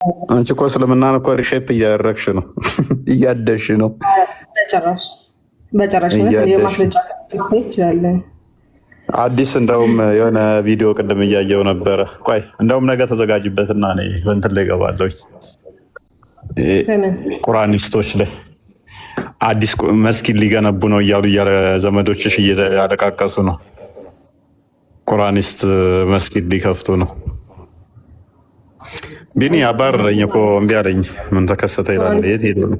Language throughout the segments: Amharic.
አንቺ እኮ እስልምናን እኮ ሪሼፕ እያደረግሽ ነው፣ እያደሽ ነው። በጨራሽ ማስረጃ ይችላለን። አዲስ እንደውም የሆነ ቪዲዮ ቅድም እያየው ነበረ። ቆይ እንደውም ነገ ተዘጋጅበትና በእንትን ላይ እገባለሁ። ቁራኒስቶች ላይ አዲስ መስጊድ ሊገነቡ ነው እያሉ ዘመዶችሽ እያለቃቀሱ ነው። ቁራኒስት መስጊድ ሊከፍቱ ነው። ቢኒ አባረረኝ እኮ እምቢ አለኝ። ምን ተከሰተ ይላል። የት ሄዶ ነው?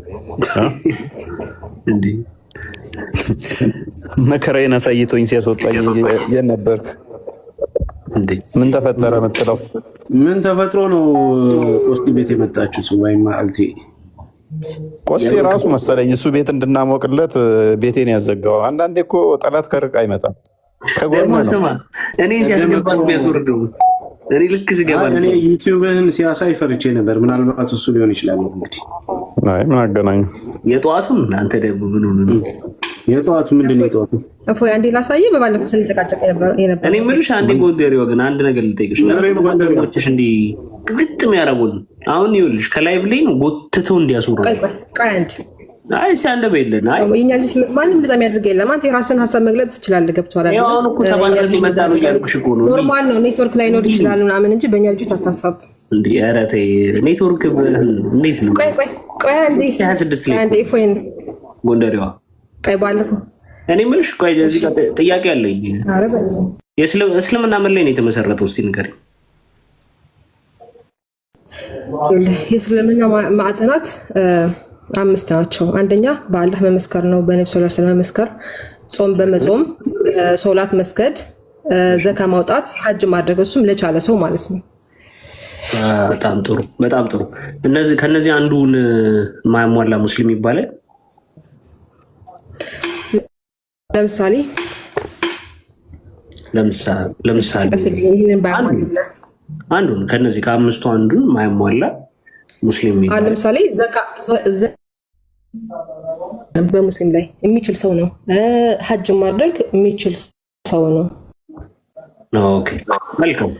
መከራዬን አሳይቶኝ ሲያስወጣኝ የት ነበርክ? ምን ተፈጠረ የምትለው? ምን ተፈጥሮ ነው ቆስቲ ቤት የመጣችሁት? ወይም አልቲ ቆስቲ ራሱ መሰለኝ እሱ ቤት እንድናሞቅለት ቤቴን ያዘጋው። አንዳንዴ እኮ ጠላት ከርቅ አይመጣም፣ ከጎን ነው። እኔ ሲያስገባ የሚያስወርደው እኔ ልክ ሲገባ እኔ ዩቲዩብህን ሲያሳይ ፈርቼ ነበር። ምናልባት እሱ ሊሆን ይችላል። እንግዲህ አይ ምን አገናኙ? የጠዋቱን አንተ ደግሞ ምን ሆነ? የጠዋቱ ምንድን ነው? የጠዋቱ እፎይ አንዴ ላሳየህ። በባለፈው ስንጨቃጨቅ ነበር። እኔ የምልሽ አንዴ ጎንደሬ ወገን አንድ ነገር ልጠይቅሽ። ጎንደሬዎች እንዲህ ቅጥጥ የሚያረጉን አሁን ይኸውልሽ ከላይቭ ላይ ነው ጎትተው እንዲያስወሩ። ቆይ አንድ አይ ሲያንደ በይለን አይ የኛ ልጅ ማንም እንደዛ የሚያደርግ የለም። አንተ የራስን ሀሳብ መግለጽ ትችላለህ። ገብቶሃል አይደል? አሁን እኮ ተባረክ ይመጣሉ እያልኩሽ እኮ ነው። ኖርማል ነው። ኔትወርክ ላይ ኖር ይችላል ምናምን እንጂ በእኛ ልጆች አታሳብ እንዴ። ኧረ ተይ ኔትወርክ እንዴት ነው? ቆይ አንዴ 26 ላይ አንዴ ፎይን ጎንደሬዋ ቆይ ባለፈው እኔ የምልሽ ቆይ እዚህ ጋር ጥያቄ አለኝ። ኧረ በል እስልምና ምን ላይ ነው የተመሰረተው? እስቲ ንገሪኝ። የእስልምና ማዕዘናት 5 ናቸው። አንደኛ በአላህ መመስከር ነው፣ በነብዩ ሰለላሁ ዐለይሂ ወሰለም መመስከር፣ ጾም በመጾም ሶላት መስገድ፣ ዘካ ማውጣት፣ ሀጅ ማድረግ፣ እሱም ለቻለ ሰው ማለት ነው። በጣም ጥሩ በጣም ጥሩ። እነዚህ ከነዚህ አንዱን ማያሟላ ሙስሊም ይባላል? ለምሳሌ አንዱን ከነዚህ ከ5ቱ አንዱን ማያሟላ ሙስሊም ይባላል። ለምሳሌ በሙስሊም ላይ የሚችል ሰው ነው። ሀጅ ማድረግ የሚችል ሰው ነው። ኦኬ መልካም።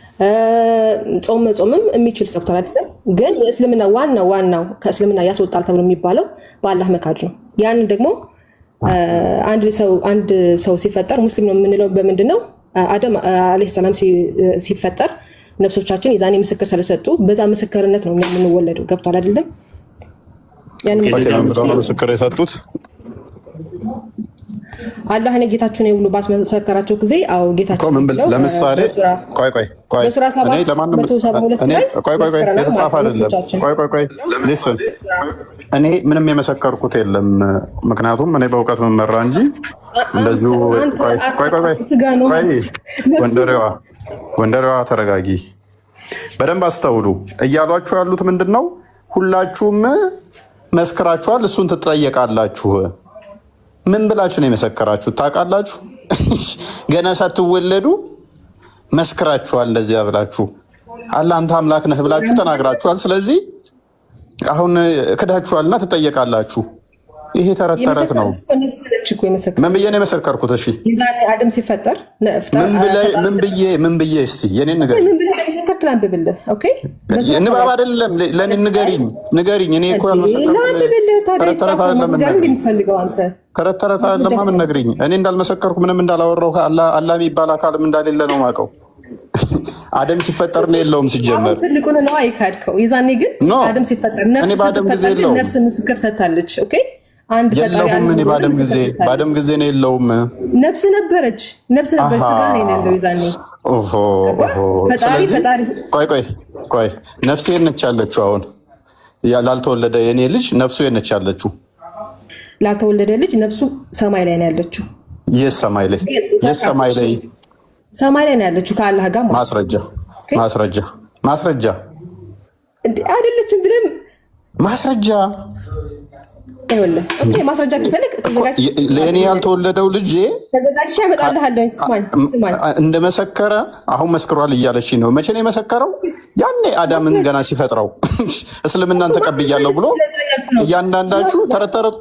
ጾም መጾምም የሚችል ሰው አይደለም። ግን የእስልምና ዋናው ከእስልምና ያስወጣል ተብሎ የሚባለው በአላህ መካድ ነው። ያንን ደግሞ አንድ ሰው ሲፈጠር ሙስሊም ነው የምንለው በምንድን ነው? አደም አለይሂ ሰላም ሲፈጠር ነፍሶቻችን የዛኔ ምስክር ስለሰጡ በዛ ምስክርነት ነው የምንወለደው። ገብቷል አይደለም? ምስክር የሰጡት አላህ እኔ ጌታችሁ ነው ብሎ ባስመሰከራቸው ጊዜ አዎ ጌታችሁ ነው። ለምሳሌ በሱራ 772 ላይ የተጻፈ አይደለም። እኔ ምንም የመሰከርኩት የለም። ምክንያቱም እኔ በእውቀት መመራ እንጂ እንደዚሁ ጎንደሬዋ ተረጋጊ፣ በደንብ አስተውሉ። እያሏችሁ ያሉት ምንድን ነው? ሁላችሁም መስክራችኋል፣ እሱን ትጠየቃላችሁ። ምን ብላችሁ ነው የመሰከራችሁት ታውቃላችሁ? ገና ሳትወለዱ መስክራችኋል። እንደዚያ ብላችሁ አላህ አንተ አምላክ ነህ ብላችሁ ተናግራችኋል። ስለዚህ አሁን ክዳችኋልና ትጠየቃላችሁ። ይሄ ተረት ነው። ምን ብዬ ነው የመሰከርኩት? እሺ አደም ሲፈጠር ምን ብዬ እስኪ የኔን ንገሪኝ። ንባብ አይደለም ለእኔ ንገሪኝ። እኔ እኮ ተረት አይደለም ምን ነግሪኝ። እኔ እንዳልመሰከርኩ ምንም እንዳላወራሁ አላህ የሚባል አካልም እንዳሌለ ነው የማውቀው። አደም ሲፈጠር ነው የለውም ሲጀመር። ትልቁን ነው አይካድከው። የዛኔ ግን አደም ሲፈጠር ነፍስ ምስክር ሰጥታለች። ኦኬ አንድ የለውም። እኔ በአደም ጊዜ ነው የለውም። ነፍስ ነበረች ስጋ ነው ያለው የዛኔ። ቆይ ነፍሴ ነች ያለችው። አሁን ላልተወለደ የኔ ልጅ ነፍሱ የነች ያለችው። ላልተወለደ ልጅ ነፍሱ ሰማይ ላይ ነው ያለችው። ሰማይ ላይ ነው ያለችው ከአላህ ጋር። ማስረጃ አይደለችም ብለን ማስረጃ ማስረጃ ከፈለክ ለእኔ ያልተወለደው ልጅ እንደመሰከረ አሁን መስክሯል እያለች ነው። መቼ ነው የመሰከረው? ያኔ አዳምን ገና ሲፈጥረው እስልምናን ተቀብያለሁ ብሎ እያንዳንዳችሁ ተረተረት።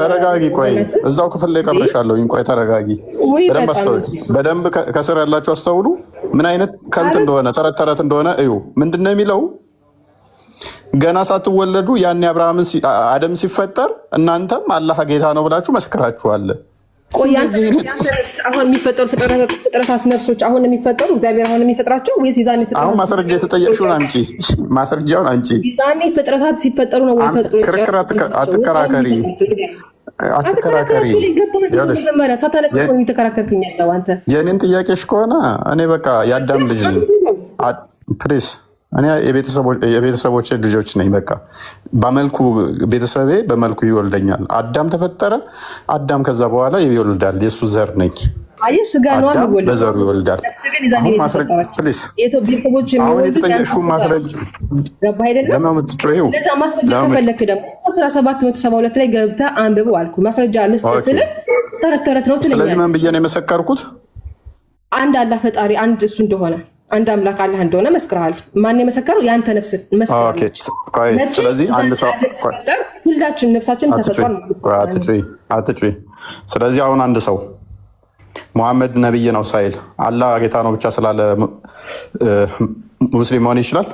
ተረጋጊ፣ ቆይ እዛው ክፍል ላይ ቀርሻለሁ። ቆይ ተረጋጊ፣ በደንብ ከስር ያላችሁ አስተውሉ። ምን አይነት ከንት እንደሆነ ተረት እንደሆነ እዩ። ምንድነው የሚለው? ገና ሳትወለዱ ያኔ አደም ሲፈጠር እናንተም አላህ ጌታ ነው ብላችሁ መስክራችኋል። አሁን የሚፈጠሩ ፍጥረታት ነፍሶች አሁን የሚፈጠሩ እግዚአብሔር አሁን የሚፈጥራቸው ወይስ ይዛኔ ፍጥረታት? አሁን ማስረጃ የተጠየቅሽውን አንቺ ማስረጃውን አንቺ ይዛኔ ፍጥረታት ሲፈጠሩ ነው ወይ ፈጥሩ? ክርክር አትከራከሪ። የእኔን ጥያቄሽ ከሆነ እኔ በቃ የአዳም ልጅ ነኝ ፕሊስ። እኔ የቤተሰቦች ልጆች ነኝ። በቃ በመልኩ ቤተሰቤ በመልኩ ይወልደኛል። አዳም ተፈጠረ። አዳም ከዛ በኋላ ይወልዳል። የእሱ ዘር ነኝ። አዳም በዘሩ ይወልዳል። አሁን የተጠየቅሽው ማስረጃ ለመምትጮው 1772 ላይ ገብተህ አንብበው አልኩ። ማስረጃ ልስጥ ስልህ ተረት ነው ትለኛለህ። ስለዚህ ምን ብዬ ነው የመሰከርኩት? አንድ አላህ ፈጣሪ አንድ እሱ እንደሆነ አንድ አምላክ አላህ እንደሆነ መስክረሃል። ማን የመሰከረው? የአንተ ነፍስ መስክራለች። ስለዚህ አንድ ሰው ሁላችን ነፍሳችን ተፈጥሯል። አትጩይ። ስለዚህ አሁን አንድ ሰው ሙሐመድ ነብይ ነው ሳይል አላህ ጌታ ነው ብቻ ስላለ ሙስሊም መሆን ይችላል?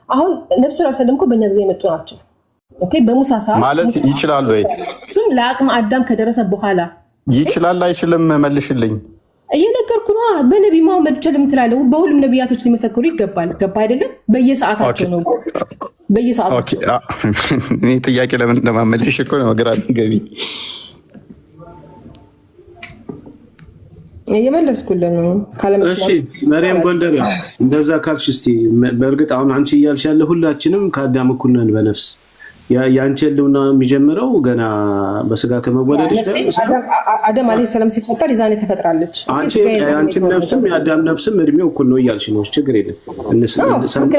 አሁን ነብዩ ሰለላሁ በእኛ ጊዜ የመጡ ናቸው። በሙሳ ሰዓት ማለት ይችላሉ ወይ? እሱም ለአቅመ አዳም ከደረሰ በኋላ ይችላል አይችልም? መልሽልኝ። እየነገርኩ ነው። በነቢ መሐመድ ብቻ ለምን ትላለህ? በሁሉም ነቢያቶች ሊመሰክሩ ይገባል። ገባ አይደለም? በየሰዓታቸው ነው። በየሰዓታቸው ጥያቄ ለምን እንደማመልሽ እኮ ነው ግራ ገቢ እየመለስኩልህ ነው። መርያም ጎንደር እንደዛ ካልሽ እስቲ በእርግጥ አሁን አንቺ እያልሽ ያለ ሁላችንም ከአዳም እኩል ነን በነፍስ። የአንቺ ህልውና የሚጀምረው ገና በስጋ ከመወለድሽ አዳም አለይሂ ሰላም ሲፈጠር ይዛኔ ተፈጥራለች። አንቺ ነፍስም የአዳም ነፍስም እድሜው እኩል ነው እያልሽ ነው። ችግር የለም።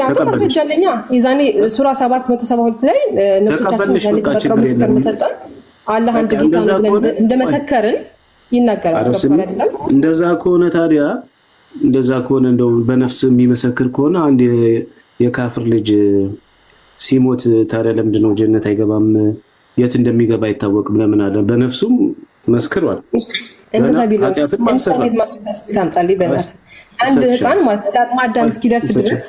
ተቀበልኝ። ይዛኔ ሱራ 772 ላይ ነፍሶቻችን ይዛኔ ተፈጥረው ምስክር መሰጠን አላህ አንድ ጌታ ነው ብለን እንደመሰከርን ይናገራል። እንደዛ ከሆነ ታዲያ እንደዛ ከሆነ እንደው በነፍስ የሚመሰክር ከሆነ አንድ የካፍር ልጅ ሲሞት ታዲያ ለምንድን ነው ጀነት አይገባም? የት እንደሚገባ አይታወቅም። ለምን አለ? በነፍሱም መስክሯል። እንደዛ ቢለው ታምጣልኝ በእናትህ አንድ ህፃን ማለት አቅመ አዳም እስኪደርስ ድረስ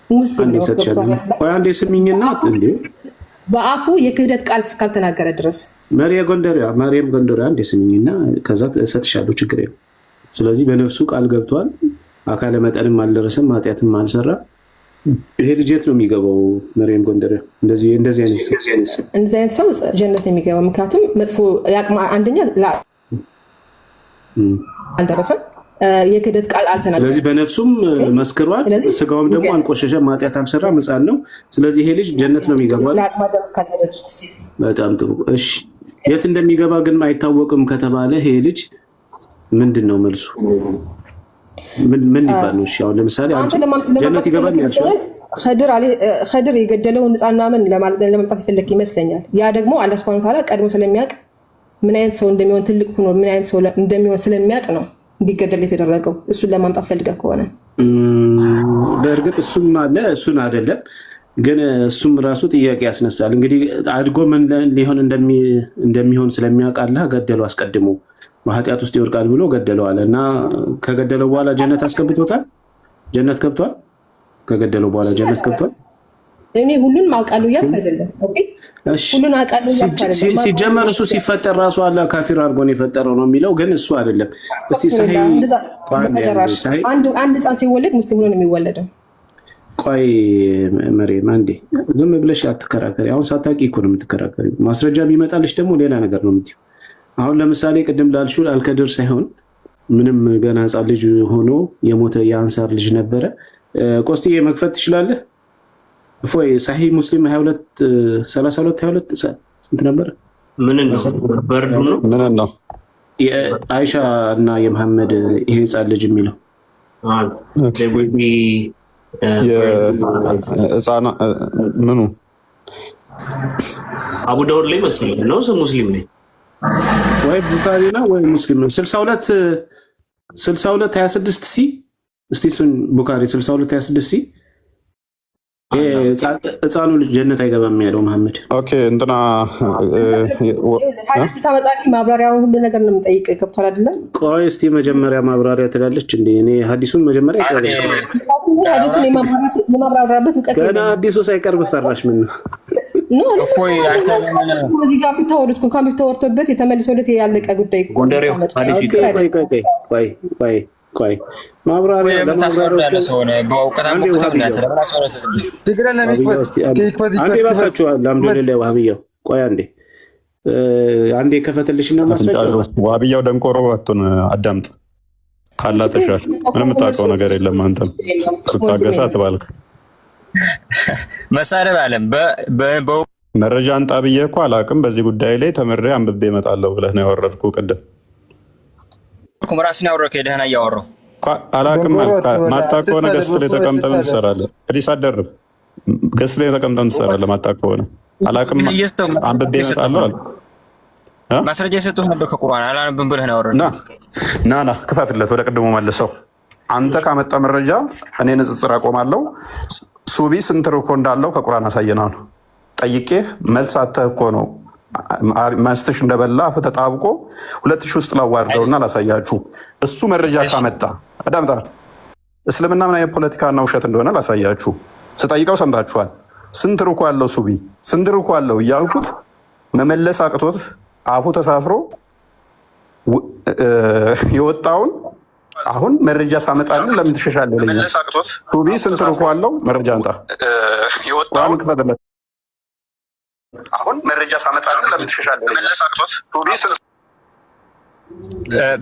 ሙስሊም ነው። አንዴ ስሚኝና እንዴ በአፉ የክህደት ቃል እስካልተናገረ ድረስ መርያም ጎንደሪያ አንዴ ስሚኝና ከዛ እሰጥሻለሁ። ችግር የለም። ስለዚህ በነፍሱ ቃል ገብቷል። አካለ መጠንም አልደረሰም፣ ኃጢአትም አልሰራ። ይሄ ልጅ የት ነው የሚገባው? መርያም ጎንደሪያ እንደዚህ አይነት ሰው ጀነት ነው የሚገባው። ምክንያቱም መጥፎ አንደኛ አልደረሰም፣ የክህደት ቃል አልተናገረም። ስለዚህ በነፍሱም መስክሯል፣ ስጋውም ደግሞ አልቆሸሸም፣ ኃጢአት አልሰራም፣ ሕፃን ነው። ስለዚህ ይሄ ልጅ ጀነት ነው የሚገባው። በጣም ጥሩ። እሺ የት እንደሚገባ ግን አይታወቅም ከተባለ ይሄ ልጅ ምንድን ነው መልሱ? ምን ሊባል ነው? እሺ አሁን ለምሳሌ አንቺ ጀነት ይገባል ያልሽው ኸድር የገደለውን ሕፃን ምናምን ለማምጣት ይፈልግ ይመስለኛል። ያ ደግሞ አላህ ሱብሃነሁ ወተዓላ ቀድሞ ስለሚያውቅ ምን አይነት ሰው እንደሚሆን ትልቅ ሆኖ ምን አይነት ሰው እንደሚሆን ስለሚያውቅ ነው እንዲገደል የተደረገው። እሱን ለማምጣት ፈልገህ ከሆነ በእርግጥ እሱም አለ እሱን አይደለም ግን እሱም ራሱ ጥያቄ ያስነሳል። እንግዲህ አድጎ ምን ሊሆን እንደሚሆን ስለሚያውቅ አላህ ገደለው አስቀድሞ በኃጢአት ውስጥ ይወድቃል ብሎ ገደለው አለ እና ከገደለው በኋላ ጀነት አስገብቶታል። ጀነት ገብቷል። ከገደለው በኋላ ጀነት ገብቷል። እኔ ሁሉን አውቃለሁ እያልኩ አይደለም። ሁሉን አውቃለሁ ሲጀመር እሱ ሲፈጠር ራሱ አላህ ካፊር አድርጎ ነው የፈጠረው ነው የሚለው፣ ግን እሱ አይደለም። እስቲ አንድ ህፃን ሲወለድ ሙስሊም ሆኖ ነው የሚወለደው። ቆይ መሬም አንዴ ዝም ብለሽ አትከራከሪ። አሁን ሳታውቂ እኮ ነው የምትከራከሪ። ማስረጃ የሚመጣልሽ ደግሞ ሌላ ነገር ነው የምትይው። አሁን ለምሳሌ ቅድም ላልሽው አልከድር ሳይሆን ምንም ገና ህፃን ልጅ ሆኖ የሞተ የአንሳር ልጅ ነበረ። ቆስቲዬ መክፈት ትችላለህ? እፎይ ሳሂህ ሙስሊም 22 ስንት ነበረ? ምን ነው በርዱ ነው? ምን ነው የአይሻ እና የመሐመድ ይሄ ህፃን ልጅ የሚለው ምኑ አቡ ዳውድ ላይ መሰለኝ ነው። ሙስሊም ነኝ ወይ ቡኻሪ ነው ወይ ሙስሊም ነው። 62 26 ሲ እስቲ እሱን ቡኻሪ 62 26 ሲ ህፃኑ ልጅ ጀነት አይገባም ያለው መሐመድ። ኦኬ እንትና ሐዲስ ብታመጣልኝ ማብራሪያውን ሁሉ ነገር ነው የምጠይቅህ። ገብቶሃል አይደለም? ቆይ እስቲ መጀመሪያ ማብራሪያ ትላለች እንዴ? እኔ ሐዲሱን መጀመሪያ ሐዲሱን የማብራራበት እውቀት ገና ሐዲሱ ሳይቀርብ ፈራሽ። ምን ነው እዚህ ጋር ብታወሩት እንኳን ብታወርቶበት የተመልሶለት ያለቀ ጉዳይ ቆይ ማብራሪያ ቆይ አንዴ ከፈተልሽና ዋብያው ደንቆሮ አትሁን፣ አዳምጥ ካላተሻል ምንም የምታውቀው ነገር የለም። አንተም ስታገሳ ትባልክ መሳሪያ አለም መረጃ አንጣ ብዬ እኮ አላውቅም። በዚህ ጉዳይ ላይ ተምሬ አንብቤ እመጣለሁ ብለህ ነው ያወረድኩ ቅድም ራስን ያወረከ ደህና እያወራሁ አላውቅም። ማታውቅ ከሆነ ገስት ላይ ተቀምጠን ትሰራለህ። ፕሊስ አትደርብ። ገስት ላይ ተቀምጠን ትሰራለህ። ማታውቅ ከሆነ አላውቅም አንብቤ እመጣለሁ አለ። ማስረጃ የሰጡህ ነበር ከቁርአን አላነብም ብለህ ነው ያወረድኩት። ና ክፈትለት፣ ወደ ቅድሙ መልሰው። አንተ ካመጣ መረጃ እኔ ንጽጽር አቆማለሁ። ሱቢ ስንት ርኮ እንዳለው ከቁርአን አሳየና ነው ጠይቄ መልስ አተህ እኮ ነው ማስተሽ እንደበላ አፍ ተጣብቆ 2000 ውስጥ ላዋርደውና ላሳያችሁ። እሱ መረጃ ካመጣ አዳምጣ። እስልምና ምን አይነት ፖለቲካና ውሸት እንደሆነ ላሳያችሁ። ስጠይቀው ሰምታችኋል። ስንት ርኮ ያለው ሱቢ ስንት ርኮ ያለው እያልኩት መመለስ አቅቶት አፉ ተሳስሮ የወጣውን አሁን መረጃ ሳመጣልን ለምን ትሸሻለህ? ሱቢ ስንት ርኮ ያለው መረጃ አንጣ። የወጣውን ክፈትለት። አሁን መረጃ ሳመጣልን ለምን ትሸሻለህ?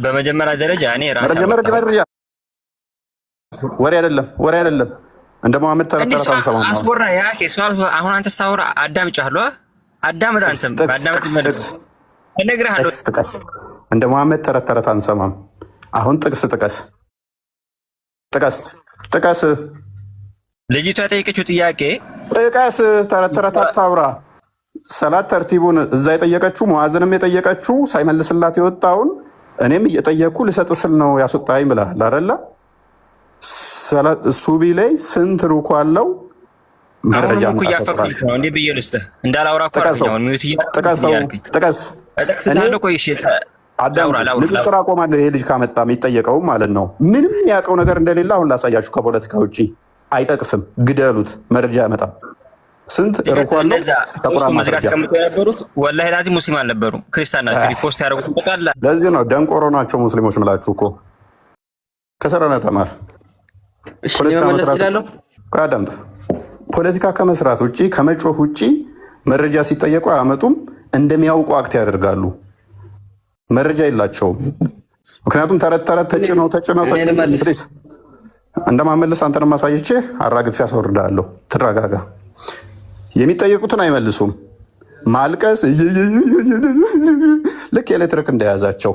በመጀመሪያ ደረጃ እኔ ራሴ መረጃ ወሬ አይደለም። እንደ መሐመድ ተረተረታ አንሰማም። አስወራ ያ ከሷል። አሁን አንተ ስታወራ አዳምጫለሁ። አዳምጥ። አንተም አዳምጥ ማለት እነግርሃለሁ። ጥቀስ። እንደ መሐመድ ተረተረታ አንሰማም። አሁን ጥቅስ ጥቀስ። ልጅቷ የጠየቀችው ጥያቄ ጥቀስ። ተረተረታ አታውራ። ሰላት ተርቲቡን እዛ የጠየቀችው ሙአዝንም የጠየቀችው ሳይመልስላት የወጣውን እኔም እየጠየቅኩ ልሰጥ ስል ነው ያስወጣኝ ብለሃል አይደለ? ሱቢ ላይ ስንት ሩኩ አለው መረጃ ነው ያፈቅኩኝ ነው እንዴ ብዬ ልስጥህ እንዳላውራ እኮ አርኛውን ሚዩት ጥቀስ። ንጽጽር አቆማለሁ። ይሄ ልጅ ካመጣ የሚጠየቀው ማለት ነው። ምንም ያውቀው ነገር እንደሌለ አሁን ላሳያችሁ። ከፖለቲካ ውጭ አይጠቅስም። ግደሉት። መረጃ ያመጣም። ስንት ሩኩ አለው ተቁራን ማስረጃ የነበሩት ወላሂ ላዚ ሙስሊም አልነበሩም፣ ክርስቲያን ናቸው። ሪፖስት ያደረጉት ተቃላ። ለዚህ ነው ደንቆሮ ናቸው ሙስሊሞች ምላችሁ እኮ። ከሰራና ተማር። ፖለቲካ ከመስራት ውጭ ከመጮህ ውጭ መረጃ ሲጠየቁ አያመጡም። እንደሚያውቁ አክት ያደርጋሉ። መረጃ የላቸውም። ምክንያቱም ተረት ተጭነው እንደማመለስ አንተን ማሳየቼ አራግፌ ያስወርዳለሁ። ትረጋጋ። የሚጠየቁትን አይመልሱም። ማልቀስ ልክ ኤሌክትሪክ እንደያዛቸው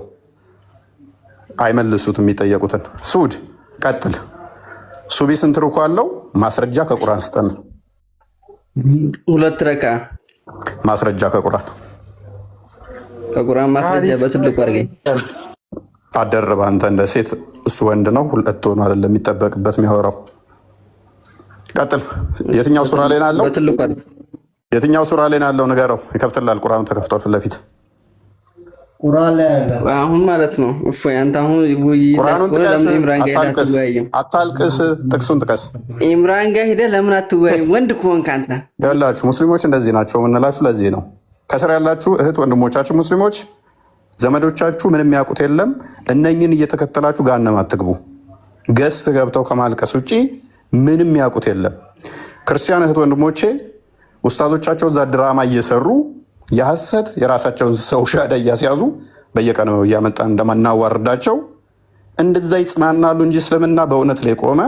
አይመልሱትም የሚጠየቁትን። ሱድ ቀጥል። ሱቢ ስንት ሩኩ አለው? ማስረጃ ከቁርአን ስጠን። 2 ረካ ማስረጃ ከቁርአን ማስረጃ በትልቁ አድርገኝ። አደረባ አንተ እንደ ሴት እሱ ወንድ ነው። ሁለት ሆኖ አይደለም የሚጠበቅበት የሚያወራው። ቀጥል። የትኛው ሱራ ላይ ናለው? የትኛው ሱራ ላይ ናለው? ንገረው። ይከፍትላል። ቁርአኑ ተከፍቷል ፊት ለፊት ቁርአን ላይ አለ። አሁን ማለት ነው። እፎይ አንተ አሁን ቁርአኑን ጥቀስ። አታልቅስ። ጥቅሱን ጥቀስ። ኢምራን ጋር ሄደህ ለምን አትወያይም? ወንድ ከሆንክ አንተ ያላችሁ ሙስሊሞች እንደዚህ ናቸው የምንላችሁ ለዚህ ነው። ከስር ያላችሁ እህት ወንድሞቻችሁ ሙስሊሞች ዘመዶቻችሁ ምንም ያውቁት የለም። እነኝን እየተከተላችሁ ጋነም አትግቡ። ገስት ገብተው ከማልቀስ ውጭ ምንም ያውቁት የለም። ክርስቲያን እህት ወንድሞቼ ኡስታዞቻቸው እዛ ድራማ እየሰሩ የሐሰት የራሳቸውን ሰው ሻዳ እያስያዙ በየቀኑ እያመጣን እንደማናዋርዳቸው እንደዛ ይጽናናሉ እንጂ እስልምና በእውነት ላይ ቆመ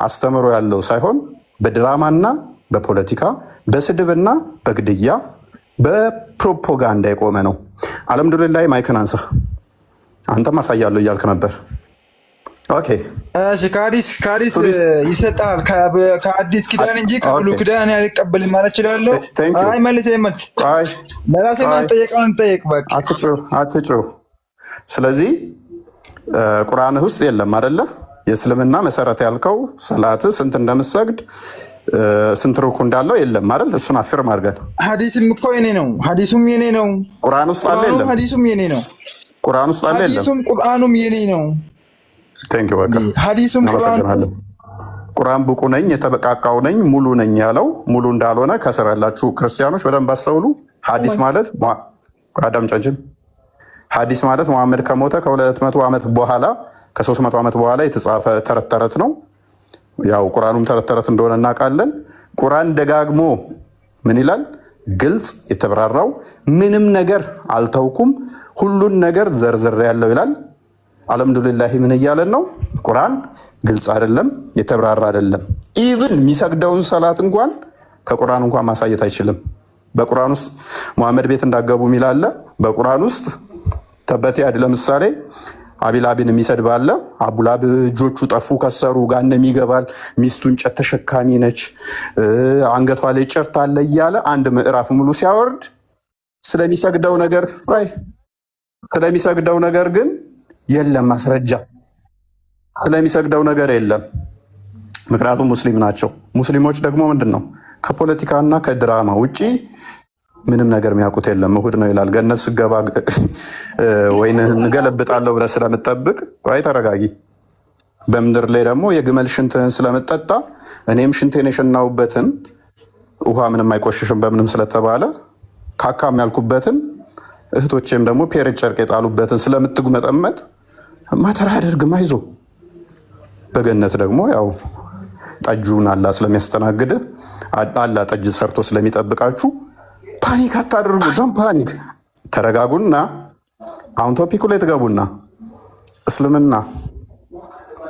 አስተምሮ ያለው ሳይሆን በድራማና በፖለቲካ በስድብና በግድያ በፕሮፓጋንዳ የቆመ ነው። አልሐምዱሊላህ ማይክን አንሳ። አንተም አሳያለሁ እያልክ ነበር። ኦኬ እሺ። ከአዲስ ይሰጣል ከአዲስ ኪዳን እንጂ ከብሉይ ኪዳን አልቀበልም ማለት እችላለሁ። አይ መልስ ለራሴ ማን ጠየቀውን እንጠየቅ። በቃ አትጩህ። ስለዚህ ቁርአን ውስጥ የለም አይደለ? የእስልምና መሰረት ያልከው ሰላት ስንት እንደምትሰግድ ስንት ሩኩ እንዳለው የለም አይደል? እሱን አፍርም አድርገን ሐዲስም እኮ የኔ ነው። ሐዲሱም የኔ ነው። ቁርአን ውስጥ አለ የለም? ሐዲሱም የኔ ነው። ቁርአን ውስጥ አለ የለም? ሐዲሱም ቁርአኑም የኔ ነው። ቴንኪው በቃ ሐዲሱም ቁርአን ብቁ ነኝ የተበቃቃው ነኝ ሙሉ ነኝ ያለው ሙሉ እንዳልሆነ ከስር ያላችሁ ክርስቲያኖች በደንብ አስተውሉ። ሐዲስ ማለት አዳም ጨንጭን ሐዲስ ማለት መሐመድ ከሞተ ከ200 ዓመት በኋላ ከ300 ዓመት በኋላ የተጻፈ ተረት ተረት ነው። ያው ቁርአኑም ተረት ተረት እንደሆነ እናውቃለን። ቁርአን ደጋግሞ ምን ይላል? ግልጽ የተብራራው ምንም ነገር አልተውኩም ሁሉን ነገር ዘርዝር ያለው ይላል። አልሐምዱሊላህ ምን እያለን ነው? ቁርአን ግልጽ አይደለም የተብራራ አይደለም። ኢቭን የሚሰግደውን ሰላት እንኳን ከቁርአን እንኳን ማሳየት አይችልም። በቁርአን ውስጥ መሐመድ ቤት እንዳገቡ ሚላለ በቁርአን ውስጥ ተበቴ አድ ለምሳሌ አቢላቢን የሚሰድብ አለ። አቡላብ እጆቹ ጠፉ ከሰሩ ጋነም ይገባል፣ ሚስቱ እንጨት ተሸካሚ ነች፣ አንገቷ ላይ ጭርት አለ እያለ አንድ ምዕራፍ ሙሉ ሲያወርድ ስለሚሰግደው ነገር ግን የለም ማስረጃ። ስለሚሰግደው ነገር የለም። ምክንያቱም ሙስሊም ናቸው። ሙስሊሞች ደግሞ ምንድን ነው ከፖለቲካና ከድራማ ውጪ ምንም ነገር የሚያውቁት የለም። እሁድ ነው ይላል። ገነት ስገባ ወይን እንገለብጣለሁ ብለህ ስለምጠብቅ ቆይ ተረጋጊ። በምድር ላይ ደግሞ የግመል ሽንትህን ስለምጠጣ እኔም ሽንቴን የሸናውበትን ውሃ ምንም አይቆሽሽም በምንም ስለተባለ ካካም ያልኩበትን እህቶቼም ደግሞ ፔሬድ ጨርቅ የጣሉበትን ስለምትጉመጠመጥ ማተር አያደርግም። አይዞ በገነት ደግሞ ያው ጠጁን አላ ስለሚያስተናግድ አላ ጠጅ ሰርቶ ስለሚጠብቃችሁ ፓኒክ አታድርጉ። ዶን ፓኒክ፣ ተረጋጉና አሁን ቶፒኩ ላይ ትገቡና እስልምና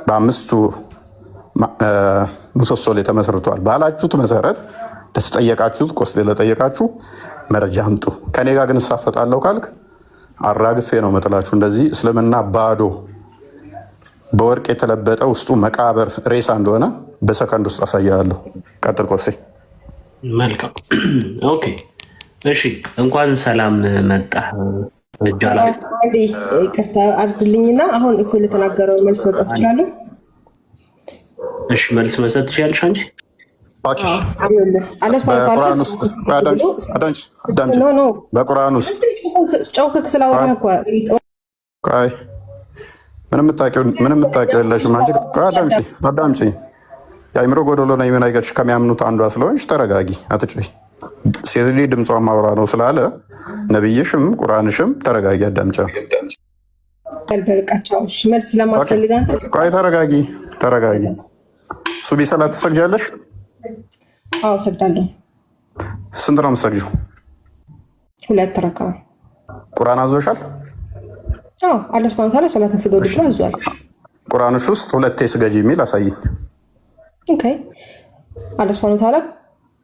በአምስቱ ምሰሶ ላይ ተመስርቷል ባላችሁት መሰረት ለተጠየቃችሁት ቆስሌ ለጠየቃችሁ መረጃ አምጡ። ከኔ ጋር ግን እሳፈጣለሁ ካልክ አራግፌ ነው መጥላችሁ። እንደዚህ እስልምና ባዶ በወርቅ የተለበጠ ውስጡ መቃብር ሬሳ እንደሆነ በሰከንድ ውስጥ አሳያለሁ። ቀጥል ቆሴ። መልካም ኦኬ። እሺ እንኳን ሰላም መጣህ። እጃላ ይቅርታ አድርግልኝና አሁን እኮ ለተናገረው መልስ መስጠት ትችላለህ? እሺ መልስ መስጠት ትችላለሽ አንቺ። በቁርአን ውስጥ ምንም የምታውቂው የለሽም አንቺ። አዳምጪ። የአእምሮ ጎደሎ ነው የሚናገርሽ ከሚያምኑት አንዷ ስለሆንሽ ተረጋጊ፣ አትጮይ። ሴት ልጅ ድምጿ ማውራ ነው ስላለ ነብይሽም ቁርአንሽም ተረጋጊ፣ አዳምጪ። ቆይ ተረጋጊ። ሱቢ ሰላት ትሰግጃለሽ? አዎ ሰግዳለሁ። ስንት ነው የምትሰግጂው? 2 ረካ። ቁርአን አዞሻል? አዎ አላህ ሱብሃነሁ ወተዓላ ሰላትን ስገዱ ብሎ አዟል። ቁርአንሽ ውስጥ 2 ስገጂ የሚል አሳይኝ። ኦኬ አላህ ሱብሃነሁ ወተዓላ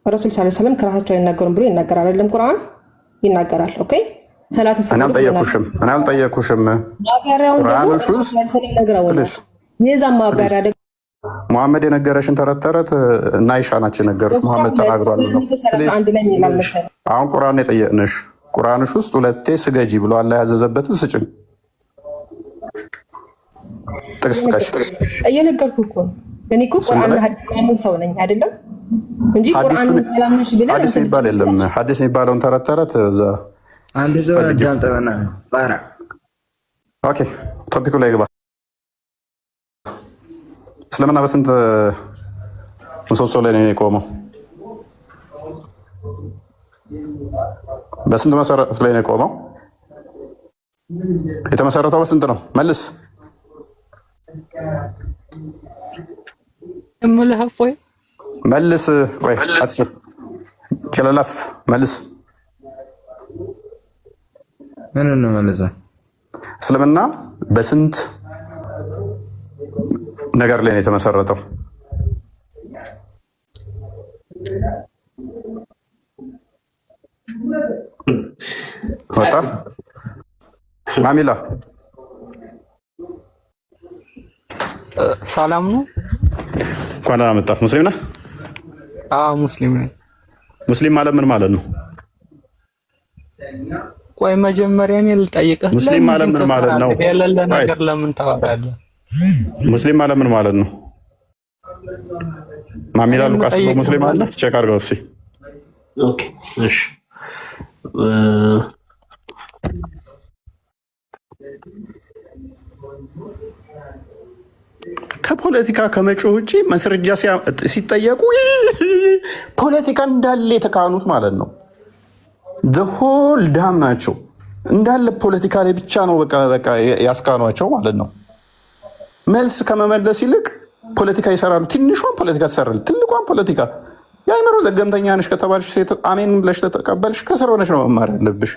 ረሱል ሰለላሁ ዐለይሂ ወሰለም ከራሳቸው አይናገሩም ብሎ ይናገራል አይደለም? ቁርአን ይናገራል። ኦኬ ሰላትን ስገዱ። እኔ አልጠየኩሽም። ቁርአንሽ ውስጥ የዛም ማብራሪያ ሙሐመድ የነገረሽን ተረት ተረት እና አይሻ ናቸው የነገሩሽ። ሙሐመድ ተናግሯል ነው። አሁን ቁርአን የጠየቅንሽ ቁርአንሽ ውስጥ 2 ስገጂ ብሎ አላህ ያዘዘበትን ስጭን። ጥቅስ ጥቀሽ። እየነገርኩህ እኮ እኔ እኮ ቁርአን ሐዲስ ማምን ሰው ነኝ አይደለም እንጂ ቁርአን ሰላምሽ ብለህ ሐዲስ የሚባል የለም። ሐዲስ የሚባለውን ተረት ተረት እዛ አንድ ዘው አዳምጠውና ባራ። ኦኬ ቶፒኩ ላይ ግባ። እስልምና በስንት ምሰሶ ላይ ነው የቆመው? በስንት መሰረት ላይ ነው የቆመው? የተመሰረተው በስንት ነው? መልስ። መልስ። ቆይ አትችል ችለላፍ መልስ። ምን ነው መልስ? እስልምና በስንት ነገር ላይ ነው የተመሰረተው? ወጣ ማሚላ ሰላም ነው። እንኳን አመጣ። ሙስሊም ነህ? አዎ ሙስሊም ነኝ። ሙስሊም ማለት ምን ማለት ነው? ቆይ መጀመሪያ እኔ ልጠይቅህ። ሙስሊም ማለት ምን ማለት ነው? የሌለ ነገር ለምን ታወራለህ? ሙስሊም ማለት ምን ማለት ነው? ማሚላ ሉቃስ ሙስሊም አለ? ቼክ አድርገው እስኪ። ኦኬ እሺ ከፖለቲካ ከመጮህ ውጭ መስረጃ ሲጠየቁ ፖለቲካ እንዳለ የተካኑት ማለት ነው። ዘሆል ዳም ናቸው እንዳለ ፖለቲካ ላይ ብቻ ነው በቃ ያስካኗቸው ማለት ነው። መልስ ከመመለስ ይልቅ ፖለቲካ ይሰራሉ። ትንሿን ፖለቲካ ትሰራለች፣ ትልቋን ፖለቲካ። የአእምሮ ዘገምተኛ ነሽ ከተባልሽ ሴት አሜን ብለሽ ተቀበልሽ፣ ከስር ሆነሽ ነው መማር ያለብሽ።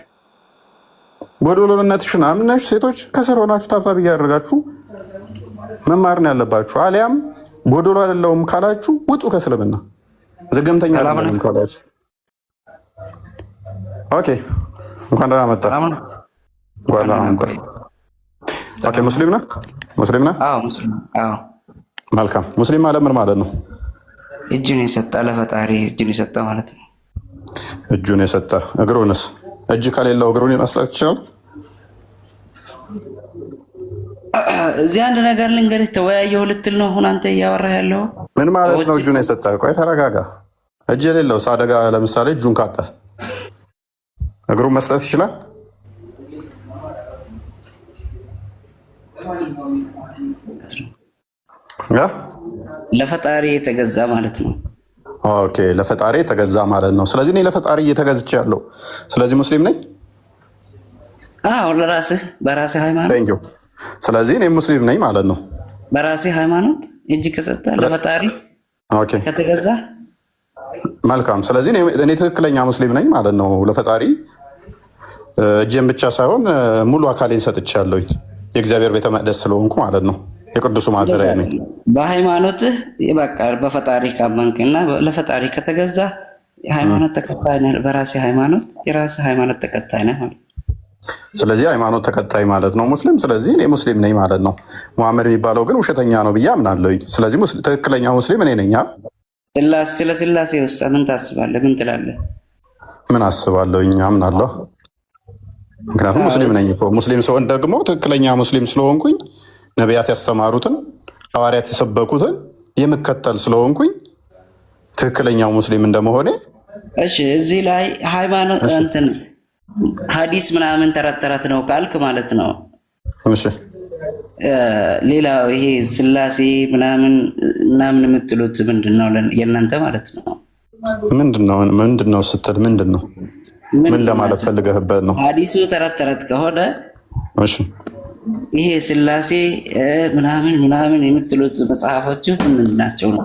ጎዶሎነትሽን አምነሽ ሴቶች ከስር ሆናችሁ ታብታብ እያደረጋችሁ መማር ነው ያለባችሁ። አሊያም ጎዶሎ አይደለሁም ካላችሁ ውጡ ከእስልምና። ዘገምተኛ አይደለም ካላችሁ ኦኬ፣ እንኳን ደህና መጣ። እንኳን ደህና መጣ። ኦኬ፣ ሙስሊም ነህ? ሙስሊም ነህ? አዎ ሙስሊም። አዎ መልካም። ሙስሊም ማለት ምን ማለት ነው? እጁን የሰጠ ለፈጣሪ እጁን የሰጠ ማለት ነው። እጁን የሰጠ እግሩንስ? እጅ ከሌለው እግሩን መስጠት ይችላል? እዚህ አንድ ነገር ልንገርህ፣ ተወያየው ልትል ነው አሁን አንተ እያወራህ ያለው? ምን ማለት ነው እጁን የሰጠ? ቆይ ተረጋጋ። እጅ የሌለው አደጋ፣ ለምሳሌ እጁን ካጣ እግሩን መስጠት ይችላል? ለፈጣሪ የተገዛ ማለት ነው። ኦኬ፣ ለፈጣሪ የተገዛ ማለት ነው። ስለዚህ እኔ ለፈጣሪ እየተገዝቼ ያለው ስለዚህ ሙስሊም ነኝ? አዎ፣ ለራስህ በራስህ ሃይማኖት። ስለዚህ እኔ ሙስሊም ነኝ ማለት ነው። በራስህ ሃይማኖት እጅ ከሰጠ ለፈጣሪ ከተገዛ መልካም። ስለዚህ እኔ ትክክለኛ ሙስሊም ነኝ ማለት ነው። ለፈጣሪ እጄን ብቻ ሳይሆን ሙሉ አካሌን ሰጥቻለሁኝ። የእግዚአብሔር ቤተ መቅደስ ስለሆንኩ ማለት ነው። የቅዱሱ ማደሪያ ነኝ። በሃይማኖትህ በቃ በፈጣሪ ካመንክና ለፈጣሪ ከተገዛ የሃይማኖት ተከታይ ነህ። በራስህ ሃይማኖት የራስህ ሃይማኖት ተከታይ ነህ ማለት ነው። ስለዚህ ሃይማኖት ተከታይ ማለት ነው ሙስሊም። ስለዚህ እኔ ሙስሊም ነኝ ማለት ነው። ሙሐመድ የሚባለው ግን ውሸተኛ ነው ብዬ አምናለሁኝ። ስለዚህ ትክክለኛ ሙስሊም እኔ ነኝ። ስለ ስላሴ ውስጥ ምን ታስባለህ? ምን ትላለህ? ምን አስባለሁኝ? አምናለሁ። ምክንያቱም ሙስሊም ነኝ እኮ። ሙስሊም ስሆን ደግሞ ትክክለኛ ሙስሊም ስለሆንኩኝ ነቢያት ያስተማሩትን ሐዋርያት የሰበኩትን የምከተል ስለሆንኩኝ ትክክለኛው ሙስሊም እንደመሆኔ። እሺ፣ እዚህ ላይ ሃይማኖት እንትን ሐዲስ ምናምን ተረት ተረት ነው ካልክ ማለት ነው። እሺ፣ ሌላው ይሄ ስላሴ ምናምን የምትሉት ምንድነው የእናንተ ማለት ነው? ምንድነው ስትል ምንድነው? ምን ለማለት ፈልገህበት ነው? ሐዲሱ ተረት ተረት ከሆነ እሺ፣ ይሄ ስላሴ ምናምን የምትሉት መጽሐፎች ምንድን ናቸው ነው?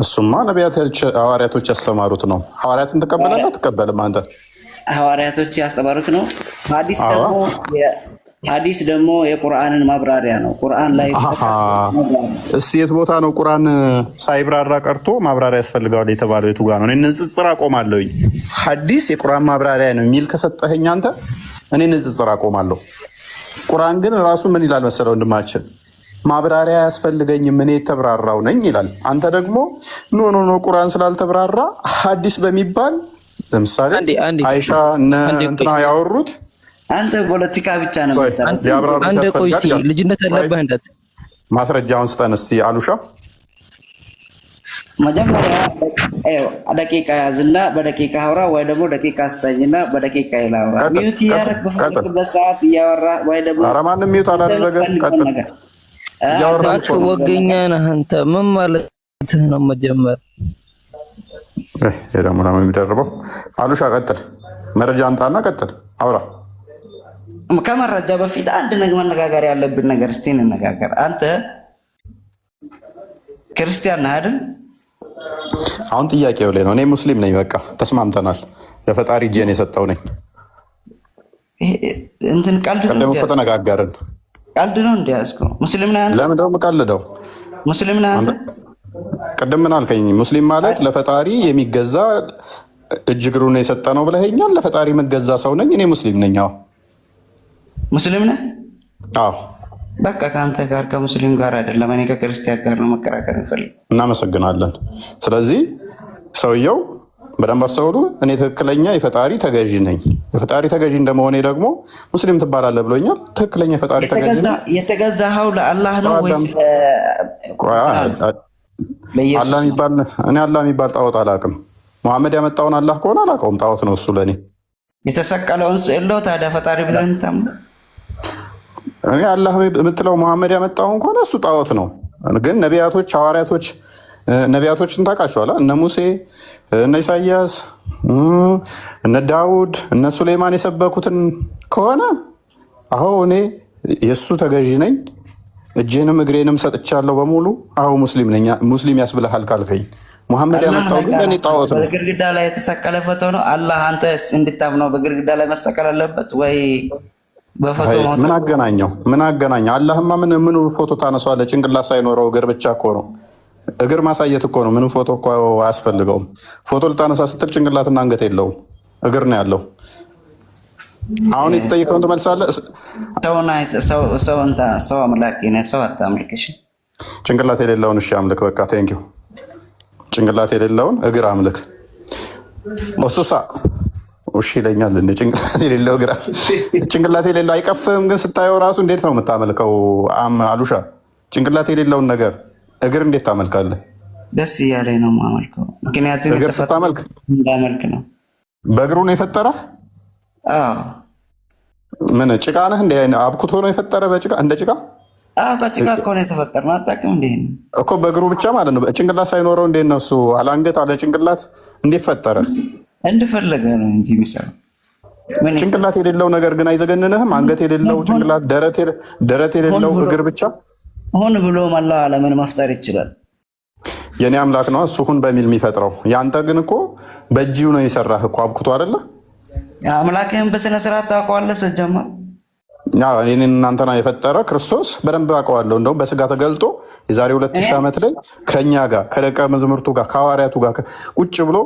እሱማ ነቢያት ሐዋርያቶች ያስተማሩት ነው። ሐዋርያትን ትቀበላለህ አትቀበልም? አንተ ሐዋርያቶች ያስተማሩት ነው። ሐዲስ ደግሞ የቁርአንን ማብራሪያ ነው። ቁርአን ላይ እስኪ የት ቦታ ነው ቁርአን ሳይብራራ ቀርቶ ማብራሪያ ያስፈልገዋል የተባለው? የቱ ጋር ነው? እኔ ንጽጽር አቆማለሁኝ። ሐዲስ የቁርአን ማብራሪያ ነው የሚል ከሰጠኸኝ አንተ እኔ ንጽጽር አቆማለሁ። ቁርአን ግን ራሱ ምን ይላል መሰለው ወንድማችን? ማብራሪያ ያስፈልገኝም እኔ የተብራራው ነኝ ይላል። አንተ ደግሞ ኖ ቁርአን ስላልተብራራ ሐዲስ በሚባል ለምሳሌ አይሻ እንትና ያወሩት አንተ ፖለቲካ ብቻ ነው አንተ ቆይ እስኪ ልጅነት ያለብህ እንደት ማስረጃውን ስጠን እስኪ አሉሻ። መጀመሪያ ደቂቃ ያዝና በደቂቃ አውራ፣ ወይ ደግሞ ደቂቃ ስጠኝና በደቂቃ ይላውራ። ሚዩት ያረክ በፈለክበት ሰዓት እያወራ ወይ ደግሞ ኧረ ማንም ሚዩት አላደረገ። ቀጥል። ያወራክ ወገኛ ነህ አንተ። ምን ማለትህ ነው? መጀመር ደግሞ ነው የሚደርበው። አሉሻ ቀጥል። መረጃ አምጣና ቀጥል አውራ። ከመረጃ በፊት አንድ ነገር መነጋገር ያለብን ነገር እስቲ እንነጋገር። አንተ ክርስቲያን ነህ አይደል? አሁን ጥያቄው ላይ ነው። እኔ ሙስሊም ነኝ። በቃ ተስማምተናል። ለፈጣሪ እጄን የሰጠው ነኝ። እንትን ቀልድ ነው። ቀደም እኮ ተነጋገርን። ቀልድ ነው እንዲያስከው ሙስሊም ነህ አንተ? ለምን ደግሞ ቀልደው? ሙስሊም ነህ አንተ? ቅድም ምን አልከኝ? ሙስሊም ማለት ለፈጣሪ የሚገዛ እጅ እግሩን የሰጠ ነው ብለኸኛል። ለፈጣሪ የምገዛ ሰው ነኝ። እኔ ሙስሊም ነኝ። አዎ ሙስሊም ነህ? አዎ። በቃ ከአንተ ጋር ከሙስሊም ጋር አይደለም፣ እኔ ከክርስቲያን ጋር ነው መከራከር እንፈልግ። እናመሰግናለን። ስለዚህ ሰውየው በደንብ አስተውሉ። እኔ ትክክለኛ የፈጣሪ ተገዢ ነኝ። የፈጣሪ ተገዢ እንደመሆኔ ደግሞ ሙስሊም ትባላለህ ብሎኛል። ትክክለኛ የፈጣሪ ተገዢ ነኝ። የተገዛኸው ለአላህ ነው ወይስ አላህ የሚባል እኔ አላህ የሚባል ጣዖት አላውቅም። መሐመድ ያመጣውን አላህ ከሆነ አላውቀውም። ጣዖት ነው እሱ ለእኔ። የተሰቀለውን ስዕል ነው ታዲያ ፈጣሪ ብለን ታምነው? እኔ አላህ የምትለው መሐመድ ያመጣውን ከሆነ እሱ ጣዖት ነው። ግን ነቢያቶች፣ ሐዋርያቶች ነቢያቶችን ታውቃቸዋለህ? እነ ሙሴ፣ እነ ኢሳያስ፣ እነ ዳውድ፣ እነ ሱሌማን የሰበኩትን ከሆነ አሁ እኔ የእሱ ተገዢ ነኝ። እጄንም እግሬንም ሰጥቻለሁ በሙሉ። አሁ ሙስሊም ነኝ። ሙስሊም ያስብልሃል ካልከኝ ሙሐመድ ያመጣው ግን ለእኔ ጣዖት ነው። በግድግዳ ላይ የተሰቀለ ፎቶ ነው። አላህ አንተ እንድታምነው በግድግዳ ላይ መሰቀል አለበት ወይ በፎቶ? ምን አገናኘው? ምን አገናኘው? አላህማ ምን ፎቶ ታነሷለህ? ጭንቅላት ሳይኖረው እግር ብቻ እኮ ነው። እግር ማሳየት እኮ ነው። ምንም ፎቶ እኮ አያስፈልገውም። ፎቶ ልታነሳ ስትል ጭንቅላትና አንገት የለውም፣ እግር ነው ያለው። አሁን የተጠየቀውን ትመልሳለህ። ሰው አምላክ ሰው አታምልክሽ። ጭንቅላት የሌለውን እሺ አምልክ። በቃ ቴንኪው። ጭንቅላት የሌለውን እግር አምልክ። ኦሱሳ እሺ ይለኛል። ጭንቅላት የሌለው እግር ጭንቅላት የሌለው አይቀፍም። ግን ስታየው ራሱ እንዴት ነው የምታመልከው? አሉሻ ጭንቅላት የሌለውን ነገር እግር እንዴት ታመልካለህ? ደስ እያለኝ ነው የማመልከው። ምክንያቱም እግር ስታመልክ እንዳመልክ ነው። በእግሩ ነው የፈጠረህ? ምን ጭቃ ነህ? እንደ አብኩቶ ነው የፈጠረ በጭቃ እንደ ጭቃ? በጭቃ እኮ ነው የተፈጠርነው። አታውቅም እንዴ? እኮ በእግሩ ብቻ ማለት ነው። ጭንቅላት ሳይኖረው እንዴት ነው እሱ አለ አንገት አለ ጭንቅላት እንዴት ፈጠረ? እንደፈለገ ነው እንጂ የሚሰራው። ጭንቅላት የሌለው ነገር ግን አይዘገንንህም? አንገት የሌለው ጭንቅላት፣ ደረት የሌለው እግር ብቻ ሆን ብሎ መላው ዓለምን መፍጠር ይችላል። የኔ አምላክ ነው እሱ ሁን በሚል የሚፈጥረው። ያንተ ግን እኮ በእጅው ነው የሰራህ እኮ አብኩቶ አይደለ? አምላክህን በስነ ስርዓት ታውቀዋለህ። ስጀመር እኔን እናንተና የፈጠረ ክርስቶስ በደንብ አውቀዋለሁ። እንደውም በስጋ ተገልጦ የዛሬ 2000 ዓመት ላይ ከኛ ጋር ከደቀ መዝሙርቱ ጋር ከሐዋርያቱ ጋር ቁጭ ብሎ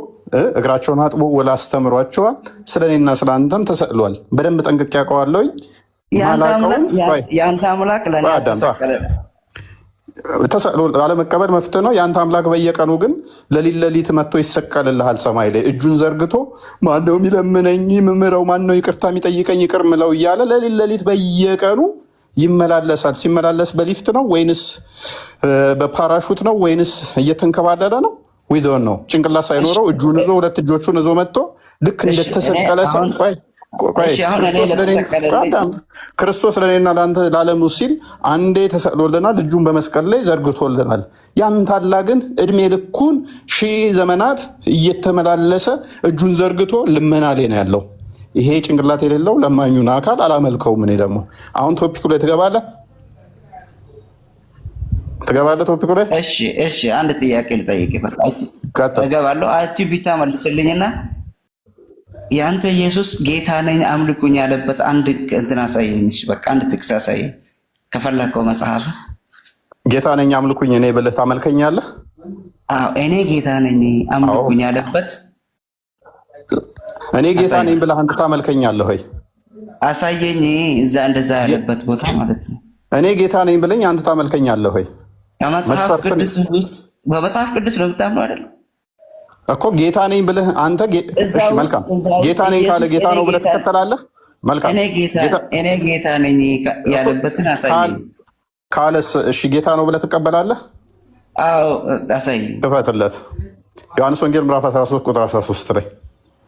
እግራቸውን አጥቦ ወላ አስተምሯቸዋል። ስለኔና ስለአንተም ተሰቅሏል። በደንብ ጠንቅቄ ያውቀዋለሁኝ። የአንተ አምላክ ለእኔ ተሰቅሎ አለመቀበል መፍትሄ ነው። የአንተ አምላክ በየቀኑ ግን ሌሊት መጥቶ ይሰቀልልሃል ሰማይ ላይ እጁን ዘርግቶ ማነው የሚለምነኝ የምምረው፣ ማነው ይቅርታ የሚጠይቀኝ ይቅር ምለው እያለ ሌሊት በየቀኑ ይመላለሳል። ሲመላለስ በሊፍት ነው ወይንስ በፓራሹት ነው ወይንስ እየተንከባለለ ነው? ዊዶን ነው። ጭንቅላት ሳይኖረው እጁን ይዞ ሁለት እጆቹን ይዞ መጥቶ ልክ እንደተሰቀለ ሰው ክርስቶስ ለእኔና ለዓለሙ ሲል አንዴ ተሰቅሎልናል። እጁን በመስቀል ላይ ዘርግቶልናል። ያንተ አላህ ግን እድሜ ልኩን 1000 ዘመናት እየተመላለሰ እጁን ዘርግቶ ልመና ላይ ነው ያለው። ይሄ ጭንቅላት የሌለው ለማኙን አካል አላመልከውም። እኔ ደግሞ አሁን ቶፒኩ ላይ ትገባለህ። ቶፒኩ ላይ እሺ፣ አንድ ጥያቄ ልጠይቅ እገባለሁ። አንቺ ብቻ መልስልኝና የአንተ ኢየሱስ ጌታ ነኝ አምልኩኝ ያለበት አንድ እንትን አሳየኝ። በቃ አንድ ጥቅስ አሳየኝ ከፈለከው መጽሐፍ። ጌታ ነኝ አምልኩኝ እኔ ብለህ ታመልከኛለህ? አዎ እኔ ጌታ ነኝ አምልኩኝ ያለበት እኔ ጌታ ነኝ ብለህ አንተ ታመልከኛለህ ወይ? አሳየኝ። እዛ እንደዛ ያለበት ቦታ ማለት ነው። እኔ ጌታ ነኝ ብለኝ አንተ ታመልከኛለህ ወይ? በመጽሐፍ ቅዱስ ነው የምታምነው አይደለም እኮ ጌታ ነኝ ብለህ አንተ እሺ፣ መልካም ጌታ ነኝ ካለ ጌታ ነው ብለህ ትከተላለህ። መልካም እኔ ጌታ ነኝ ያለበትን አሳየኝ ካለስ እሺ ጌታ ነው ብለህ ትቀበላለህ? አዎ አሳየኝ። ክፈትለት። ዮሐንስ ወንጌል ምዕራፍ 13 ቁጥር 13 ላይ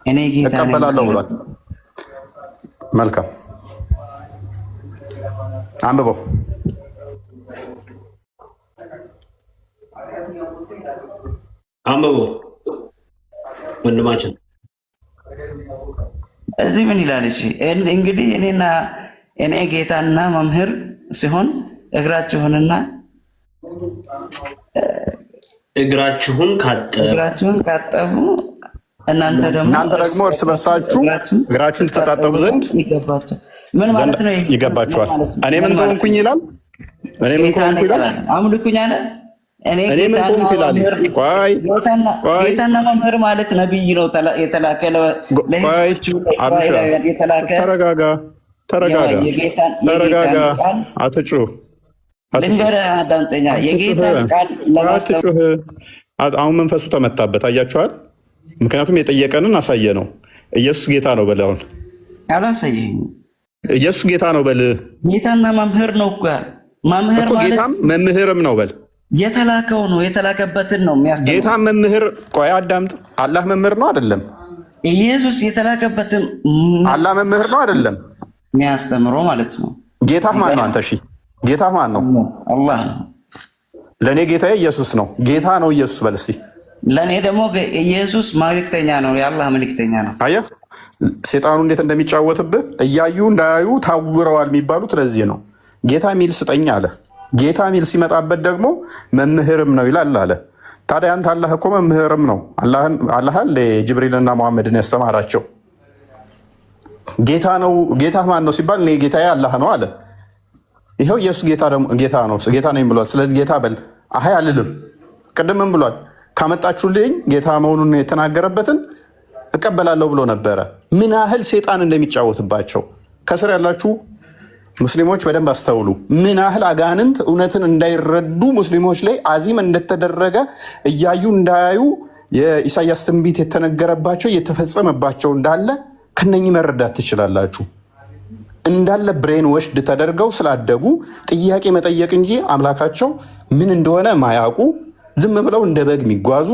እኔ ጌታ ነኝ እቀበላለሁ ብሏል። መልካም አንብበው። ወንድማችን እዚህ ምን ይላል? እሺ እንግዲህ እኔ ጌታና መምህር ሲሆን እግራችሁን ካጠቡ እናንተ ደግሞ እርስ በርሳችሁ እግራችሁን ትተጣጠቡ ዘንድ ይገባችኋል። ምን ማለት ነው? ይገባችኋል። እኔ ምን ሆንኩኝ ይላል? አምልኩኝ አለ። እኔ ጌታና መምህር ማለት ነቢይ ነው የተላከ ተረጋጋ፣ አትጩህ። ልንገርህ አዳምጠኛ። የጌታን ቃል ለማስተማር አሁን መንፈሱ ተመታበት። አያችኋል? ምክንያቱም የጠየቀንን አሳየ ነው። ኢየሱስ ጌታ ነው በል። አሁን አላሳየኝም። ኢየሱስ ጌታ ነው በል። ጌታና መምህር ነው እኮ መምህር እኮ ማለት ጌታም መምህርም ነው በል። የተላከው ነው የተላከበትን ነው የሚያስተምረው። ጌታ መምህር፣ ቆይ አዳምጥ። አላህ መምህር ነው አይደለም? ኢየሱስ የተላከበትን አላህ መምህር ነው አይደለም? የሚያስተምረው ማለት ነው። ጌታ ማን ነው? አንተ እሺ ጌታ ማን ነው? አላህ ነው። ለእኔ ጌታዬ ኢየሱስ ነው። ጌታ ነው ኢየሱስ በል እስኪ። ለእኔ ደግሞ ኢየሱስ መልእክተኛ ነው፣ የአላህ መልእክተኛ ነው። አየህ ሴጣኑ እንዴት እንደሚጫወትብህ። እያዩ እንዳያዩ ታውረዋል የሚባሉት ለዚህ ነው። ጌታ ሚል ስጠኝ አለ። ጌታ ሚል ሲመጣበት ደግሞ መምህርም ነው ይላል አለ። ታዲያ አንተ አላህ እኮ መምህርም ነው። አላህ ጅብሪልና መሐመድን ያስተማራቸው ጌታ ነው። ጌታ ማን ነው ሲባል እኔ ጌታዬ አላህ ነው አለ። ይኸው ኢየሱስ ጌታ ነው ብሏል። ስለዚህ ጌታ በል። አይ አልልም። ቅድምም ብሏል ካመጣችሁልኝ ጌታ መሆኑን የተናገረበትን እቀበላለሁ ብሎ ነበረ። ምን ያህል ሴጣን እንደሚጫወትባቸው ከስር ያላችሁ ሙስሊሞች በደንብ አስተውሉ። ምን ያህል አጋንንት እውነትን እንዳይረዱ ሙስሊሞች ላይ አዚም እንደተደረገ እያዩ እንዳያዩ የኢሳያስ ትንቢት የተነገረባቸው እየተፈጸመባቸው እንዳለ ከነኚህ መረዳት ትችላላችሁ። እንዳለ ብሬን ወሽድ ተደርገው ስላደጉ ጥያቄ መጠየቅ እንጂ አምላካቸው ምን እንደሆነ ማያውቁ ዝም ብለው እንደ በግ የሚጓዙ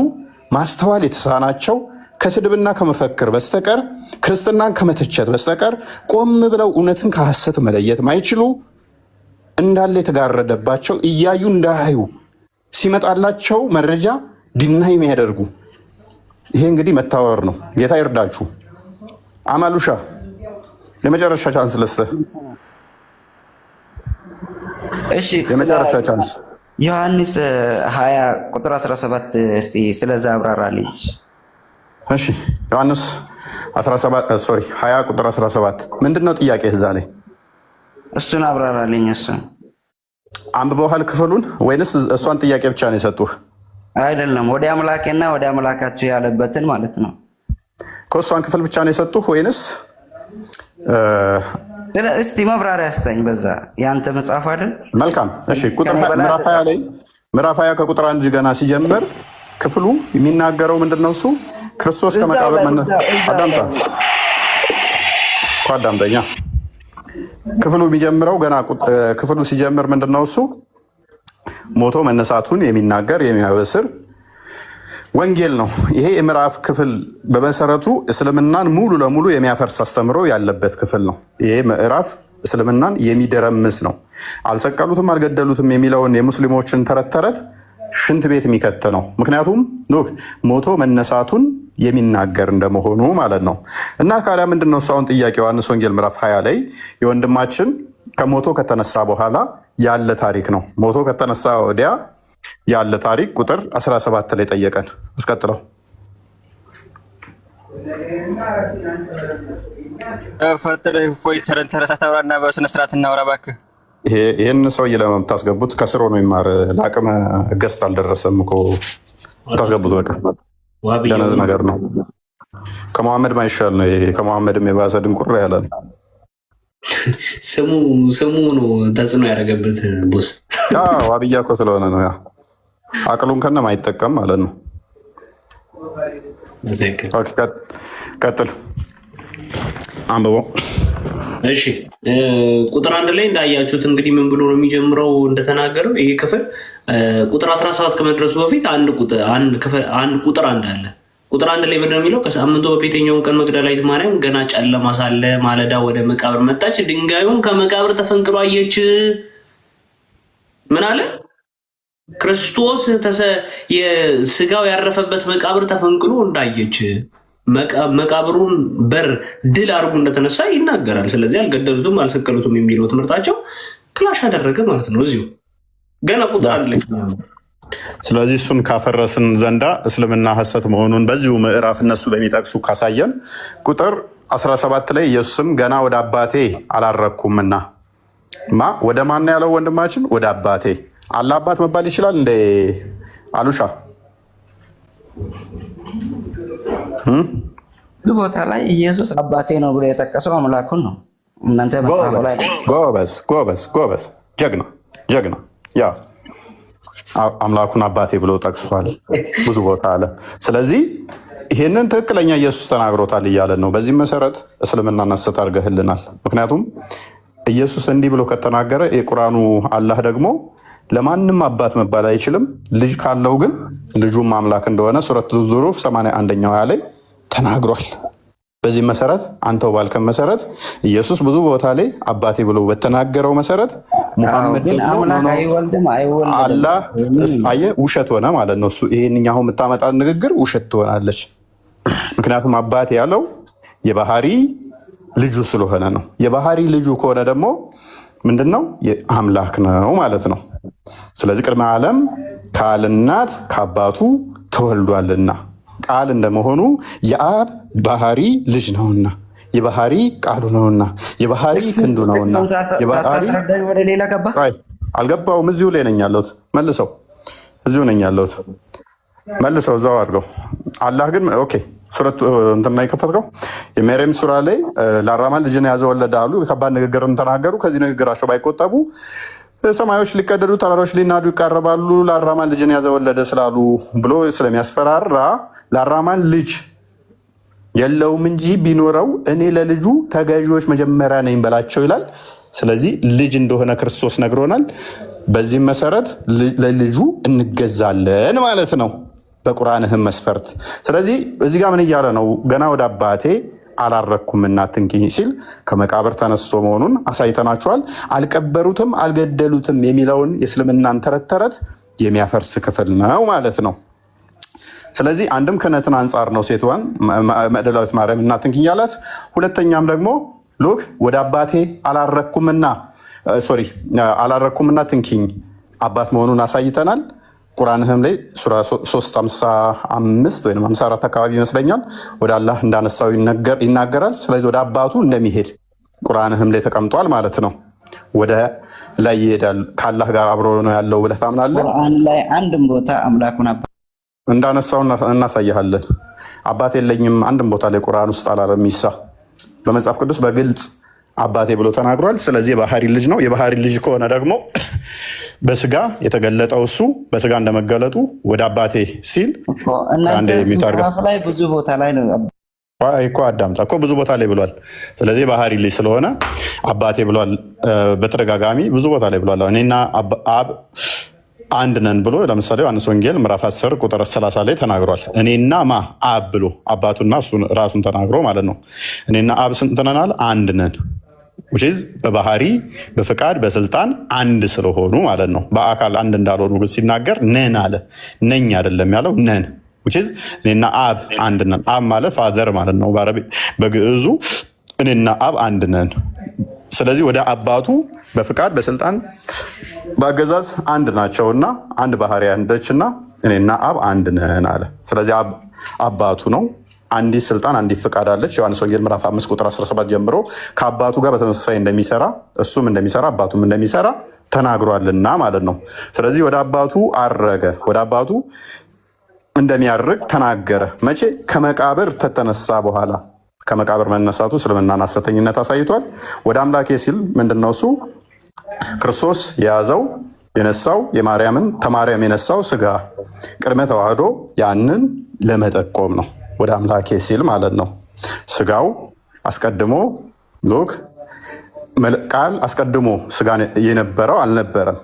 ማስተዋል የተሳናቸው ከስድብና ከመፈክር በስተቀር ክርስትናን ከመተቸት በስተቀር ቆም ብለው እውነትን ከሐሰት መለየት ማይችሉ እንዳለ የተጋረደባቸው እያዩ እንዳያዩ ሲመጣላቸው መረጃ ዲናይ የሚያደርጉ ይሄ እንግዲህ መታወር ነው። ጌታ ይርዳችሁ። አማሉሻ የመጨረሻ ቻንስ ልስጥህ። እሺ የመጨረሻ ቻንስ ዮሐንስ 20 ቁጥር 17 እስቲ ስለዛ አብራራልኝ። እሺ ዮሐንስ 20 ቁጥር 17 ምንድነው ጥያቄ? እዛ ላይ እሱን አብራራልኝ። እሱን አንብበዋል ክፍሉን ወይንስ እሷን ጥያቄ ብቻ ነው የሰጡህ? አይደለም ወደ አምላኬና ወደ አምላካችሁ ያለበትን ማለት ነው። ከእሷን ክፍል ብቻ ነው የሰጡህ ወይንስ? እስቲ መብራሪያ ስጠኝ። በዛ ያንተ መጽሐፍ አይደል? መልካም እሺ። ምዕራፍ 20 ከቁጥር 1 ገና ሲጀምር ክፍሉ የሚናገረው ምንድነው? እሱ ክርስቶስ ከመቃብር አዳምጠኛ። ክፍሉ የሚጀምረው ገና ክፍሉ ሲጀምር ምንድነው? እሱ ሞቶ መነሳቱን የሚናገር የሚያበስር ወንጌል ነው። ይሄ የምዕራፍ ክፍል በመሰረቱ እስልምናን ሙሉ ለሙሉ የሚያፈርስ አስተምሮ ያለበት ክፍል ነው። ይሄ ምዕራፍ እስልምናን የሚደረምስ ነው። አልሰቀሉትም አልገደሉትም የሚለውን የሙስሊሞችን ተረት ተረት ሽንት ቤት የሚከት ነው። ምክንያቱም ሞቶ መነሳቱን የሚናገር እንደመሆኑ ማለት ነው። እና ካዲያ ምንድነው እሱ አሁን ጥያቄ ዮሐንስ ወንጌል ምዕራፍ 20 ላይ የወንድማችን ከሞቶ ከተነሳ በኋላ ያለ ታሪክ ነው። ሞቶ ከተነሳ ወዲያ ያለ ታሪክ ቁጥር 17 ላይ ጠየቀን። እስቀጥለው ተረታታውራና በስነ ስርዓት እናውራ እባክህ። ይህን ሰውዬ ለመምት ታስገቡት። ከስሮ ነው ይማር። ለአቅመ ገስት አልደረሰም እኮ ታስገቡት። በቃ ደነዝ ነገር ነው። ከመሐመድ ማይሻል ነው ይሄ። ከመሐመድም የባሰ ድንቁር ያለ ነው። ስሙ ነው ተጽዕኖ ያደረገበት ቦስ። ዋብያ እኮ ስለሆነ ነው። ያ አቅሉን ከነ ማይጠቀም ማለት ነው። ቀጥል አንብቦ። እሺ ቁጥር 1 ላይ እንዳያችሁት እንግዲህ ምን ብሎ ነው የሚጀምረው? እንደተናገረው ይሄ ክፍል ቁጥር 17 ከመድረሱ በፊት አንድ ቁጥር 1 አለ። ቁጥር 1 ላይ ምንድነው የሚለው? ከሳምንቱ በፊተኛውን ቀን መግደላዊት ማርያም ገና ጨለማ ሳለ ማለዳ ወደ መቃብር መጣች፣ ድንጋዩን ከመቃብር ተፈንቅሎ አየች። ምን አለ? ክርስቶስ የስጋው ያረፈበት መቃብር ተፈንቅሎ እንዳየች መቃብሩን በር ድል አድርጎ እንደተነሳ ይናገራል። ስለዚህ አልገደሉትም አልሰቀሉትም የሚለው ትምህርታቸው ክላሽ አደረገ ማለት ነው እዚሁ ገና ቁጥር 1 ላይ። ስለዚህ እሱን ካፈረስን ዘንዳ እስልምና ሐሰት መሆኑን በዚሁ ምዕራፍ እነሱ በሚጠቅሱ ካሳየን ቁጥር 17 ላይ ኢየሱስም ገና ወደ አባቴ አላረግኩምና ወደ ማን ያለው ወንድማችን? ወደ አባቴ። አለ አባት መባል ይችላል እንደ አሉሻ? ቦታ ላይ ኢየሱስ አባቴ ነው ብሎ የጠቀሰው አምላኩን ነው። እናንተ መጽሐፍ ላይ ጎበዝ ጀግና ያ አምላኩን አባቴ ብሎ ጠቅሷል ብዙ ቦታ አለ። ስለዚህ ይህንን ትክክለኛ ኢየሱስ ተናግሮታል እያለን ነው። በዚህም መሰረት እስልምና ሐሰት አድርገህልናል። ምክንያቱም ኢየሱስ እንዲህ ብሎ ከተናገረ የቁርአኑ አላህ ደግሞ ለማንም አባት መባል አይችልም፣ ልጅ ካለው ግን ልጁም አምላክ እንደሆነ ሱረቱ ዙሩፍ 81ኛው ላይ ተናግሯል። በዚህ መሰረት አንተው ባልከን መሰረት ኢየሱስ ብዙ ቦታ ላይ አባቴ ብሎ በተናገረው መሰረት ሙሐመድ ደግሞ አላህ አየህ ውሸት ሆነ ማለት ነው። እሱ ይሄንኛ አሁን የምታመጣ ንግግር ውሸት ትሆናለች። ምክንያቱም አባቴ ያለው የባህሪ ልጁ ስለሆነ ነው። የባህሪ ልጁ ከሆነ ደግሞ ምንድነው? አምላክ ነው ማለት ነው። ስለዚህ ቅድመ ዓለም ከአልናት ከአባቱ ተወልዷልና ቃል እንደመሆኑ የአብ ባህሪ ልጅ ነውና የባህሪ ቃሉ ነውና የባህሪ ክንዱ ነውና ወደ ሌላ ገባ አልገባውም። እዚሁ ላይ ነኝ ያለሁት። መልሰው እዚሁ ነኝ ያለሁት። መልሰው እዛው አድርገው። አላህ ግን ኦኬ ሱረቱ እንትና የከፈትከው የመርየም ሱራ ላይ ለአራማን ልጅን ያዘ ወለደ አሉ። ከባድ ንግግርን ተናገሩ። ከዚህ ንግግራቸው ባይቆጠቡ ሰማዮች ሊቀደዱ ተራሮች ሊናዱ ይቃረባሉ ለአራማን ልጅን ያዘ ወለደ ስላሉ ብሎ ስለሚያስፈራራ ለአራማን ልጅ የለውም እንጂ ቢኖረው እኔ ለልጁ ተገዢዎች መጀመሪያ ነኝ በላቸው ይላል። ስለዚህ ልጅ እንደሆነ ክርስቶስ ነግሮናል። በዚህም መሰረት ለልጁ እንገዛለን ማለት ነው በቁርአንህም መስፈርት። ስለዚህ እዚህ ጋር ምን እያለ ነው? ገና ወደ አባቴ አላረኩም አትንኪኝ ሲል ከመቃብር ተነስቶ መሆኑን አሳይተናቸዋል። አልቀበሩትም አልገደሉትም የሚለውን የእስልምናን ተረት የሚያፈርስ ክፍል ነው ማለት ነው። ስለዚህ አንድም ክህነትን አንጻር ነው ሴቷን መቅደላዊት ማርያም አትንኪኝ ያላት። ሁለተኛም ደግሞ ሉክ ወደ አባቴ አላረኩምና ትንኪኝ አባት መሆኑን አሳይተናል። ቁርአንህም ላይ ሱራ 355 ወይም 54 አካባቢ ይመስለኛል ወደ አላህ እንዳነሳው ይናገራል። ስለዚህ ወደ አባቱ እንደሚሄድ ቁርአንህም ላይ ተቀምጧል ማለት ነው። ወደ ላይ ይሄዳል። ከአላህ ጋር አብሮ ነው ያለው ብለህ ታምናለህ? ቁርአን ላይ አንድም ቦታ አምላኩን እንዳነሳው እናሳይሃለን። አባት የለኝም አንድም ቦታ ላይ ቁርአን ውስጥ አላለም። ኢሳ በመጽሐፍ ቅዱስ በግልጽ አባቴ ብሎ ተናግሯል። ስለዚህ የባህሪ ልጅ ነው። የባህሪ ልጅ ከሆነ ደግሞ በስጋ የተገለጠው እሱ በስጋ እንደመገለጡ ወደ አባቴ ሲል ላይ ብዙ ቦታ ላይ ነው እኮ አዳምጣ እኮ ብዙ ቦታ ላይ ብሏል። ስለዚህ ባህሪ ልጅ ስለሆነ አባቴ ብሏል። በተደጋጋሚ ብዙ ቦታ ላይ ብሏል። እኔና አብ አንድ ነን ብሎ ለምሳሌ ዮሐንስ ወንጌል ምዕራፍ 10 ቁጥር 30 ላይ ተናግሯል። እኔና አብ ብሎ አባቱና እሱ ራሱን ተናግሮ ማለት ነው። እኔና አብ ስንት ነናል? አንድ ነን። በባህሪ በፍቃድ በስልጣን አንድ ስለሆኑ ማለት ነው። በአካል አንድ እንዳልሆኑ ግን ሲናገር ነን አለ። ነኝ አይደለም ያለው ነን። እኔና አብ አንድ ነን። አብ ማለት ፋዘር ማለት ነው በግዕዙ። እኔና አብ አንድ ነን። ስለዚህ ወደ አባቱ በፍቃድ በስልጣን በአገዛዝ አንድ ናቸውና አንድ ባህሪ አንደችና እኔና አብ አንድ ነን አለ። ስለዚህ አባቱ ነው። አንዲት ስልጣን አንዲት ፍቃድ አለች። ዮሐንስ ወንጌል ምዕራፍ 5 ቁጥር 17 ጀምሮ ከአባቱ ጋር በተመሳሳይ እንደሚሰራ እሱም እንደሚሰራ አባቱም እንደሚሰራ ተናግሯልና ማለት ነው። ስለዚህ ወደ አባቱ አረገ፣ ወደ አባቱ እንደሚያርግ ተናገረ። መቼ? ከመቃብር ተተነሳ በኋላ። ከመቃብር መነሳቱ እስልምናን ሐሰተኝነት አሳይቷል። ወደ አምላኬ ሲል ምንድነው? እሱ ክርስቶስ የያዘው የነሳው ተማርያም የነሳው ስጋ ቅድመ ተዋህዶ ያንን ለመጠቆም ነው። ወደ አምላኬ ሲል ማለት ነው። ስጋው አስቀድሞ ቃል አስቀድሞ ስጋ የነበረው አልነበረም።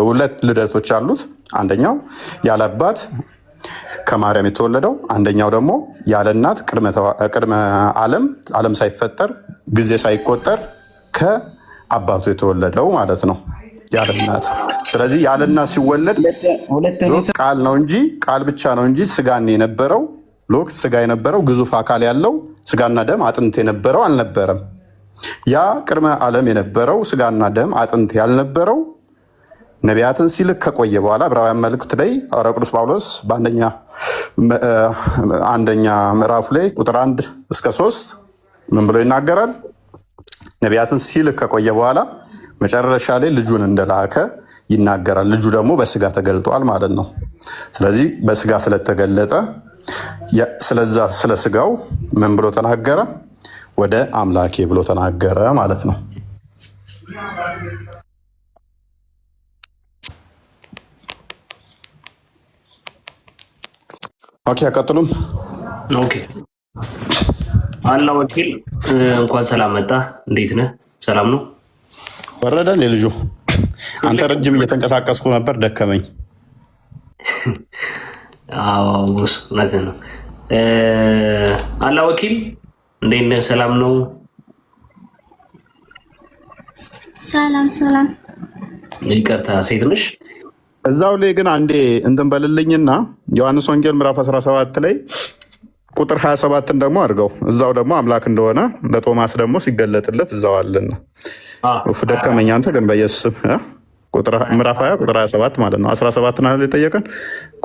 ሁለት ልደቶች አሉት። አንደኛው ያለ አባት ከማርያም የተወለደው፣ አንደኛው ደግሞ ያለ እናት ቅድመ ዓለም ሳይፈጠር ጊዜ ሳይቆጠር ከአባቱ የተወለደው ማለት ነው ያለ እናት። ስለዚህ ያለ እናት ሲወለድ ቃል ነው እንጂ ቃል ብቻ ነው እንጂ ስጋን የነበረው ስጋ የነበረው ግዙፍ አካል ያለው ስጋና ደም አጥንት የነበረው አልነበረም። ያ ቅድመ ዓለም የነበረው ስጋና ደም አጥንት ያልነበረው ነቢያትን ሲልክ ከቆየ በኋላ ዕብራውያን መልእክት ላይ ሐዋርያው ቅዱስ ጳውሎስ በአንደኛ ምዕራፉ ላይ ቁጥር 1 እስከ 3 ምን ብሎ ይናገራል? ነቢያትን ሲልክ ከቆየ በኋላ መጨረሻ ላይ ልጁን እንደላከ ይናገራል። ልጁ ደግሞ በስጋ ተገልጧል ማለት ነው። ስለዚህ በስጋ ስለተገለጠ ስለዛ ስለ ስጋው ምን ብሎ ተናገረ? ወደ አምላኬ ብሎ ተናገረ ማለት ነው። ኦኬ አቀጥሉም። ኦኬ አላ ወኪል እንኳን ሰላም መጣ። እንዴት ነህ? ሰላም ነው? ወረደን ልጁ አንተ ረጅም እየተንቀሳቀስኩ ነበር ደከመኝ። አዎ እውነት ነው። አላ ወኪል እንዴት ነህ? ሰላም ነው? ሰላም። ይቅርታ ሴት ነሽ? እዛው ላይ ግን አንዴ እንትን በልልኝና ዮሐንስ ወንጌል ምዕራፍ 17 ላይ ቁጥር 27ን ደግሞ አድርገው። እዛው ደግሞ አምላክ እንደሆነ ለቶማስ ደግሞ ሲገለጥለት እዛው አለና ደከመኝ አንተ ግን በኢየሱስ ስም ምዕራፍ 20 ቁጥር 27 ማለት ነው። 17 ነው የጠየቀን።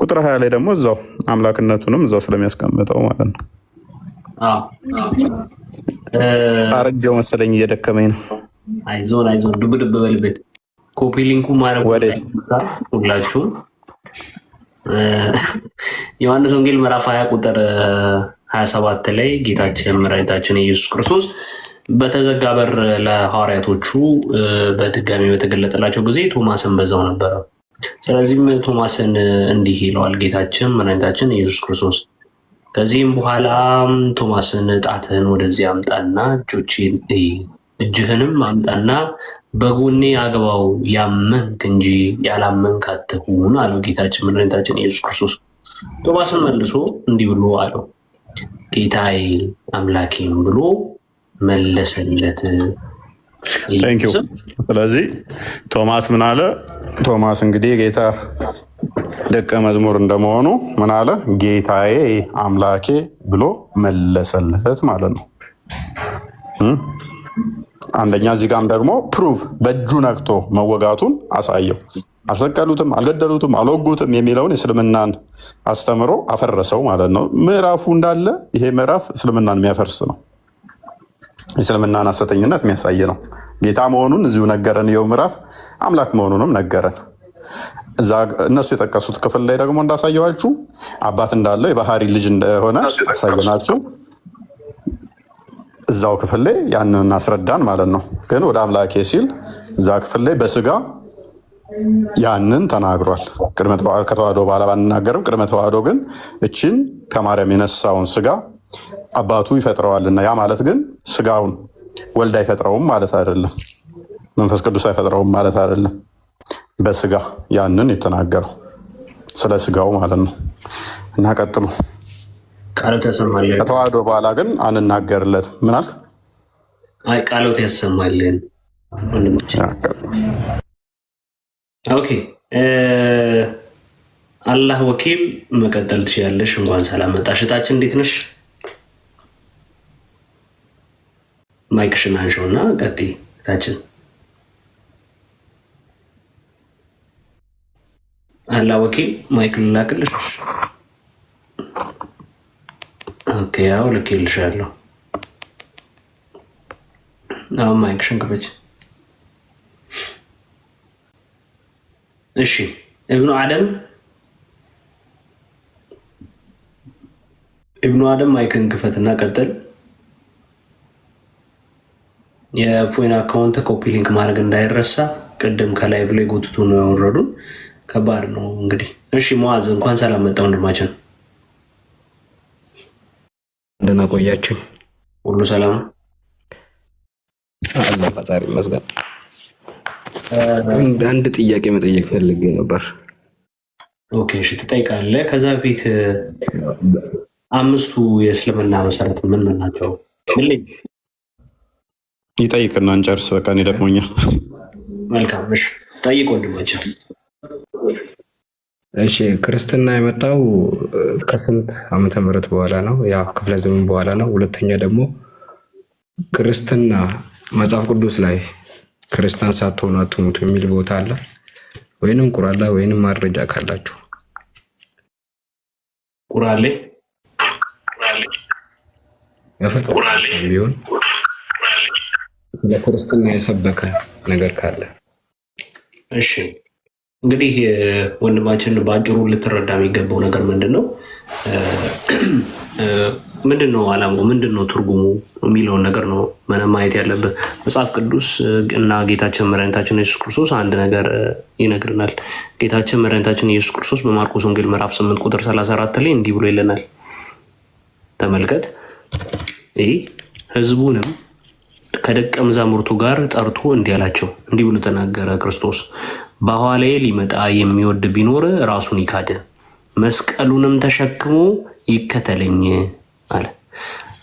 ቁጥር 20 ላይ ደግሞ እዛው አምላክነቱንም እዛው ስለሚያስቀምጠው ማለት ነው። አረጀው መሰለኝ እየደከመኝ ነው። አይዞን ዱብ በልበት ኮፒ ሊንኩ ማረግ ሁላችሁም ዮሐንስ ወንጌል ምዕራፍ 20 ቁጥር 27 ላይ ጌታችን መድኃኒታችን ኢየሱስ ክርስቶስ በተዘጋ በር ለሐዋርያቶቹ በድጋሚ በተገለጠላቸው ጊዜ ቶማስን በዛው ነበረ። ስለዚህም ቶማስን እንዲህ ይለዋል ጌታችን መድኃኒታችን ኢየሱስ ክርስቶስ፣ ከዚህም በኋላ ቶማስን ጣትህን ወደዚህ አምጣና እጅህንም አምጣና በጎኔ አግባው፣ ያመንክ እንጂ ያላመንክ አትሁን አለው ጌታችን መድኃኒታችን ኢየሱስ ክርስቶስ። ቶማስን መልሶ እንዲህ ብሎ አለው፣ ጌታዬ አምላኬም ብሎ መለሰለት። ስለዚህ ቶማስ ምን አለ? ቶማስ እንግዲህ ጌታ ደቀ መዝሙር እንደመሆኑ ምን አለ? ጌታዬ አምላኬ ብሎ መለሰለት ማለት ነው። አንደኛ እዚህ ጋም ደግሞ ፕሩቭ በእጁ ነክቶ መወጋቱን አሳየው። አልሰቀሉትም፣ አልገደሉትም፣ አልወጉትም የሚለውን የእስልምናን አስተምሮ አፈረሰው ማለት ነው። ምዕራፉ እንዳለ ይሄ ምዕራፍ እስልምናን የሚያፈርስ ነው። የእስልምናን ሐሰተኝነት የሚያሳይ ነው። ጌታ መሆኑን እዚሁ ነገረን። ይኸው ምዕራፍ አምላክ መሆኑንም ነገረን። እዛ እነሱ የጠቀሱት ክፍል ላይ ደግሞ እንዳሳየዋችሁ አባት እንዳለው የባህሪ ልጅ እንደሆነ አሳየናችሁ። እዛው ክፍል ላይ ያንን አስረዳን ማለት ነው። ግን ወደ አምላኬ ሲል እዛ ክፍል ላይ በስጋ ያንን ተናግሯል። ከተዋህዶ በኋላ ባንናገርም ቅድመ ተዋህዶ ግን እችን ከማርያም የነሳውን ስጋ አባቱ ይፈጥረዋልና፣ ያ ማለት ግን ስጋውን ወልድ አይፈጥረውም ማለት አይደለም። መንፈስ ቅዱስ አይፈጥረውም ማለት አይደለም። በስጋ ያንን የተናገረው ስለ ስጋው ማለት ነው። እና ቀጥሉ። ቃሎት ያሰማልን። ከተዋህዶ በኋላ ግን አንናገርለት። ምን አልክ? አይ ቃሎት ያሰማልን ወንድሞች። ኦኬ አላህ ወኪል መቀጠል ትችያለሽ። እንኳን ሰላም መጣሽ እህታችን፣ እንዴት ነሽ? ማይክሽን አንሺውና ቀጥይ እህታችን። አላህ ወኪል ማይክ ልላክልሽ? ኦኬ ያው ልኬልሻለሁ። አሁን ማይክሽን ክፈች። እሺ ኢብኑ አደም ማይክን ክፈትና ቀጥል። የፎይን አካውንት ኮፒ ሊንክ ማድረግ እንዳይረሳ። ቅድም ከላይቭ ላይ ጎትቶ ነው ያወረዱን። ከባድ ነው እንግዲህ። እሺ ሙአዝ እንኳን ሰላም መጣ ወንድማችን። እንደና ቆያችሁ? ሁሉ ሰላም አለ ፈጣሪ ይመስገን። አንድ ጥያቄ መጠየቅ ፈልጌ ነበር። ኦኬ እሺ ትጠይቃለህ። ከዛ በፊት አምስቱ የእስልምና መሰረት ምን ናቸው? ምልኝ ይጠይቅና እንጨርስ። በቃ እኔ ደክሞኛል። መልካም እሺ ጠይቅ ወንድማችን። እሺ ክርስትና የመጣው ከስንት ዓመተ ምህረት በኋላ ነው? ያ ክፍለ ዘመን በኋላ ነው። ሁለተኛ ደግሞ ክርስትና መጽሐፍ ቅዱስ ላይ ክርስቲያን ሳትሆኑ አትሙቱ የሚል ቦታ አለ ወይንም ቁርአን ላይ ወይንም ማረጃ ካላችሁ? ቁርአን ላይ ቢሆን ለክርስትና የሰበከ ነገር ካለ። እሺ እንግዲህ ወንድማችን በአጭሩ ልትረዳ የሚገባው ነገር ምንድን ነው? ምንድነው ዓላማው? ምንድነው ትርጉሙ የሚለውን ነገር ነው ማየት ያለብን። መጽሐፍ ቅዱስ እና ጌታችን መድኃኒታችን ኢየሱስ ክርስቶስ አንድ ነገር ይነግርናል። ጌታችን መድኃኒታችን ኢየሱስ ክርስቶስ በማርቆስ ወንጌል ምዕራፍ 8 ቁጥር 34 ላይ እንዲህ ብሎ ይለናል። ተመልከት። ይህ ህዝቡንም ከደቀ መዛሙርቱ ጋር ጠርቶ እንዲህ አላቸው። እንዲህ ብሎ ተናገረ ክርስቶስ፣ በኋላዬ ሊመጣ የሚወድ ቢኖር ራሱን ይካድ፣ መስቀሉንም ተሸክሞ ይከተለኝ አለ።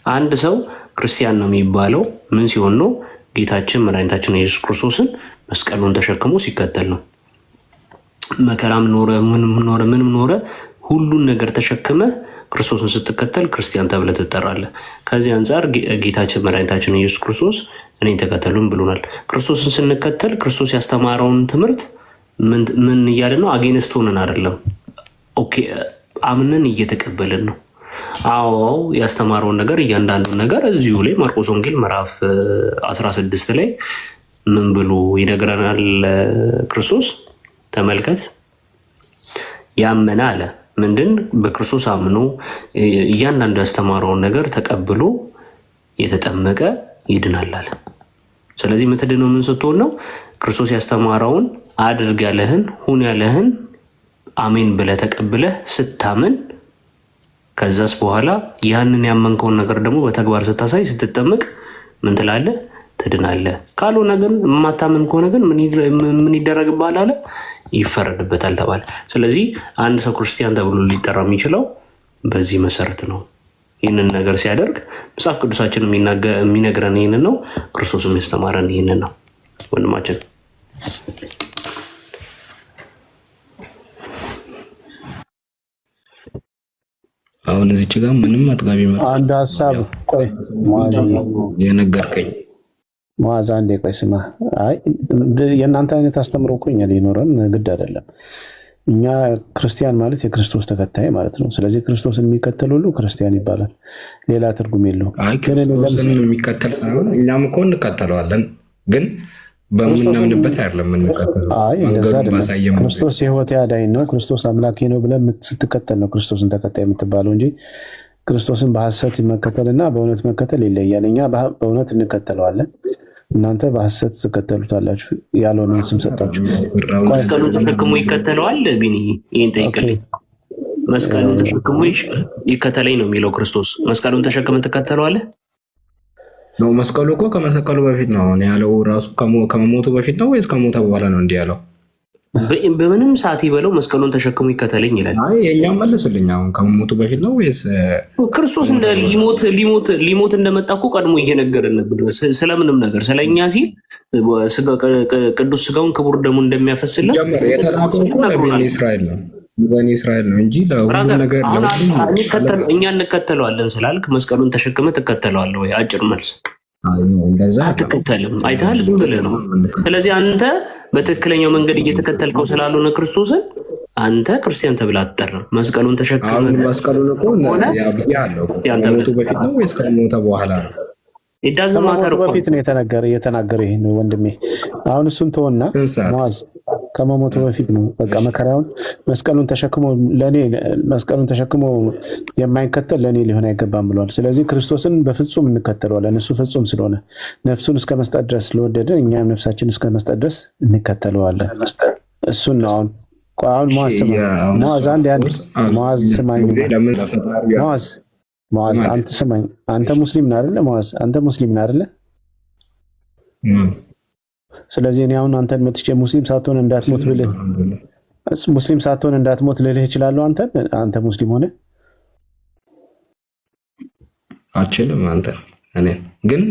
አንድ ሰው ክርስቲያን ነው የሚባለው ምን ሲሆን ነው? ጌታችን መድኃኒታችን ኢየሱስ ክርስቶስን መስቀሉን ተሸክሞ ሲከተል ነው። መከራም ኖረ ምንም ኖረ ሁሉን ነገር ተሸክመ ክርስቶስን ስትከተል ክርስቲያን ተብለህ ትጠራለህ። ከዚህ አንጻር ጌታችን መድኃኒታችን ኢየሱስ ክርስቶስ እኔን ተከተሉን ብሎናል። ክርስቶስን ስንከተል ክርስቶስ ያስተማረውን ትምህርት ምን እያለ ነው? አጌንስት ሆነን አይደለም፣ ኦኬ አምነን እየተቀበልን ነው። አዎ ያስተማረውን ነገር እያንዳንዱን ነገር እዚሁ ላይ ማርቆስ ወንጌል ምዕራፍ 16 ላይ ምን ብሎ ይነግረናል ክርስቶስ? ተመልከት። ያመነ አለ ምንድን በክርስቶስ አምኖ እያንዳንዱ ያስተማረውን ነገር ተቀብሎ የተጠመቀ ይድናል አለ። ስለዚህ የምትድነው ምን ስትሆን ነው? ክርስቶስ ያስተማረውን አድርግ ያለህን ሁን ያለህን አሜን ብለህ ተቀብለህ ስታምን፣ ከዛስ በኋላ ያንን ያመንከውን ነገር ደግሞ በተግባር ስታሳይ ስትጠመቅ ምን ትላለህ? ትድናለህ። ካልሆነ ግን የማታምን ከሆነ ግን ምን ይደረግብሃል አለ? ይፈረድበታል ተባለ። ስለዚህ አንድ ሰው ክርስቲያን ተብሎ ሊጠራ የሚችለው በዚህ መሰረት ነው። ይህንን ነገር ሲያደርግ መጽሐፍ ቅዱሳችን የሚነግረን ይህንን ነው። ክርስቶስ የሚያስተማረን ይህንን ነው። ወንድማችን አሁን እዚች ጋር ምንም አጥጋቢ አንድ ሀሳብ ቆይ የነገርከኝ ሙአዝ አንዴ ቆይ ስማ። አይ የእናንተ አይነት አስተምሮ እኮ እኛ ሊኖረን ግድ አይደለም። እኛ ክርስቲያን ማለት የክርስቶስ ተከታይ ማለት ነው። ስለዚህ ክርስቶስን የሚከተል ሁሉ ክርስቲያን ይባላል። ሌላ ትርጉም የለውም። ክርስቶስን የሚከተል ሳይሆን እኛም እኮ እንከተለዋለን፣ ግን በምናምንበት አይደለም የምንከተለው። እንደዛ አይደለም። ክርስቶስ የህይወት አዳኝ ነው፣ ክርስቶስ አምላኬ ነው ብለህ ስትከተል ነው ክርስቶስን ተከታይ የምትባለው እንጂ ክርስቶስን በሐሰት መከተልና በእውነት መከተል ይለያል። እኛ በእውነት እንከተለዋለን፣ እናንተ በሐሰት ትከተሉታላችሁ። ያልሆነውን ስም ሰጣችሁ። መስቀሉን ተሸክሞ ይከተለዋል። ቢኒ ይህን ጠይቅልኝ። መስቀሉን ተሸክሞ ይከተለኝ ነው የሚለው ክርስቶስ። መስቀሉን ተሸክመን ትከተለዋለህ ነው? መስቀሉ እኮ ከመሰቀሉ በፊት ነው ያለው። ራሱ ከመሞቱ በፊት ነው ወይስ ከሞተ በኋላ ነው እንዲህ ያለው? በምንም ሰዓት ይበለው መስቀሉን ተሸክሞ ይከተለኝ ይላል። የኛም መልስልኝ። አሁን ከመሞቱ በፊት ነው ወይስ ክርስቶስ እንደ ሊሞት እንደመጣ እኮ ቀድሞ እየነገረን ነበር። ስለምንም ነገር ስለኛ ሲል ቅዱስ ስጋውን ክቡር ደሙን እንደሚያፈስልን የተላከው ለበኒ እስራኤል ነው እንጂ ለሁሉ ነገር እኛ እንከተለዋለን ስላልክ መስቀሉን ተሸክመህ ትከተለዋለህ ወይ? አጭር መልስ አትከተልም። አይተሃል፣ ዝም ብለህ ነው። ስለዚህ አንተ በትክክለኛው መንገድ እየተከተልከው ስላልሆነ ክርስቶስን አንተ ክርስቲያን ተብለህ አትጠራም። መስቀሉን ተሸክመህ መስቀሉን እኮ ከሞቱ በፊት ነው ወይስ ከሞተ በኋላ ነው? ከመሞቱ በፊት ነው የተናገረ። ይሄን ወንድሜ አሁን እሱን ተወና ሙአዝ ከመሞቱ በፊት ነው። በቃ መከራውን መስቀሉን ተሸክሞ የማይከተል ለእኔ ሊሆን አይገባም ብሏል። ስለዚህ ክርስቶስን በፍጹም እንከተለዋለን። እሱ ፍጹም ስለሆነ ነፍሱን እስከ መስጠት ድረስ ስለወደደን እኛም ነፍሳችን እስከ መስጠት ድረስ እንከተለዋለን። እሱን ነው። አሁን ሙአዝ ሙአዝ ስማኝ፣ ሙአዝ አንተ ስማኝ። አንተ ሙስሊም ነህ አይደለ? ሙአዝ አንተ ሙስሊም ነህ አይደለ? ስለዚህ እኔ አሁን አንተን መጥቼ ሙስሊም ሳትሆን እንዳትሞት ልልህ እችላለሁ። አንተ ሙስሊም ሆነ አችልም። አንተ እኔ ግን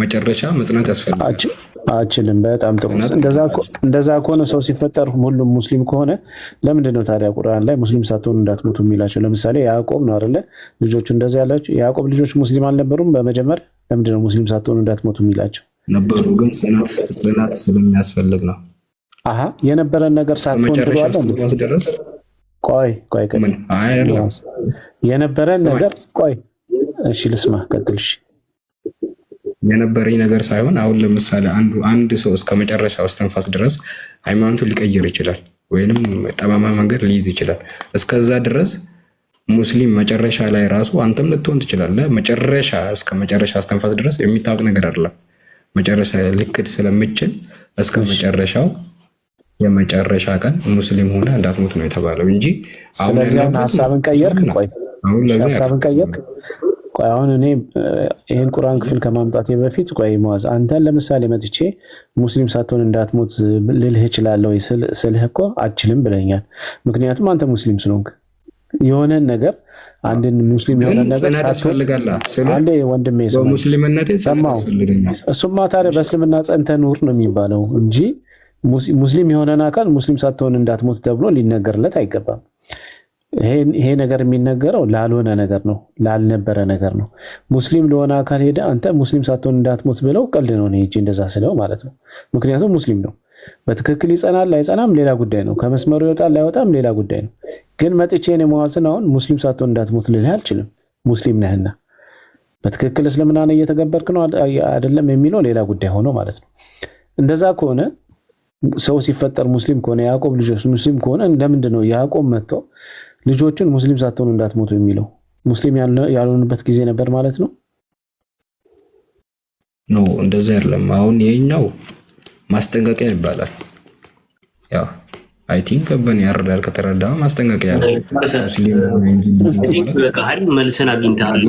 መጨረሻ መጽናት ያስፈልጋል። አችልም። በጣም ጥሩ። እንደዛ ከሆነ ሰው ሲፈጠር ሁሉም ሙስሊም ከሆነ ለምንድን ነው ታዲያ ቁርአን ላይ ሙስሊም ሳትሆኑ እንዳትሞቱ የሚላቸው? ለምሳሌ ያዕቆብ ነው አይደለ? ልጆቹ እንደዛ ያላቸው የያዕቆብ ልጆች ሙስሊም አልነበሩም? በመጀመሪያ ለምንድን ነው ሙስሊም ሳትሆኑ እንዳትሞቱ የሚላቸው? ነበሩ፣ ግን ጽናት ስለሚያስፈልግ ነው። የነበረን ነገር ሳትሆን ድረስ ቆይ የነበረን ነገር ቆይ፣ እሺ ልስማ፣ ቀጥል። እሺ የነበረኝ ነገር ሳይሆን አሁን ለምሳሌ አንድ ሰው እስከ መጨረሻው እስትንፋስ ድረስ ሃይማኖቱን ሊቀይር ይችላል፣ ወይንም ጠማማ መንገድ ሊይዝ ይችላል። እስከዛ ድረስ ሙስሊም መጨረሻ ላይ ራሱ አንተም ልትሆን ትችላለህ። መጨረሻ እስከ መጨረሻ አስተንፋስ ድረስ የሚታወቅ ነገር አይደለም። መጨረሻ ልክድ ስለምችል እስከ መጨረሻው የመጨረሻ ቀን ሙስሊም ሆነ እንዳትሞት ነው የተባለው እንጂ ስለዚህ ሐሳብን ቀየርክ። ቆይ ሐሳብን ቀየርክ። ቆይ አሁን እኔ ይሄን ቁርአን ክፍል ከማምጣቴ በፊት ቆይ ሙአዝ አንተን ለምሳሌ መጥቼ ሙስሊም ሳትሆን እንዳትሞት ልልህ እችላለሁ ስልህ እኮ አችልም ብለኛል። ምክንያቱም አንተ ሙስሊም ስለሆንክ የሆነ ነገር አንድን ሙስሊም የሆነ ነገር ያስፈልጋል። አንዴ ወንድሜ ሙስሊምነቴ ሰማው። እሱማ ታዲያ በእስልምና ጸንተህ ኑር ነው የሚባለው እንጂ ሙስሊም የሆነን አካል ሙስሊም ሳትሆን እንዳትሞት ተብሎ ሊነገርለት አይገባም። ይሄ ነገር የሚነገረው ላልሆነ ነገር ነው፣ ላልነበረ ነገር ነው። ሙስሊም ለሆነ አካል ሄደ አንተ ሙስሊም ሳትሆን እንዳትሞት ብለው ቀልድ ነው እኔ እንደዛ ስለው ማለት ነው። ምክንያቱም ሙስሊም ነው። በትክክል ይጸናል አይጸናም ሌላ ጉዳይ ነው። ከመስመሩ ይወጣል አይወጣም ሌላ ጉዳይ ነው። ግን መጥቼ እኔ ሙአዝን አሁን ሙስሊም ሳትሆን እንዳትሞት ልልህ አልችልም። ሙስሊም ነህና በትክክል እስልምናን እየተገበርክ ነው አይደለም የሚለው ሌላ ጉዳይ ሆኖ ማለት ነው። እንደዛ ከሆነ ሰው ሲፈጠር ሙስሊም ከሆነ ያዕቆብ ልጆች ሙስሊም ከሆነ ለምንድን ነው ያዕቆብ መጥቶ ልጆቹን ሙስሊም ሳትሆኑ እንዳትሞቱ የሚለው? ሙስሊም ያልሆኑበት ጊዜ ነበር ማለት ነው? ኖ እንደዛ አይደለም። አሁን ይሄኛው ማስጠንቀቂያ ይባላል። ያው አይ ቲንክ በእኔ ያረዳል ከተረዳው ማስጠንቀቂያ ነው። ሙስሊም በቃል መልሰን አግኝተሃል።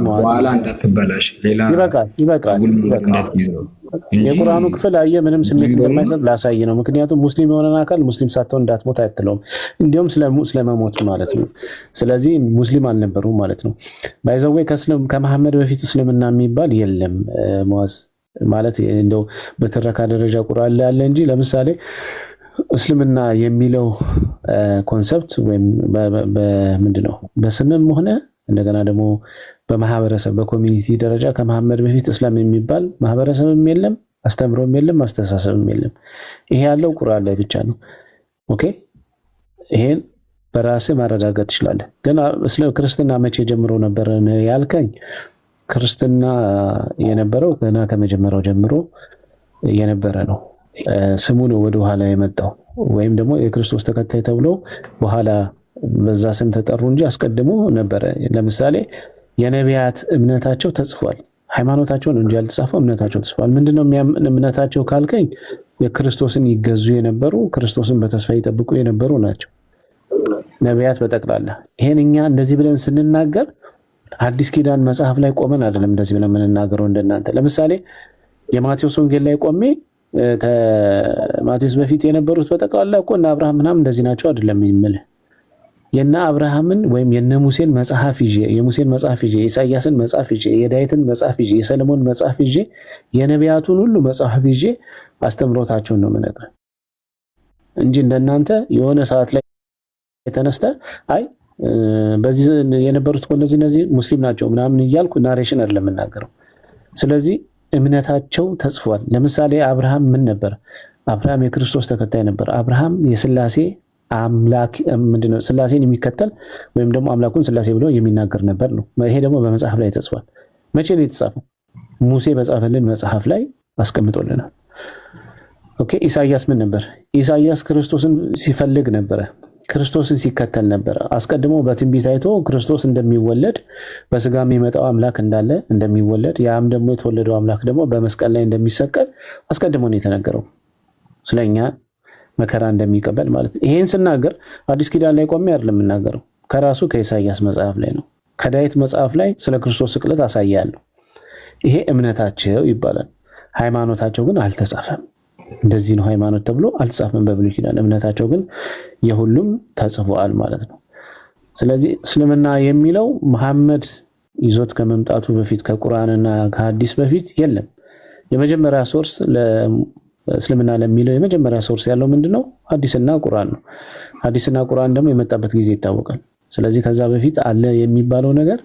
በኋላ እንዳትበላሽ ሌላ ይበቃል። የቁርአኑ ክፍል አየህ ምንም ስሜት እንደማይሰጥ ላሳይ ነው። ምክንያቱም ሙስሊም የሆነን አካል ሙስሊም ሳትሆን እንዳትሞት አትለውም፣ እንዲሁም ስለመሞት ማለት ነው። ስለዚህ ሙስሊም አልነበሩም ማለት ነው። ባይዘዌ ከመሐመድ በፊት እስልምና የሚባል የለም ሙአዝ ማለት እንደው በትረካ ደረጃ ቁርአን ላይ ያለ እንጂ ለምሳሌ እስልምና የሚለው ኮንሰፕት ወይም በምንድነው በስምም ሆነ እንደገና ደግሞ በማህበረሰብ በኮሚኒቲ ደረጃ ከመሐመድ በፊት እስላም የሚባል ማህበረሰብም የለም፣ አስተምሮም የለም፣ አስተሳሰብም የለም። ይሄ ያለው ቁርአን ላይ ብቻ ነው። ኦኬ ይሄን በራስህ ማረጋገጥ ትችላለህ። ግን ክርስትና መቼ ጀምሮ ነበር ያልከኝ? ክርስትና የነበረው ገና ከመጀመሪያው ጀምሮ የነበረ ነው። ስሙ ነው ወደ ኋላ የመጣው ወይም ደግሞ የክርስቶስ ተከታይ ተብሎ በኋላ በዛ ስም ተጠሩ እንጂ አስቀድሞ ነበረ። ለምሳሌ የነቢያት እምነታቸው ተጽፏል። ሃይማኖታቸው ነው እንጂ ያልተጻፈው እምነታቸው ተጽፏል። ምንድነው እምነታቸው ካልከኝ የክርስቶስን ይገዙ የነበሩ ክርስቶስን በተስፋ ይጠብቁ የነበሩ ናቸው ነቢያት በጠቅላላ። ይሄን እኛ እንደዚህ ብለን ስንናገር አዲስ ኪዳን መጽሐፍ ላይ ቆመን አይደለም እንደዚህ ብለን የምንናገረው እንደናንተ። ለምሳሌ የማቴዎስ ወንጌል ላይ ቆሜ ከማቴዎስ በፊት የነበሩት በጠቅላላ እኮ እና አብርሃም ምናምን እንደዚህ ናቸው አይደለም የሚል የና አብርሃምን ወይም የነ ሙሴን መጽሐፍ ይዤ የሙሴን መጽሐፍ ይዤ የኢሳያስን መጽሐፍ ይዤ የዳዊትን መጽሐፍ ይዤ የሰለሞን መጽሐፍ ይዤ የነቢያቱን ሁሉ መጽሐፍ ይዤ አስተምሮታቸውን ነው የምነግርህ እንጂ እንደናንተ የሆነ ሰዓት ላይ የተነስተ አይ በዚህ የነበሩት እነዚህ ሙስሊም ናቸው ምናምን እያልኩ ናሬሽን አይደለም የምናገረው። ስለዚህ እምነታቸው ተጽፏል። ለምሳሌ አብርሃም ምን ነበር? አብርሃም የክርስቶስ ተከታይ ነበር። አብርሃም የስላሴ አምላክ ምንድነው ስላሴን የሚከተል ወይም ደግሞ አምላኩን ስላሴ ብሎ የሚናገር ነበር ነው። ይሄ ደግሞ በመጽሐፍ ላይ ተጽፏል። መቼ ነው የተጻፈው? ሙሴ በጻፈልን መጽሐፍ ላይ አስቀምጦልናል። ኦኬ ኢሳያስ ምን ነበር? ኢሳያስ ክርስቶስን ሲፈልግ ነበረ፣ ክርስቶስን ሲከተል ነበረ። አስቀድሞ በትንቢት አይቶ ክርስቶስ እንደሚወለድ በስጋ የሚመጣው አምላክ እንዳለ እንደሚወለድ ያም ደግሞ የተወለደው አምላክ ደግሞ በመስቀል ላይ እንደሚሰቀል አስቀድሞ ነው የተነገረው ስለኛ መከራ እንደሚቀበል ማለት ነው። ይሄን ስናገር አዲስ ኪዳን ላይ ቆሜ አይደለም የምናገረው፣ ከራሱ ከኢሳያስ መጽሐፍ ላይ ነው። ከዳዊት መጽሐፍ ላይ ስለ ክርስቶስ ስቅለት አሳያለሁ። ይሄ እምነታቸው ይባላል። ሃይማኖታቸው ግን አልተጻፈም። እንደዚህ ነው ሃይማኖት ተብሎ አልተጻፈም በብሉይ ኪዳን። እምነታቸው ግን የሁሉም ተጽፏል ማለት ነው። ስለዚህ እስልምና የሚለው መሐመድ ይዞት ከመምጣቱ በፊት ከቁርአንና ከሐዲስ በፊት የለም። የመጀመሪያ ሶርስ እስልምና ለሚለው የመጀመሪያ ሶርስ ያለው ምንድነው? ሐዲስና ቁርአን ነው። ሐዲስና ቁርአን ደግሞ የመጣበት ጊዜ ይታወቃል። ስለዚህ ከዛ በፊት አለ የሚባለው ነገር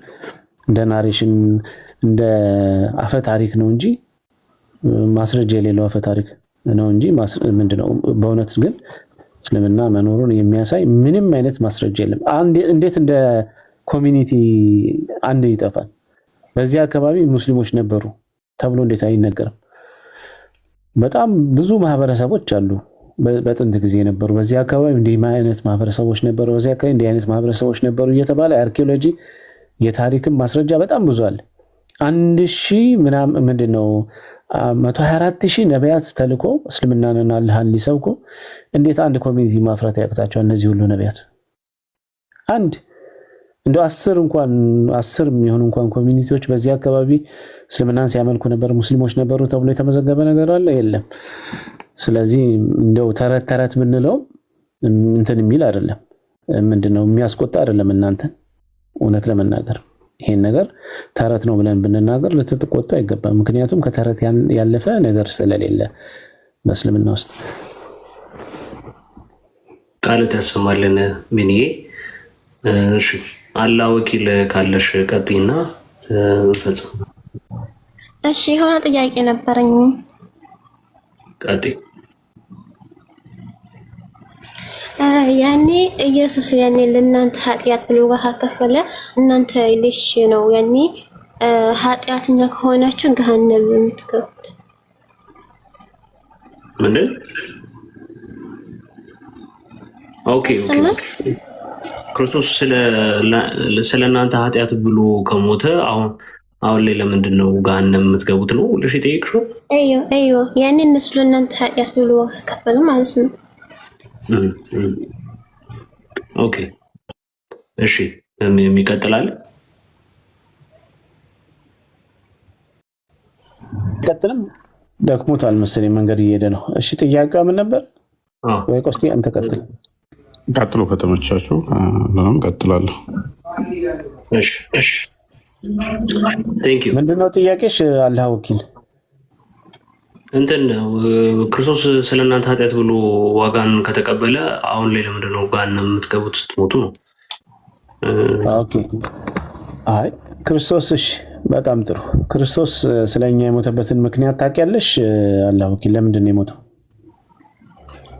እንደ ናሬሽን እንደ አፈ ታሪክ ነው እንጂ ማስረጃ የሌለው አፈ ታሪክ ነው እንጂ ምንድነው? በእውነት ግን እስልምና መኖሩን የሚያሳይ ምንም አይነት ማስረጃ የለም። እንዴት እንደ ኮሚኒቲ አንድ ይጠፋል? በዚህ አካባቢ ሙስሊሞች ነበሩ ተብሎ እንዴት አይነገርም? በጣም ብዙ ማህበረሰቦች አሉ በጥንት ጊዜ ነበሩ፣ በዚህ አካባቢ እንዲህ አይነት ማህበረሰቦች ነበሩ፣ በዚህ አካባቢ እንዲህ አይነት ማህበረሰቦች ነበሩ እየተባለ አርኪኦሎጂ የታሪክም ማስረጃ በጣም ብዙ አለ። 124,000 ነቢያት ተልኮ እስልምናንና አላህን ሊሰብኩ እንዴት አንድ ኮሚኒቲ ማፍራት ያቅታቸዋል? እነዚህ ሁሉ ነቢያት አንድ እንደው 10 የሚሆኑ እንኳን ኮሚኒቲዎች በዚህ አካባቢ እስልምናን ሲያመልኩ ነበር፣ ሙስሊሞች ነበሩ ተብሎ የተመዘገበ ነገር አለ? የለም። ስለዚህ እንደው ተረት ምንለው እንትን የሚል አይደለም፣ ምንድነው የሚያስቆጣ አይደለም። እናንተን እውነት ለመናገር ይሄን ነገር ተረት ነው ብለን ብንናገር ልትቆጡ አይገባም። ምክንያቱም ከተረት ያለፈ ነገር ስለሌለ በእስልምና ውስጥ ቃልት ያሰማልን። ምንዬ እሺ፣ አላህ ወኪል ካለሽ ቀጥይና ፈጽም። እሺ፣ የሆነ ጥያቄ ነበረኝ። ቀጥይ። ያኔ ኢየሱስ ለእናንተ ኃጢአት ብሎ ዋጋ ከፈለ፣ እናንተ ልሽ ነው ያኔ ኃጢአተኛ ከሆናችሁ ገሃነም የምትገቡት? ምንድን? ኦኬ ክርስቶስ ስለ እናንተ ኃጢአት ብሎ ከሞተ አሁን ላይ ለምንድን ነው ገሃነም የምትገቡት ነው ልሽ የጠየቅሽው? አዮ ያኔ እነሱ ለእናንተ ኃጢአት ብሎ ዋጋ ከፈሉ ማለት ነው። ኦኬ እሺ፣ የሚቀጥላል ቀጥልም ደክሞታል መሰለኝ መንገድ እየሄደ ነው። እሺ ጥያቄው ምን ነበር? ወይ ቆስቲ አንተ ቀጥል። ቀጥሎ ከተመቻችሁ ለምን ቀጥላለሁ። እሺ ቴንክ ዩ። ምንድነው ጥያቄሽ? አላህ ወኪል እንትን ክርስቶስ ስለ እናንተ ኃጢአት ብሎ ዋጋን ከተቀበለ አሁን ላይ ለምንድን ነው ገሃነም የምትገቡት ስትሞቱ ነው? ኦኬ አይ ክርስቶስ እሺ፣ በጣም ጥሩ። ክርስቶስ ስለኛ የሞተበትን ምክንያት ታውቂያለሽ? አላህ ወኪል ለምንድን ነው የሞተው?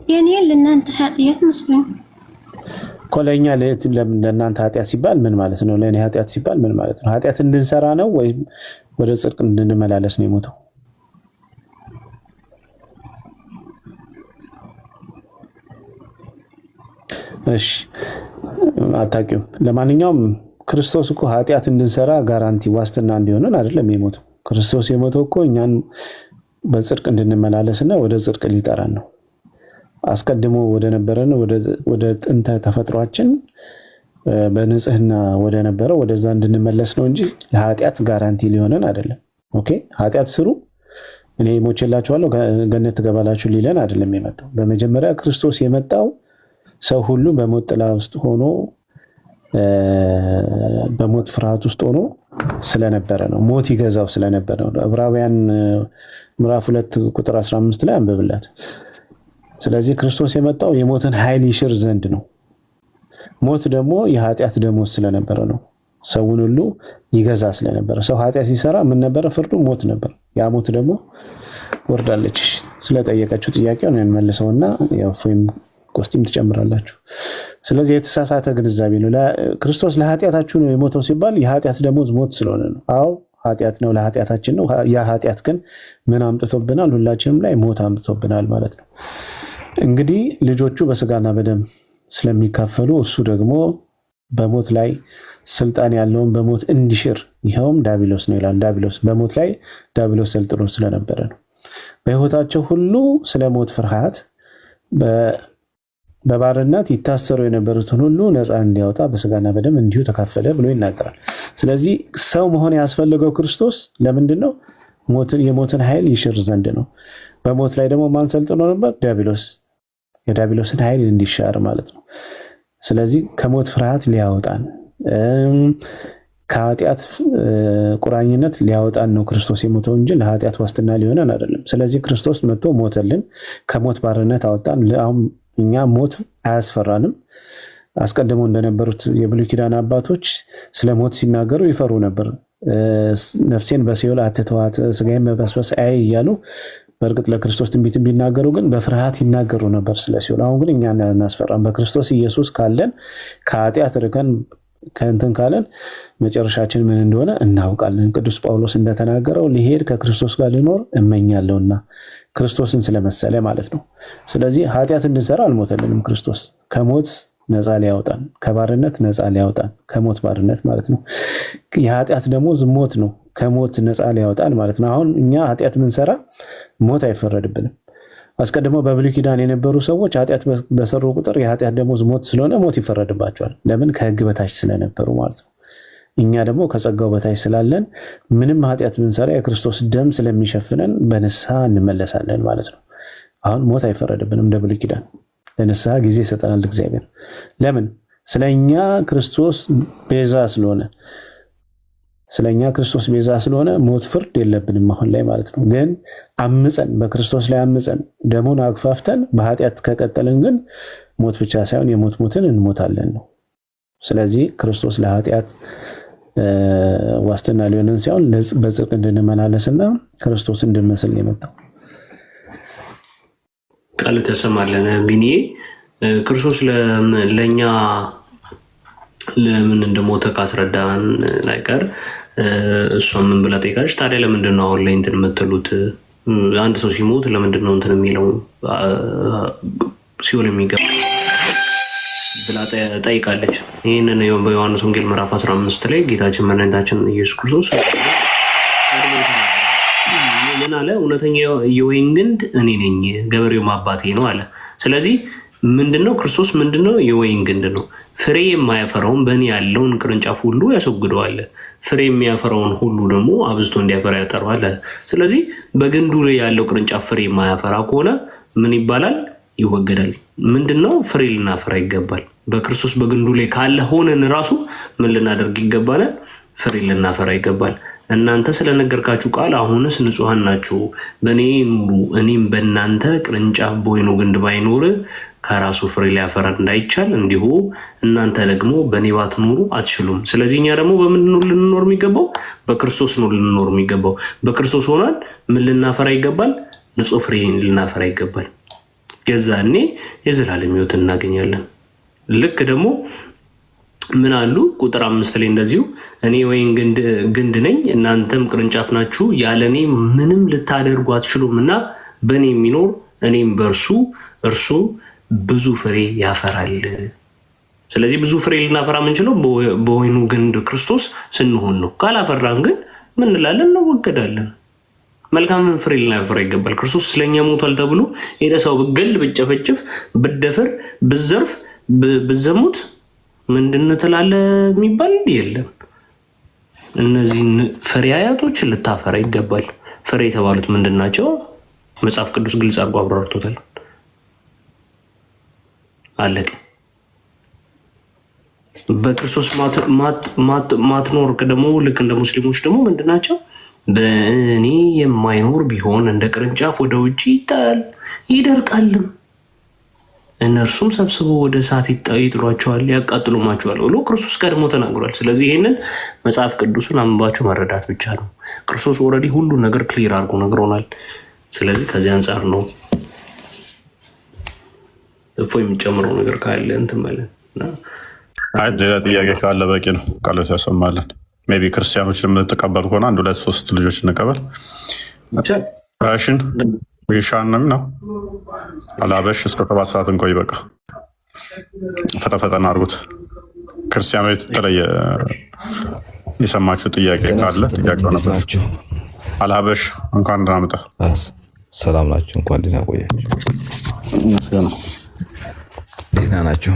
የኔ ለእናንተ ኃጢአት መስሎኝ እኮ። ለእኛ ለእናንተ ኃጢአት ሲባል ምን ማለት ነው? ለእኔ ኃጢአት ሲባል ምን ማለት ነው? ኃጢአት እንድንሰራ ነው ወይም ወደ ጽድቅ እንድንመላለስ ነው የሞተው? እሺ አታውቂውም። ለማንኛውም ክርስቶስ እኮ ኃጢአት እንድንሰራ ጋራንቲ ዋስትና እንዲሆነን አይደለም የሞተው። ክርስቶስ የሞተው እኮ እኛን በጽድቅ እንድንመላለስና ወደ ጽድቅ ሊጠራን ነው። አስቀድሞ ወደ ነበረን ወደ ጥንተ ተፈጥሯችን በንጽህና ወደ ነበረው ወደዛ እንድንመለስ ነው እንጂ ለኃጢአት ጋራንቲ ሊሆነን አይደለም። ኦኬ ኃጢአት ስሩ እኔ ሞቼላችኋለሁ ገነት ትገባላችሁ ሊለን አይደለም የመጣው። በመጀመሪያ ክርስቶስ የመጣው ሰው ሁሉ በሞት ጥላ ውስጥ ሆኖ በሞት ፍርሃት ውስጥ ሆኖ ስለነበረ ነው። ሞት ይገዛው ስለነበረ ነው። ዕብራውያን ምዕራፍ 2 ቁጥር 15 ላይ አንብብላት። ስለዚህ ክርስቶስ የመጣው የሞትን ኃይል ይሽር ዘንድ ነው። ሞት ደግሞ የኃጢአት ደሞዝ ስለነበረ ነው። ሰውን ሁሉ ይገዛ ስለነበረ ሰው ኃጢአት ሲሰራ ምን ነበረ? ፍርዱ ሞት ነበር። ያ ሞት ደግሞ ወርዳለች። ስለጠየቀችው ጥያቄውን እንመልሰውና ያው ወይም ቆስቲም ትጨምራላችሁ። ስለዚህ የተሳሳተ ግንዛቤ ነው። ክርስቶስ ለኃጢአታችሁ ነው የሞተው ሲባል የኃጢአት ደሞዝ ሞት ስለሆነ ነው። አዎ ኃጢአት ነው፣ ለኃጢአታችን ነው። ያ ኃጢአት ግን ምን አምጥቶብናል? ሁላችንም ላይ ሞት አምጥቶብናል ማለት ነው። እንግዲህ ልጆቹ በስጋና በደም ስለሚካፈሉ እሱ ደግሞ በሞት ላይ ስልጣን ያለውን በሞት እንዲሽር ይኸውም ዳቢሎስ ነው ይላል። ዳቢሎስ በሞት ላይ ዳቢሎስ ሰልጥኖ ስለነበረ ነው። በሕይወታቸው ሁሉ ስለ ሞት ፍርሃት በባርነት ይታሰሩ የነበሩትን ሁሉ ነፃ እንዲያወጣ በስጋና በደም እንዲሁ ተካፈለ ብሎ ይናገራል። ስለዚህ ሰው መሆን ያስፈልገው ክርስቶስ ለምንድን ነው? የሞትን ኃይል ይሽር ዘንድ ነው። በሞት ላይ ደግሞ ማን ሰልጥኖ ነበር? ዲያብሎስ። የዲያብሎስን ኃይል እንዲሻር ማለት ነው። ስለዚህ ከሞት ፍርሃት ሊያወጣን ከኃጢአት ቁራኝነት ሊያወጣን ነው ክርስቶስ የሞተው እንጂ ለኃጢአት ዋስትና ሊሆነን አይደለም። ስለዚህ ክርስቶስ መጥቶ ሞተልን፣ ከሞት ባርነት አወጣን። አሁን እኛ ሞት አያስፈራንም። አስቀድሞ እንደነበሩት የብሉይ ኪዳን አባቶች ስለ ሞት ሲናገሩ ይፈሩ ነበር። ነፍሴን በሲኦል አትተዋት፣ ስጋዬን በበስበስ አይ እያሉ በእርግጥ ለክርስቶስ ትንቢት ቢናገሩ ግን በፍርሃት ይናገሩ ነበር ስለ ሲኦል። አሁን ግን እኛ እናስፈራም። በክርስቶስ ኢየሱስ ካለን ከኃጢአት ርቀን ከእንትን ካለን መጨረሻችን ምን እንደሆነ እናውቃለን። ቅዱስ ጳውሎስ እንደተናገረው ሊሄድ ከክርስቶስ ጋር ሊኖር እመኛለሁና ክርስቶስን ስለመሰለ ማለት ነው። ስለዚህ ኃጢአት እንድንሰራ አልሞተልንም። ክርስቶስ ከሞት ነፃ ሊያወጣን፣ ከባርነት ነፃ ሊያወጣን፣ ከሞት ባርነት ማለት ነው። የኃጢአት ደሞዝ ሞት ነው። ከሞት ነፃ ሊያወጣን ማለት ነው። አሁን እኛ ኃጢአት ብንሰራ ሞት አይፈረድብንም። አስቀድሞ በብሉይ ኪዳን የነበሩ ሰዎች ኃጢአት በሰሩ ቁጥር የኃጢአት ደሞዝ ሞት ስለሆነ ሞት ይፈረድባቸዋል። ለምን? ከሕግ በታች ስለነበሩ ማለት ነው። እኛ ደግሞ ከጸጋው በታች ስላለን ምንም ኃጢአት ብንሰራ የክርስቶስ ደም ስለሚሸፍነን በንስሐ እንመለሳለን ማለት ነው። አሁን ሞት አይፈረድብንም። እንደ ብሉይ ኪዳን ለንስሐ ጊዜ ይሰጠናል እግዚአብሔር። ለምን? ስለኛ ክርስቶስ ቤዛ ስለሆነ ስለኛ ክርስቶስ ቤዛ ስለሆነ ሞት ፍርድ የለብንም አሁን ላይ ማለት ነው። ግን አምፀን በክርስቶስ ላይ አምፀን ደሙን አግፋፍተን በኃጢአት ከቀጠልን ግን ሞት ብቻ ሳይሆን የሞት ሞትን እንሞታለን ነው። ስለዚህ ክርስቶስ ለኃጢአት ዋስትና ሊሆንን ሳይሆን በጽድቅ እንድንመላለስና ክርስቶስ እንድንመስል ነው የመጣው። ቃል ተሰማለን ቢኒ ክርስቶስ ለኛ ለምን እንደሞተ ካስረዳን አይቀር እሷ ምን ብላ ጠይቃለች? ታዲያ ለምንድን ነው አሁን ላይ እንትን የምትሉት? አንድ ሰው ሲሞት ለምንድን ነው እንትን የሚለው ሲኦል የሚገባ ብላ ጠይቃለች። ይህንን በዮሐንስ ወንጌል ምዕራፍ 15 ላይ ጌታችን መድኃኒታችን ኢየሱስ ክርስቶስ ምን አለ? እውነተኛ የወይን ግንድ እኔ ነኝ፣ ገበሬውም አባቴ ነው አለ። ስለዚህ ምንድነው ክርስቶስ? ምንድነው? የወይን ግንድ ነው። ፍሬ የማያፈራውን በእኔ ያለውን ቅርንጫፍ ሁሉ ያስወግደዋል፣ ፍሬ የሚያፈራውን ሁሉ ደግሞ አብዝቶ እንዲያፈራ ያጠረዋል። ስለዚህ በግንዱ ላይ ያለው ቅርንጫፍ ፍሬ የማያፈራ ከሆነ ምን ይባላል? ይወገዳል። ምንድነው? ፍሬ ልናፈራ ይገባል። በክርስቶስ በግንዱ ላይ ካለ ሆነን ራሱ ምን ልናደርግ ይገባናል? ፍሬ ልናፈራ ይገባል። እናንተ ስለነገርካችሁ ቃል አሁንስ ንጹሐን ናችሁ። በእኔ ኑሩ፣ እኔም በእናንተ። ቅርንጫፍ በወይኑ ግንድ ባይኖር ከራሱ ፍሬ ሊያፈራ እንዳይቻል እንዲሁ እናንተ ደግሞ በእኔ ባትኖሩ አትችሉም። ስለዚህ እኛ ደግሞ በምንድን ነው ልንኖር የሚገባው? በክርስቶስ ነው ልንኖር የሚገባው። በክርስቶስ ሆናል ምን ልናፈራ ይገባል? ንጹህ ፍሬ ልናፈራ ይገባል። የዛኔ የዘላለም ሕይወት እናገኛለን። ልክ ደግሞ ምን አሉ? ቁጥር 5 ላይ እንደዚሁ እኔ ወይን ግንድ ነኝ፣ እናንተም ቅርንጫፍ ናችሁ። ያለ እኔ ምንም ልታደርጉ አትችሉም እና በእኔ የሚኖር እኔም በእርሱ እርሱ ብዙ ፍሬ ያፈራል። ስለዚህ ብዙ ፍሬ ልናፈራ የምንችለው በወይኑ ግንድ ክርስቶስ ስንሆን ነው። ካላፈራን ግን ምን እንላለን? እንወገዳለን። መልካምን ፍሬ ልናፈራ ይገባል። ክርስቶስ ስለኛ ሞቷል ተብሎ ሄደ ሰው ብገል፣ ብጨፈጭፍ፣ ብደፍር፣ ብዘርፍ፣ ብዘሙት ምንድን ትላለህ የሚባል የለም። እነዚህን ፍሬ አያቶች ልታፈራ ይገባል። ፍሬ የተባሉት ምንድን ናቸው? መጽሐፍ ቅዱስ ግልጽ አድርጎ አብራርቶታል። አለቀ። በክርስቶስ ማትኖር ደግሞ ልክ እንደ ሙስሊሞች ደግሞ ምንድን ናቸው? በእኔ የማይኖር ቢሆን እንደ ቅርንጫፍ ወደ ውጭ ይጣል ይደርቃልም፣ እነርሱም ሰብስበው ወደ እሳት ይጥሏቸዋል፣ ያቃጥሉማቸዋል ብሎ ክርስቶስ ቀድሞ ተናግሯል። ስለዚህ ይህንን መጽሐፍ ቅዱስን አንባችሁ መረዳት ብቻ ነው። ክርስቶስ ኦልሬዲ ሁሉ ነገር ክሊር አድርጎ ነግሮናል። ስለዚህ ከዚህ አንጻር ነው እፎ የሚጨምረው ነገር ካለ እንትን ማለት ሌላ ጥያቄ ካለ በቂ ነው። ቃል ያሰማለን። ሜይ ቢ ክርስቲያኖች የምንተቀበል ከሆነ 1 2 3 ልጆች እንቀበል። ራሽን ሻንም ነው አላበሽ እስከ 7 ሰዓት እንቆይ። በቃ ፈጠፈጠና አድርጉት። ክርስቲያኖች የተለየ የሰማችሁ ጥያቄ ካለ ጥያቄው ናቸው። አልሀበሽ እንኳን ደህና መጣ። ሰላም ናችሁ? እንኳን ደህና ቆያችሁ። ደህና ናችሁ?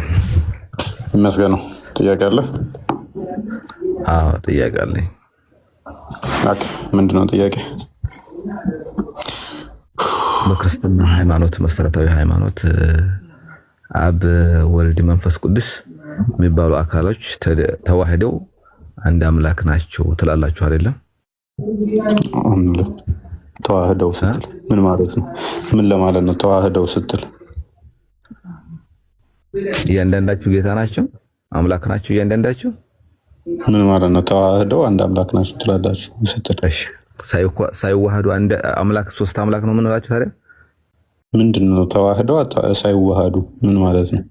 ይመስገነው። ጥያቄ አለ? አዎ ጥያቄ አለኝ። ምንድነው ጥያቄ? በክርስትና ሃይማኖት መሰረታዊ ሃይማኖት አብ ወልድ መንፈስ ቅዱስ የሚባሉ አካሎች ተዋህደው አንድ አምላክ ናቸው ትላላችሁ አይደለም? ተዋህደው ስትል ምን ማለት ነው? ምን ለማለት ነው ተዋህደው ስትል? እያንዳንዳችሁ ጌታ ናቸው፣ አምላክ ናቸው እያንዳንዳችሁ? ምን ማለት ነው ተዋህደው አንድ አምላክ ናቸው ትላላችሁ ስትል? ሳይዋህዱ አንድ አምላክ ሶስት አምላክ ነው የምንላችሁ ታዲያ? ምንድን ነው ተዋህደው ሳይዋሃዱ ምን ማለት ነው?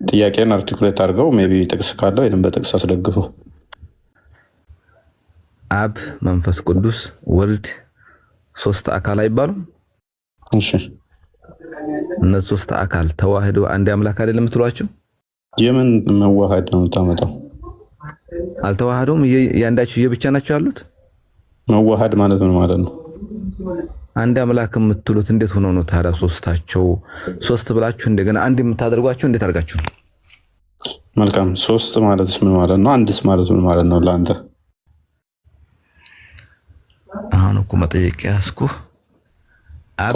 ጥያቄን አርቲኩሌት አድርገው ሜይ ቢ ጥቅስ ካለው ወይም በጥቅስ አስደግፈው። አብ መንፈስ ቅዱስ ወልድ ሶስት አካል አይባሉም? እሺ እነዚህ ሶስት አካል ተዋህደው አንድ አምላክ አይደለም የምትሏቸው? የምን መዋሃድ ነው የምታመጣው? አልተዋሃዱም። ያንዳቸው የብቻ ናቸው ያሉት። መዋሃድ ማለት ምን ማለት ነው? አንድ አምላክ የምትሉት እንዴት ሆኖ ነው ታዲያ? ሶስታቸው ሶስት ብላችሁ እንደገና አንድ የምታደርጓቸው እንዴት አድርጋችሁ? መልካም ሶስት ማለትስ ምን ማለት ነው? አንድስ ማለት ምን ማለት ነው ለአንተ? አሁን እኮ መጠየቅ ያስኩ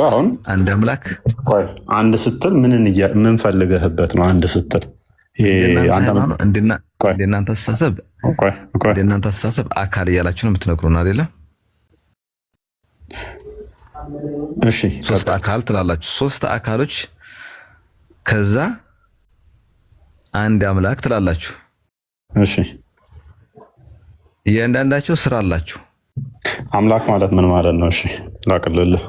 አሁን አንድ አምላክ አንድ ስትል ምን ፈልገህበት ነው? አንድ ስትል እንደናንተ አስተሳሰብ አካል እያላችሁ ነው የምትነግሩን አይደለ? እሺ ሶስት አካል ትላላችሁ። ሶስት አካሎች ከዛ አንድ አምላክ ትላላችሁ። እሺ እያንዳንዳቸው ስራ አላችሁ። አምላክ ማለት ምን ማለት ነው? እሺ ላቅልልህ።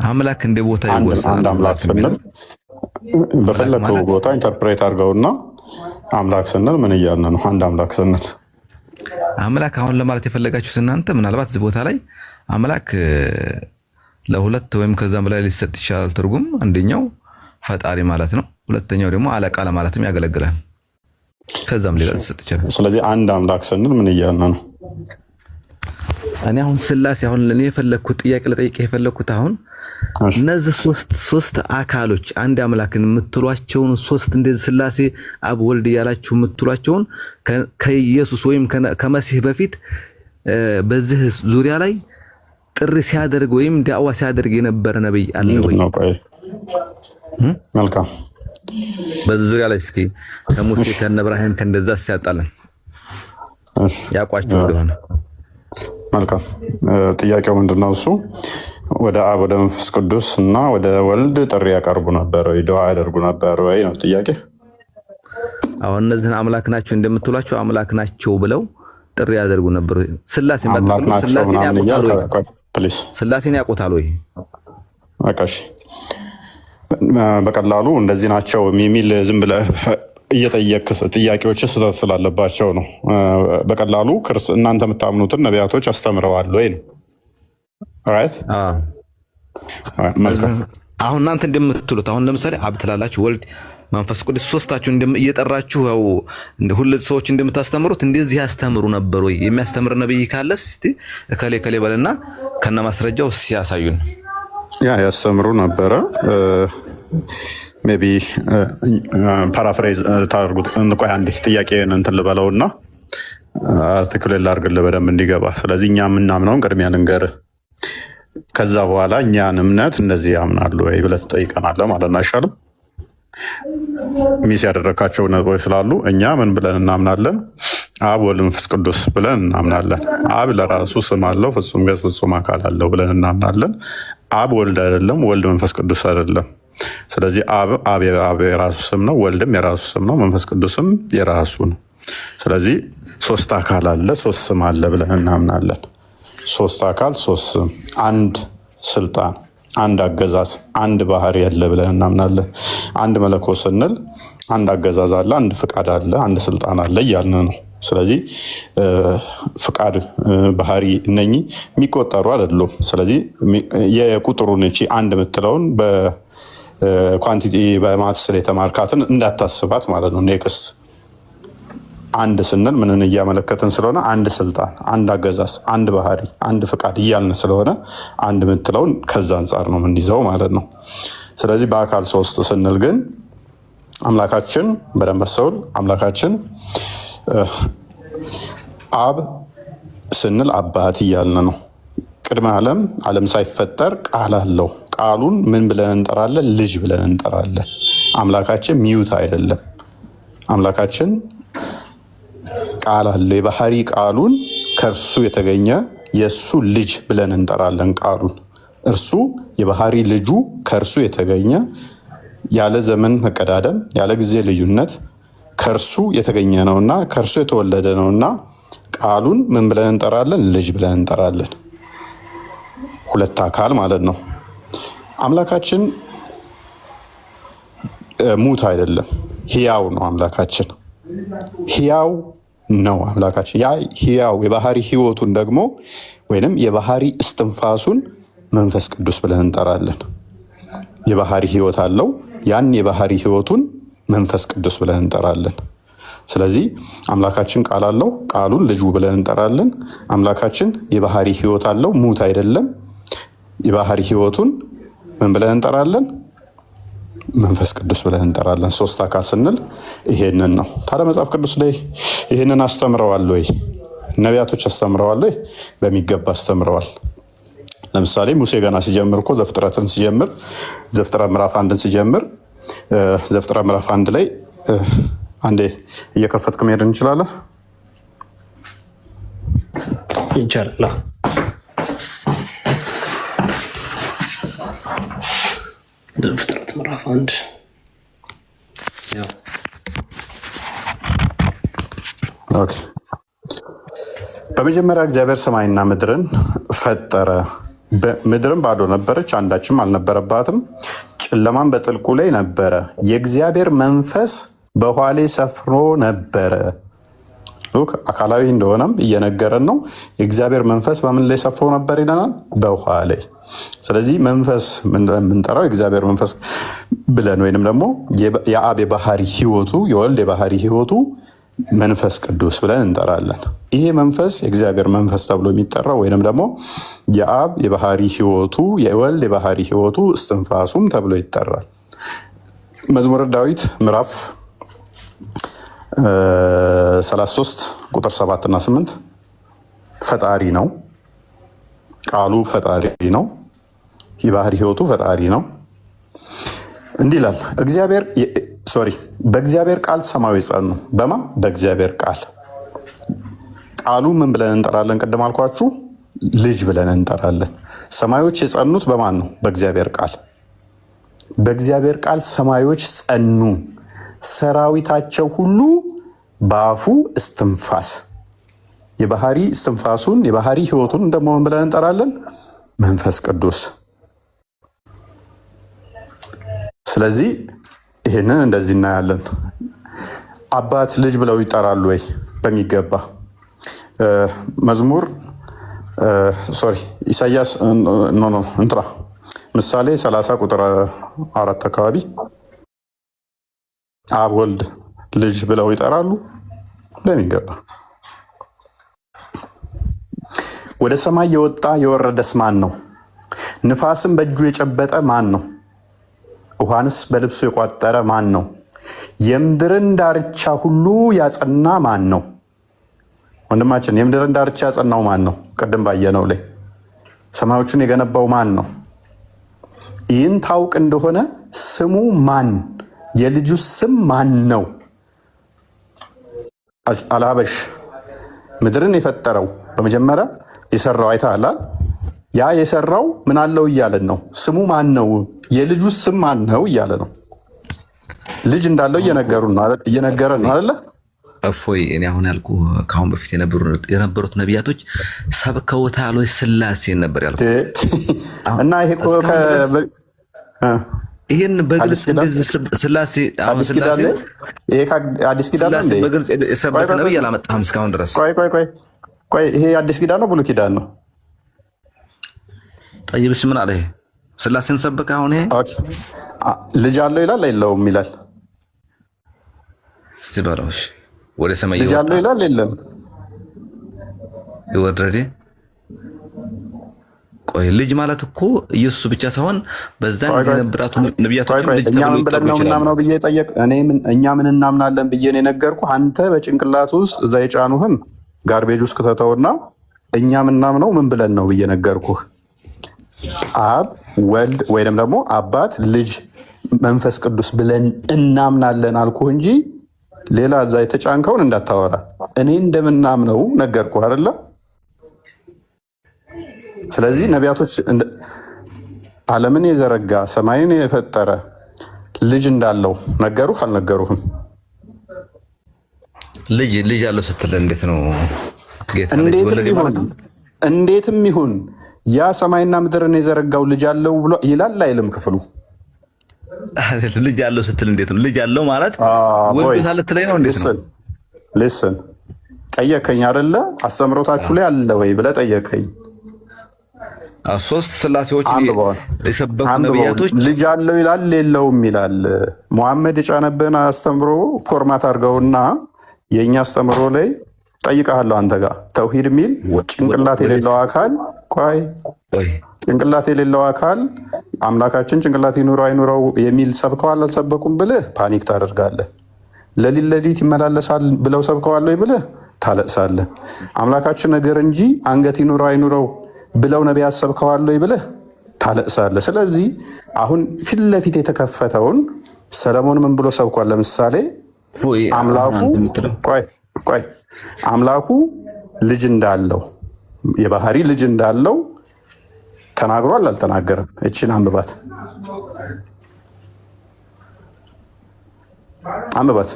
አምላክ እንደ ቦታ ይወሰናል። አንድ አምላክ ስንል በፈለከው ቦታ ኢንተርፕሬት አድርገውና አምላክ ስንል ምን እያልን ነው? አንድ አምላክ ስንል አምላክ አሁን ለማለት የፈለጋችሁት እናንተ ምናልባት እዚህ ቦታ ላይ አምላክ ለሁለት ወይም ከዛም በላይ ሊሰጥ ይችላል ትርጉም። አንደኛው ፈጣሪ ማለት ነው፣ ሁለተኛው ደግሞ አለቃ ለማለትም ያገለግላል። ከዛም ሌላ ሊሰጥ ይችላል። ስለዚህ አንድ አምላክ ስንል ምን እያልን ነው? እኔ አሁን ስላሴ አሁን ለኔ የፈለኩት ጥያቄ ለጠይቅ የፈለኩት አሁን እነዚህ ሶስት አካሎች አንድ አምላክን የምትሏቸውን ሶስት እንደዚህ ስላሴ አብ ወልድ ያላችሁ የምትሏቸውን ከኢየሱስ ወይም ከመሲህ በፊት በዚህ ዙሪያ ላይ ጥሪ ሲያደርግ ወይም ዳዕዋ ሲያደርግ የነበረ ነብይ አለ ወይ? መልካም በዚህ ዙሪያ ላይ እስኪ ከሙሴ ከነብራሂም ከእንደዛ ሲያጣለን ያቋቸው እንደሆነ። መልካም ጥያቄው ምንድነው? እሱ ወደ አብ ወደ መንፈስ ቅዱስ እና ወደ ወልድ ጥሪ ያቀርቡ ነበር ወይ ዱዓ ያደርጉ ነበር ወይ ነው ጥያቄ። አሁን እነዚህን አምላክ ናቸው እንደምትሏቸው አምላክ ናቸው ብለው ጥሪ ያደርጉ ነበር ወይ? ስላሴን ያውቁታል ወይ? አቃሽ በቀላሉ እንደዚህ ናቸው የሚል ዝም ብለህ እየጠየቅ ጥያቄዎች ስህተት ስላለባቸው ነው። በቀላሉ እናንተ የምታምኑትን ነቢያቶች አስተምረዋል ወይ ነው። አሁን እናንተ እንደምትሉት አሁን ለምሳሌ አብ ትላላችሁ፣ ወልድ መንፈስ ቅዱስ ሶስታችሁ እየጠራችሁ ያው ሁሉ ሰዎች እንደምታስተምሩት እንደዚህ ያስተምሩ ነበር ወይ? የሚያስተምር ነብይ ካለስ እስቲ ከሌ በለና ከነ ማስረጃው ሲያሳዩን። ያስተምሩ ነበረ። ሜይ ቢ ፓራፍሬዝ ታደርጉት። ቆይ አንዴ ጥያቄን እንትን ልበለውና አርቲክሌት ላድርግልህ በደንብ እንዲገባ። ስለዚህ እኛ የምናምነውን ቅድሚያ ልንገርህ፣ ከዛ በኋላ እኛን እምነት እንደዚህ ያምናሉ ወይ ብለህ ትጠይቀናለህ ማለት ነው። አይሻልም? ሚስ ያደረካቸው ነጥቦች ስላሉ እኛ ምን ብለን እናምናለን? አብ ወልድ መንፈስ ቅዱስ ብለን እናምናለን። አብ ለራሱ ስም አለው፣ ፍጹም ገጽ ፍጹም አካል አለው ብለን እናምናለን። አብ ወልድ አይደለም፣ ወልድ መንፈስ ቅዱስ አይደለም። ስለዚህ አብ የራሱ ስም ነው፣ ወልድም የራሱ ስም ነው፣ መንፈስ ቅዱስም የራሱ ነው። ስለዚህ ሶስት አካል አለ፣ ሶስት ስም አለ ብለን እናምናለን። ሶስት አካል፣ ሶስት ስም፣ አንድ ስልጣን፣ አንድ አገዛዝ፣ አንድ ባህሪ ያለ ብለን እናምናለን። አንድ መለኮት ስንል አንድ አገዛዝ አለ፣ አንድ ፍቃድ አለ፣ አንድ ስልጣን አለ እያልን ነው። ስለዚህ ፍቃድ፣ ባህሪ እነኚህ የሚቆጠሩ አይደሉም። ስለዚህ የቁጥሩን እቺ አንድ የምትለውን በኳንቲቲ በማትስ ላይ የተማርካትን እንዳታስባት ማለት ነው። ኔክስት አንድ ስንል ምንን እያመለከትን ስለሆነ አንድ ስልጣን፣ አንድ አገዛዝ፣ አንድ ባህሪ፣ አንድ ፍቃድ እያልን ስለሆነ አንድ የምትለውን ከዛ አንጻር ነው የምንይዘው ማለት ነው። ስለዚህ በአካል ሶስት ስንል ግን አምላካችን በደንብ አስተውል። አምላካችን አብ ስንል አባት እያልን ነው። ቅድመ ዓለም ሳይፈጠር ቃል አለው። ቃሉን ምን ብለን እንጠራለን? ልጅ ብለን እንጠራለን። አምላካችን ሚዩት አይደለም። አምላካችን ቃል አለ። የባህሪ ቃሉን ከእርሱ የተገኘ የእሱ ልጅ ብለን እንጠራለን። ቃሉን እርሱ የባህሪ ልጁ ከእርሱ የተገኘ ያለ ዘመን መቀዳደም ያለ ጊዜ ልዩነት ከእርሱ የተገኘ ነውና ከእርሱ የተወለደ ነውና ቃሉን ምን ብለን እንጠራለን? ልጅ ብለን እንጠራለን። ሁለት አካል ማለት ነው። አምላካችን ሙት አይደለም፣ ሕያው ነው። አምላካችን ሕያው ነው። አምላካችን ያ ሕያው የባህሪ ሕይወቱን ደግሞ ወይንም የባህሪ እስትንፋሱን መንፈስ ቅዱስ ብለን እንጠራለን። የባህሪ ሕይወት አለው። ያን የባህሪ ሕይወቱን መንፈስ ቅዱስ ብለን እንጠራለን። ስለዚህ አምላካችን ቃል አለው፣ ቃሉን ልጁ ብለን እንጠራለን። አምላካችን የባህሪ ሕይወት አለው፣ ሙት አይደለም። የባህሪ ሕይወቱን ምን ብለን እንጠራለን? መንፈስ ቅዱስ ብለን እንጠራለን። ሶስት አካል ስንል ይሄንን ነው። ታዲያ መጽሐፍ ቅዱስ ላይ ይሄንን አስተምረዋል ወይ? ነቢያቶች አስተምረዋል ወይ? በሚገባ አስተምረዋል። ለምሳሌ ሙሴ ገና ሲጀምር እኮ ዘፍጥረትን ሲጀምር ዘፍጥረት ምዕራፍ 1ን ሲጀምር ዘፍጥረት ምዕራፍ 1 ላይ አንዴ እየከፈትክ መሄድ እንችላለን? ይቻላል። ዘፍጥረት ምዕራፍ 1 ኦኬ። በመጀመሪያ እግዚአብሔር ሰማይና ምድርን ፈጠረ። ምድርም ባዶ ነበረች፣ አንዳችም አልነበረባትም። ጨለማም በጥልቁ ላይ ነበረ፣ የእግዚአብሔር መንፈስ በውኃ ላይ ሰፍሮ ነበረ። አካላዊ እንደሆነም እየነገረን ነው። የእግዚአብሔር መንፈስ በምን ላይ ሰፍሮ ነበር ይለናል? በውኃ ላይ። ስለዚህ መንፈስ የምንጠራው የእግዚአብሔር መንፈስ ብለን ወይንም ደግሞ የአብ የባህሪ ሕይወቱ የወልድ የባህሪ ሕይወቱ መንፈስ ቅዱስ ብለን እንጠራለን። ይሄ መንፈስ የእግዚአብሔር መንፈስ ተብሎ የሚጠራው ወይንም ደግሞ የአብ የባህሪ ሕይወቱ የወልድ የባህሪ ሕይወቱ እስትንፋሱም ተብሎ ይጠራል። መዝሙረ ዳዊት ምዕራፍ 33 ቁጥር 7 እና 8 ፈጣሪ ነው፣ ቃሉ ፈጣሪ ነው፣ የባህሪ ሕይወቱ ፈጣሪ ነው። እንዲህ ይላል በእግዚአብሔር ቃል ሰማዮች ጸኑ። በማ በእግዚአብሔር ቃል። ቃሉ ምን ብለን እንጠራለን? ቅድም አልኳችሁ ልጅ ብለን እንጠራለን። ሰማዮች የጸኑት በማን ነው? በእግዚአብሔር ቃል። በእግዚአብሔር ቃል ሰማዮች ጸኑ፣ ሰራዊታቸው ሁሉ በአፉ እስትንፋስ። የባህሪ እስትንፋሱን የባህሪ ሕይወቱን እንደመሆን ብለን እንጠራለን መንፈስ ቅዱስ። ስለዚህ ይህንን እንደዚህ እናያለን። አባት ልጅ ብለው ይጠራሉ ወይ? በሚገባ መዝሙር ኢሳያስ ምሳሌ 30 ቁጥር 4 አካባቢ አብ ወልድ ልጅ ብለው ይጠራሉ በሚገባ። ወደ ሰማይ የወጣ የወረደስ ማን ነው? ንፋስም በእጁ የጨበጠ ማን ነው? ውሃንስ በልብሱ የቋጠረ ማን ነው? የምድርን ዳርቻ ሁሉ ያጸና ማን ነው? ወንድማችን የምድርን ዳርቻ ያጸናው ማን ነው? ቅድም ባየነው ላይ ሰማዮቹን የገነባው ማን ነው? ይህን ታውቅ እንደሆነ ስሙ ማን? የልጁ ስም ማን ነው? አልሀበሽ ምድርን የፈጠረው በመጀመሪያ የሰራው አይተሃል? ያ የሰራው ምን አለው እያለን ነው። ስሙ ማን ነው? የልጁ ስም ማን ነው እያለ ነው። ልጅ እንዳለው እየነገረን ነው አይደለ? እፎይ እኔ አሁን ያልኩ ከአሁን በፊት የነበሩት ነቢያቶች ሰብከውታል ወይ ሥላሴን ነበር ያልኩ እና ይሄ ይህን በግልጽ እንደዚህ ሥላሴ አዲስ ኪዳን ነው በግልጽ የሰበከ ነብይ አላመጣህም እስካሁን ድረስ። ቆይ ይሄ አዲስ ኪዳን ነው ብሉይ ኪዳን ነው? ጠይብስ ምን አለ? ሥላሴን ሰበከ። አሁን ይሄ ልጅ አለው ይላል የለውም ይላል? እስቲ ባላውሽ ወደ ሰማይ ልጅ አለው ይላል የለም? ይወረደ። ቆይ ልጅ ማለት እኮ ኢየሱስ ብቻ ሳይሆን በዛን ጊዜ የነበሩት ነቢያቶች እኛ ምን ብለን ነው የምናምነው ብዬ ጠየቅ። እኛ ምን እናምናለን ብዬ ነው የነገርኩህ። አንተ በጭንቅላት ውስጥ እዛ የጫኑህን ጋርቤጅ ውስጥ ከተተውና እኛ ምናምነው ምን ብለን ነው ብዬ ነገርኩህ። አብ ወልድ ወይንም ደግሞ አባት ልጅ መንፈስ ቅዱስ ብለን እናምናለን አልኩህ እንጂ ሌላ እዛ የተጫንከውን እንዳታወራ። እኔ እንደምናምነው ነገርኩህ አይደለ? ስለዚህ ነቢያቶች ዓለምን የዘረጋ ሰማይን የፈጠረ ልጅ እንዳለው ነገሩህ አልነገሩህም? ልጅ አለው ስትል እንዴት ነው ጌታ? እንዴትም ይሁን ያ ሰማይና ምድርን የዘረጋው ልጅ አለው ብሎ ይላል አይልም? ክፍሉ ልጅ አለው ስትል እንዴት ነው? ልጅ አለው ማለት ወልዶታል ልትለኝ ነው? እንዴት ነው? ሊስን ጠየከኝ አይደለ? አስተምሮታችሁ ላይ አለ ወይ ብለህ ጠየከኝ። ሶስት ስላሴዎች የሰበኩ ነቢያቶች ልጅ አለው ይላል የለውም ይላል። ሙሐመድ የጫነብህን አስተምሮ ፎርማት አድርገውና የእኛ አስተምሮ ላይ ጠይቀሃለሁ። አንተ ጋር ተውሂድ የሚል ጭንቅላት የሌለው አካል ጭንቅላት የሌለው አካል አምላካችን ጭንቅላት ይኑረው አይኑረው የሚል ሰብከዋል አልሰበኩም ብልህ ፓኒክ ታደርጋለህ። ሌሊት ይመላለሳል ብለው ሰብከዋል ወይ ብልህ ታለቅሳለህ። አምላካችን ነገር እንጂ አንገት ይኑረው አይኑረው ብለው ነቢያት ሰብከዋል ወይ ብለህ ታለቅሳለህ። ስለዚህ አሁን ፊት ለፊት የተከፈተውን ሰለሞን ምን ብሎ ሰብኳል? ለምሳሌ አምላኩ ልጅ እንዳለው የባህሪ ልጅ እንዳለው ተናግሯል አልተናገረም? እቺን አንብባት አንብባት።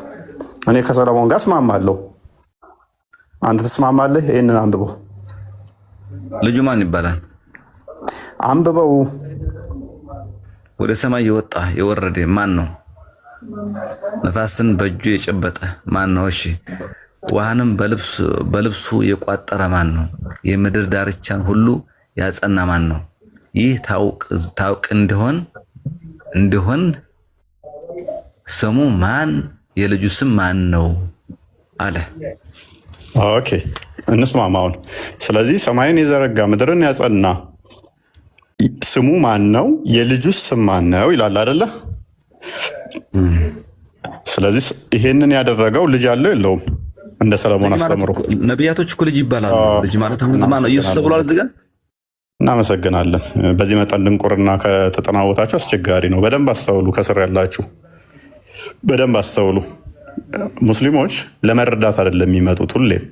እኔ ከሰለሞን ጋር እስማማለሁ። አንተ ትስማማለህ? ይህንን አንብበው። ልጁ ማን ይባላል? አንብበው። ወደ ሰማይ የወጣ የወረደ ማን ነው? ነፋስን በእጁ የጨበጠ ማን ነው? እሺ ውሃንም በልብሱ የቋጠረ ማን ነው? የምድር ዳርቻን ሁሉ ያጸና ማን ነው? ይህ ታውቅ እንደሆን ስሙ ማን? የልጁ ስም ማን ነው አለ። ኦኬ እንስማማውን። ስለዚህ ሰማይን የዘረጋ ምድርን ያጸና ስሙ ማን ነው? የልጁ ስም ማን ነው ይላል አይደለ? ስለዚህ ይሄንን ያደረገው ልጅ አለው የለውም? እንደ ሰለሞን አስተምሮ ነቢያቶች እኮ ልጅ ይባላሉ። ልጅ ማለት አሁን ማን ነው? ኢየሱስ ተብሏል እዚህ ጋር። እናመሰግናለን። በዚህ መጠን ድንቁርና ከተጠናወታችሁ አስቸጋሪ ነው። በደንብ አስተውሉ። ከስር ያላችሁ በደንብ አስተውሉ። ሙስሊሞች ለመረዳት አይደለም የሚመጡት ሁሌም።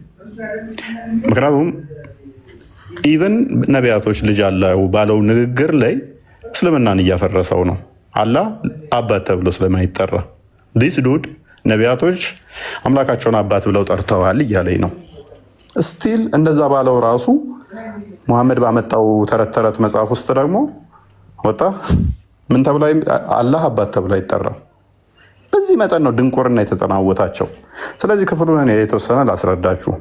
ምክንያቱም ኢቨን ነቢያቶች ልጅ አለው ባለው ንግግር ላይ እስልምናን እያፈረሰው ነው። አላህ አባት ተብሎ ስለማይጠራ ዲስ ዱድ ነቢያቶች አምላካቸውን አባት ብለው ጠርተዋል እያለኝ ነው። ስቲል እንደዛ ባለው ራሱ ሙሐመድ ባመጣው ተረት ተረት መጽሐፍ ውስጥ ደግሞ ወጣ ምን ተብሎ አላህ አባት ተብሎ አይጠራም። በዚህ መጠን ነው ድንቁርና የተጠናወታቸው። ስለዚህ ክፍሉን እኔ የተወሰነ ላስረዳችሁ።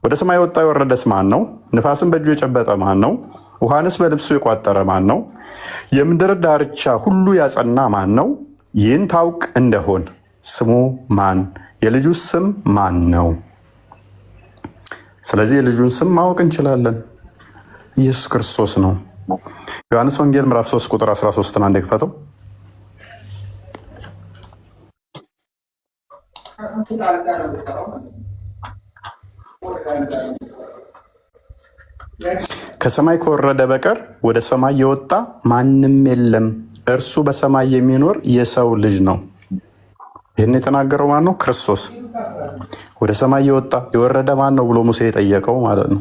ወደ ሰማይ ወጣ የወረደስ ማን ነው? ንፋስን በእጁ የጨበጠ ማን ነው? ውሃንስ በልብሱ የቋጠረ ማን ነው? የምድር ዳርቻ ሁሉ ያጸና ማን ነው? ይህን ታውቅ እንደሆን ስሙ ማን? የልጁ ስም ማን ነው? ስለዚህ የልጁን ስም ማወቅ እንችላለን። ኢየሱስ ክርስቶስ ነው። ዮሐንስ ወንጌል ምዕራፍ 3 ቁጥር 13 አንዴ ክፈተው። ከሰማይ ከወረደ በቀር ወደ ሰማይ የወጣ ማንም የለም፣ እርሱ በሰማይ የሚኖር የሰው ልጅ ነው። ይህን የተናገረው ማን ነው? ክርስቶስ። ወደ ሰማይ የወጣ የወረደ ማን ነው ብሎ ሙሴ የጠየቀው ማለት ነው።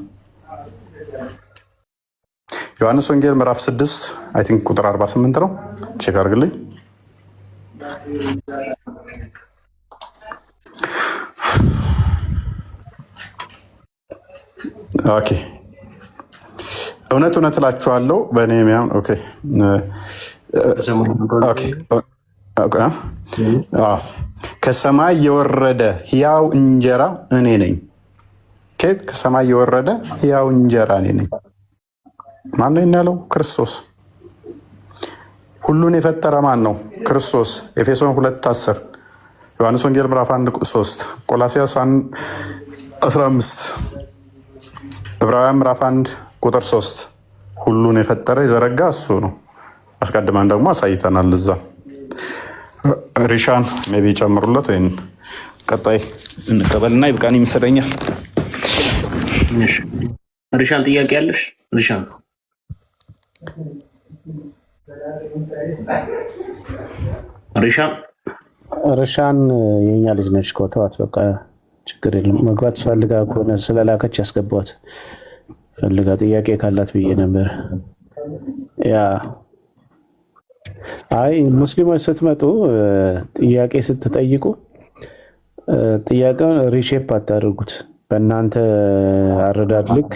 ዮሐንስ ወንጌል ምዕራፍ 6 አይ ቲንክ ቁጥር 48 ነው። ቼክ አድርግልኝ። ኦኬ እውነት እውነት እላችኋለሁ በእኔ ሚያም ከሰማይ የወረደ ሕያው እንጀራ እኔ ነኝ። ከሰማይ የወረደ ሕያው እንጀራ እኔ ነኝ። ማን ነው ያለው? ክርስቶስ። ሁሉን የፈጠረ ማን ነው? ክርስቶስ። ኤፌሶን 2:10፣ ዮሐንስ ወንጌል ምዕራፍ 1:3፣ ቆላሲያስ 1:15፣ ዕብራውያን ምዕራፍ 1:3 ሁሉን የፈጠረ የዘረጋ እሱ ነው። አስቀድመን ደግሞ አሳይተናል። እዛ ሪሻን ሜቢ ጨምሩለት ወይም ቀጣይ እንቀበልና ይብቃን ይመስለኛል። ሪሻን ጥያቄ ያለሽ? ሪሻን የኛ ልጅ ነች። ኮተዋት በቃ ችግር የለም። መግባት ፈልጋ ከሆነ ስለላከች ያስገባት። ፈልጋ ጥያቄ ካላት ብዬ ነበር። ያ አይ ሙስሊሞች ስትመጡ ጥያቄ ስትጠይቁ ጥያቄውን ሪሼፕ አታደርጉት። በእናንተ አረዳድ ልክ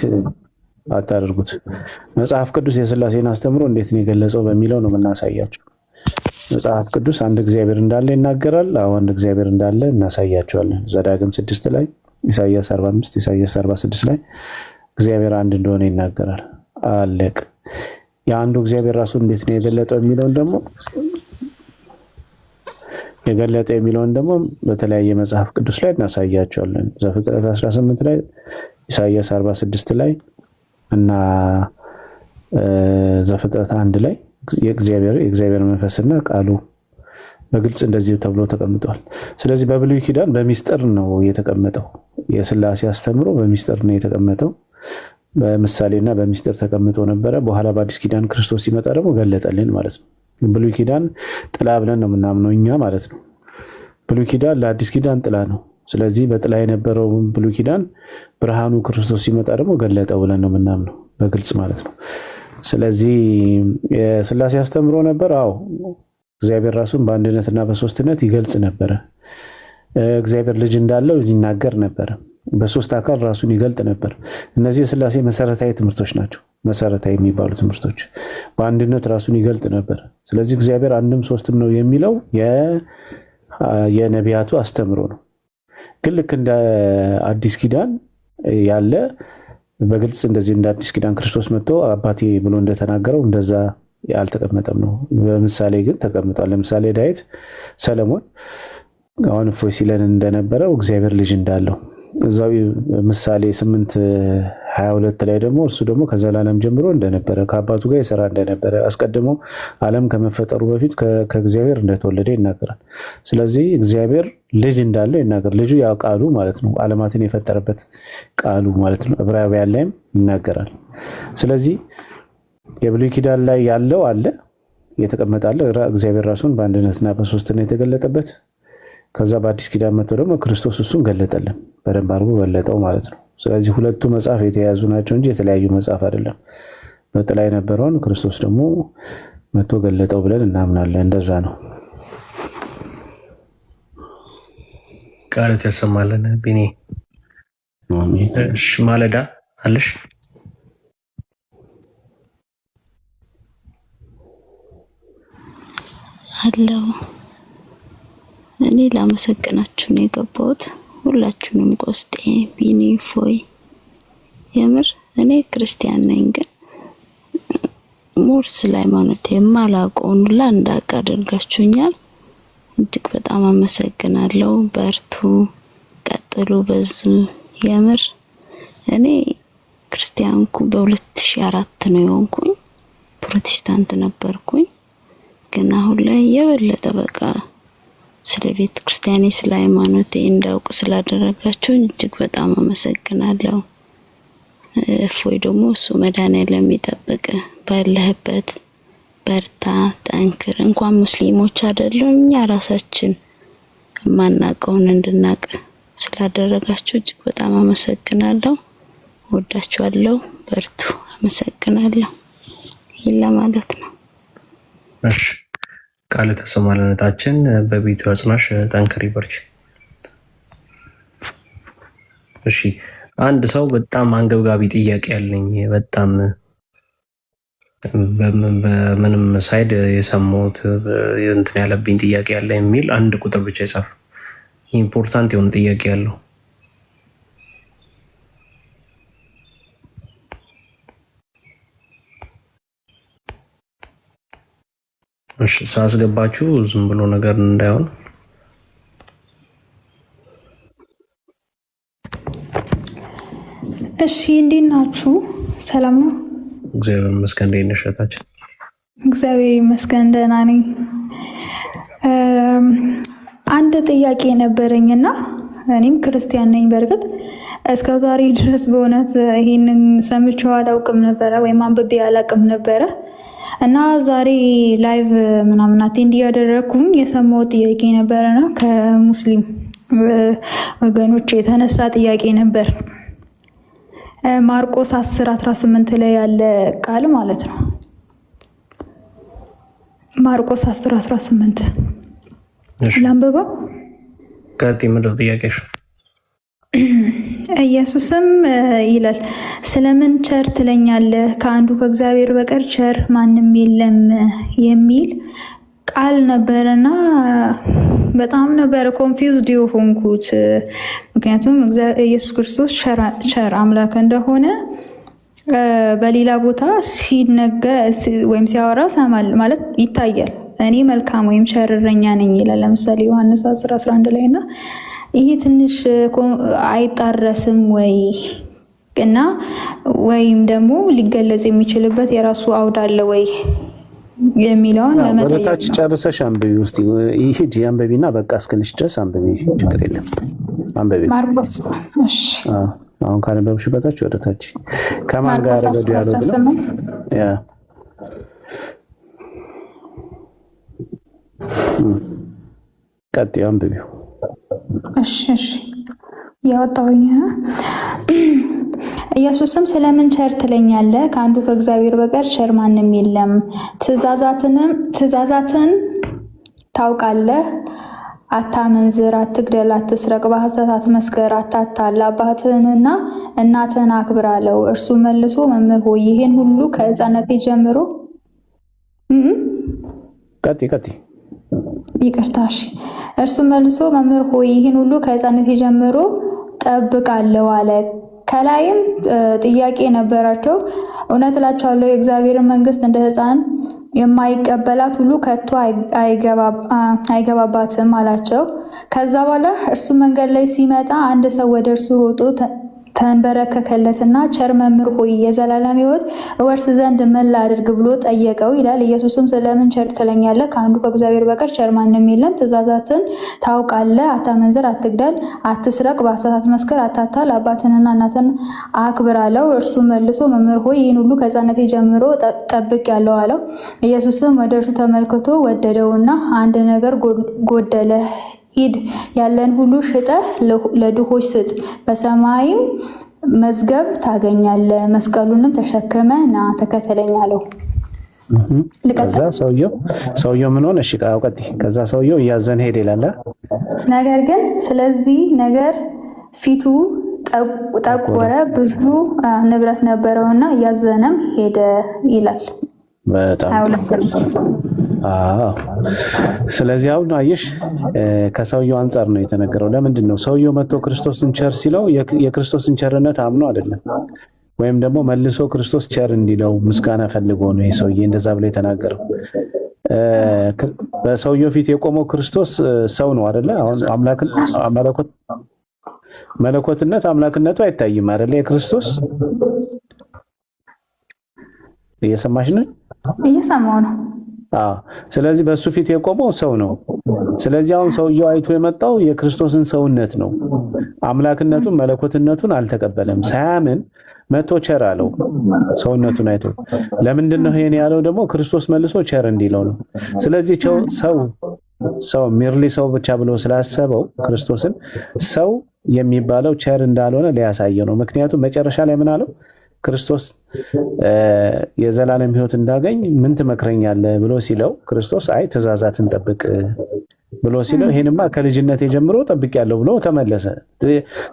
አታደርጉት። መጽሐፍ ቅዱስ የሥላሴን አስተምሮ እንዴት ነው የገለጸው በሚለው ነው የምናሳያቸው። መጽሐፍ ቅዱስ አንድ እግዚአብሔር እንዳለ ይናገራል። አንድ እግዚአብሔር እንዳለ እናሳያቸዋለን። ዘዳግም 6 ላይ፣ ኢሳይያስ 45፣ ኢሳይያስ 46 ላይ እግዚአብሔር አንድ እንደሆነ ይናገራል። አለቅ የአንዱ እግዚአብሔር ራሱ እንዴት ነው የገለጠው የሚለውን ደግሞ በተለያየ መጽሐፍ ቅዱስ ላይ እናሳያቸዋለን። ዘፍጥረት 18 ላይ፣ ኢሳይያስ 46 ላይ እና ዘፍጥረት 1 ላይ የእግዚአብሔር መንፈስና ቃሉ በግልጽ እንደዚህ ተብሎ ተቀምጧል። ስለዚህ በብሉይ ኪዳን በሚስጥር ነው የተቀመጠው። የሥላሴ አስተምሮ በሚስጥር ነው የተቀመጠው። በምሳሌና በሚስጥር ተቀምጦ ነበረ። በኋላ በአዲስ ኪዳን ክርስቶስ ሲመጣ ደግሞ ገለጠልን ማለት ነው። ብሉይ ኪዳን ጥላ ብለን ነው የምናምነው እኛ ማለት ነው። ብሉይ ኪዳን ለአዲስ ኪዳን ጥላ ነው። ስለዚህ በጥላ የነበረው ብሉይ ኪዳን ብርሃኑ ክርስቶስ ሲመጣ ደግሞ ገለጠው ብለን ነው የምናምነው በግልጽ ማለት ነው። ስለዚህ የሥላሴ አስተምሮ ነበር። እግዚአብሔር ራሱን በአንድነትና በሶስትነት ይገልጽ ነበረ። እግዚአብሔር ልጅ እንዳለው ይናገር ነበረ። በሶስት አካል ራሱን ይገልጥ ነበር። እነዚህ የሥላሴ መሰረታዊ ትምህርቶች ናቸው። መሰረታዊ የሚባሉ ትምህርቶች በአንድነት ራሱን ይገልጥ ነበር። ስለዚህ እግዚአብሔር አንድም ሶስትም ነው የሚለው የነቢያቱ አስተምሮ ነው። ግን ልክ እንደ አዲስ ኪዳን ያለ በግልጽ እንደዚህ እንደ አዲስ ኪዳን ክርስቶስ መጥቶ አባቴ ብሎ እንደተናገረው እንደዛ ያልተቀመጠም ነው። በምሳሌ ግን ተቀምጧል። ለምሳሌ ዳዊት ሰለሞን አሁን እፎይ ሲለን እንደነበረው እግዚአብሔር ልጅ እንዳለው እዛው ምሳሌ 8:22 ላይ ደግሞ እርሱ ደግሞ ከዘላለም ጀምሮ እንደነበረ ከአባቱ ጋር የሰራ እንደነበረ አስቀድሞ ዓለም ከመፈጠሩ በፊት ከእግዚአብሔር እንደተወለደ ይናገራል። ስለዚህ እግዚአብሔር ልጅ እንዳለው ይናገር። ልጁ ያው ቃሉ ማለት ነው፣ ዓለማትን የፈጠረበት ቃሉ ማለት ነው። ዕብራውያን ላይም ይናገራል። ስለዚህ የብሉይ ኪዳን ላይ ያለው አለ የተቀመጠ አለ። እግዚአብሔር ራሱን በአንድነትና በሶስትነት የተገለጠበት ከዛ በአዲስ ኪዳን መጥቶ ደግሞ ክርስቶስ እሱን ገለጠልን፣ በደንብ አድርጎ ገለጠው ማለት ነው። ስለዚህ ሁለቱ መጽሐፍ የተያያዙ ናቸው እንጂ የተለያዩ መጽሐፍ አይደለም። በጥላ የነበረውን ክርስቶስ ደግሞ መጥቶ ገለጠው ብለን እናምናለን። እንደዛ ነው። ቃልት ያሰማልን። ቢኒ ማለዳ አለሽ? አለው። እኔ ላመሰግናችሁ ነው የገባሁት፣ ሁላችሁንም። ቆስጤ፣ ቢኒ፣ ፎይ፣ የምር እኔ ክርስቲያን ነኝ፣ ግን ሞርስ ላይ ማለት የማላውቀውን ሁላ እንዳውቅ አድርጋችሁኛል። እጅግ በጣም አመሰግናለሁ። በርቱ፣ ቀጥሉ፣ በዙ። የምር እኔ ክርስቲያንኩ በ2004 ነው የሆንኩኝ። ፕሮቴስታንት ነበርኩኝ፣ ግን አሁን ላይ የበለጠ በቃ ስለ ቤተ ክርስቲያኔ ስለ ሃይማኖቴ እንዳውቅ ስላደረጋችሁ እጅግ በጣም አመሰግናለሁ። እፎይ ደግሞ እሱ መድኃኒዓለም የሚጠብቅ ባለህበት በርታ፣ ጠንክር። እንኳን ሙስሊሞች አይደለም እኛ ራሳችን ማናቀውን እንድናቅ ስላደረጋችሁ እጅግ በጣም አመሰግናለሁ። ወዳችኋለሁ። በርቱ። አመሰግናለሁ። ይላ ማለት ነው። እሺ ቃል ተሰማለነታችን በቤቱ አጽናሽ፣ ጠንክሪ፣ በርቺ። እሺ አንድ ሰው በጣም አንገብጋቢ ጥያቄ ያለኝ በጣም በምንም ሳይድ የሰማሁት እንትን ያለብኝ ጥያቄ ያለ የሚል አንድ ቁጥር ብቻ ይጻፍ። ኢምፖርታንት የሆነ ጥያቄ ያለው እሺ ሳስገባችሁ ዝም ብሎ ነገር እንዳይሆን። እሺ እንዴት ናችሁ? ሰላም ነው? እግዚአብሔር ይመስገን። እንዴት ነሽ እህታችን? እግዚአብሔር ይመስገን ደህና ነኝ። አንድ ጥያቄ ነበረኝና እኔም ክርስቲያን ነኝ። በእርግጥ እስከ ዛሬ ድረስ በእውነት ይሄንን ሰምቼው አላውቅም ነበረ ወይም አንብቤ አላውቅም ነበረ እና ዛሬ ላይቭ ምናምን አቴንድ ያደረኩኝ የሰማው ጥያቄ ነበርና ከሙስሊም ወገኖች የተነሳ ጥያቄ ነበር። ማርቆስ 10:18 ላይ ያለ ቃል ማለት ነው። ማርቆስ 10:18 ላንብበው። ከቲ ምንድነው ጥያቄሽ? ኢየሱስም ይላል ስለምን ቸር ትለኛለህ? ከአንዱ ከእግዚአብሔር በቀር ቸር ማንም የለም የሚል ቃል ነበረና በጣም ነበረ ኮንፊውዝድ የሆንኩት። ምክንያቱም ኢየሱስ ክርስቶስ ቸር አምላክ እንደሆነ በሌላ ቦታ ሲነገር ወይም ሲያወራ ሰማል ማለት ይታያል። እኔ መልካም ወይም ቸር እረኛ ነኝ ይላል ለምሳሌ ዮሐንስ 10:11 ላይ እና ይሄ ትንሽ አይጣረስም ወይ እና ወይም ደግሞ ሊገለጽ የሚችልበት የራሱ አውድ አለ ወይ የሚለውን ለመጠየቅ ወደታች ጨርሰሽ አንብቢ ውስጥ ይሄድ አንብቢና በቃ እስክልሽ ድረስ አንብቢ፣ ችግር የለም አንብቢ። ማርቆስ እሺ አሁን ካነበብሽ በታች ወደታች ከማን ጋር ረገዱ ያለው ነው ያ ቀጥይ አንብቢው። እሺ ያወጣውኝ ኢየሱስም ስለምን ቸር ትለኛለህ? ከአንዱ ከእግዚአብሔር በቀር ቸር ማንም የለም። ትእዛዛትን ታውቃለህ። አታመንዝር፣ አትግደል፣ አትስረቅ፣ በሐሰት አትመስክር፣ አታታል፣ አባትህንና እናትህን አክብር አለው። እርሱ መልሶ መምህር ሆይ ይህን ሁሉ ከሕፃንነቴ ጀምሮ ቀጥይ ይቅርታሽ። እርሱ መልሶ መምህር ሆይ ይህን ሁሉ ከሕፃንነቴ ጀምሮ ጠብቃለሁ አለ። ከላይም ጥያቄ ነበራቸው። እውነት እላችኋለሁ የእግዚአብሔርን መንግስት እንደ ሕፃን የማይቀበላት ሁሉ ከቶ አይገባባትም አላቸው። ከዛ በኋላ እርሱ መንገድ ላይ ሲመጣ አንድ ሰው ወደ እርሱ ሮጦ ተንበረከከለትና ቸር መምህር ሆይ የዘላለም ሕይወት እወርስ ዘንድ ምን ላድርግ ብሎ ጠየቀው ይላል። ኢየሱስም ስለምን ቸር ትለኛለህ? ከአንዱ ከእግዚአብሔር በቀር ቸር ማንም የለም። ትእዛዛትን ታውቃለህ። አታመንዝር፣ አትግደል፣ አትስረቅ፣ በሐሰት አትመስክር፣ አታታል፣ አባትህንና እናትህን አክብር አለው። እርሱ መልሶ መምህር ሆይ ይህን ሁሉ ከሕፃንነቴ ጀምሮ ጠብቄአለሁ አለው። ኢየሱስም ወደ እርሱ ተመልክቶ ወደደውና አንድ ነገር ጎደለ፣ ሂድ ያለን ሁሉ ሽጠህ ለድሆች ስጥ፣ በሰማይም መዝገብ ታገኛለህ፣ መስቀሉንም ተሸክመ ና ተከተለኝ አለው። ከዛ ሰውየው ምን ሆነ? እሺ ቀጥይ። ከዛ ሰውየው እያዘነ ሄደ ይላል። ነገር ግን ስለዚህ ነገር ፊቱ ጠቆረ፣ ብዙ ንብረት ነበረውና እያዘነም ሄደ ይላል። በጣም ስለዚህ አሁን አየሽ ከሰውየው አንጻር ነው የተነገረው። ለምንድን ነው ሰውየው መጥቶ ክርስቶስን ቸር ሲለው የክርስቶስን ቸርነት አምኖ አይደለም፣ ወይም ደግሞ መልሶ ክርስቶስ ቸር እንዲለው ምስጋና ፈልጎ ነው ይሄ ሰውዬ እንደዛ ብሎ የተናገረው። በሰውየው ፊት የቆመው ክርስቶስ ሰው ነው አይደለ? አሁን መለኮትነት አምላክነቱ አይታይም አይደለ? የክርስቶስ እየሰማሽ ነው? እየሰማው ነው። ስለዚህ በሱ ፊት የቆመው ሰው ነው። ስለዚህ አሁን ሰውየው አይቶ የመጣው የክርስቶስን ሰውነት ነው። አምላክነቱን መለኮትነቱን አልተቀበለም። ሳያምን መጥቶ ቸር አለው ሰውነቱን አይቶ። ለምንድን ነው ይሄን ያለው? ደግሞ ክርስቶስ መልሶ ቸር እንዲለው ነው። ስለዚህ ሰው ሚርሊ ሰው ብቻ ብሎ ስላሰበው ክርስቶስን ሰው የሚባለው ቸር እንዳልሆነ ሊያሳየው ነው። ምክንያቱም መጨረሻ ላይ ምን አለው? ክርስቶስ የዘላለም ሕይወት እንዳገኝ ምን ትመክረኛለህ ብሎ ሲለው ክርስቶስ አይ ትእዛዛትን ጠብቅ ብሎ ሲለው ይሄንማ ከልጅነት ጀምሮ ጠብቄያለሁ ብሎ ተመለሰ።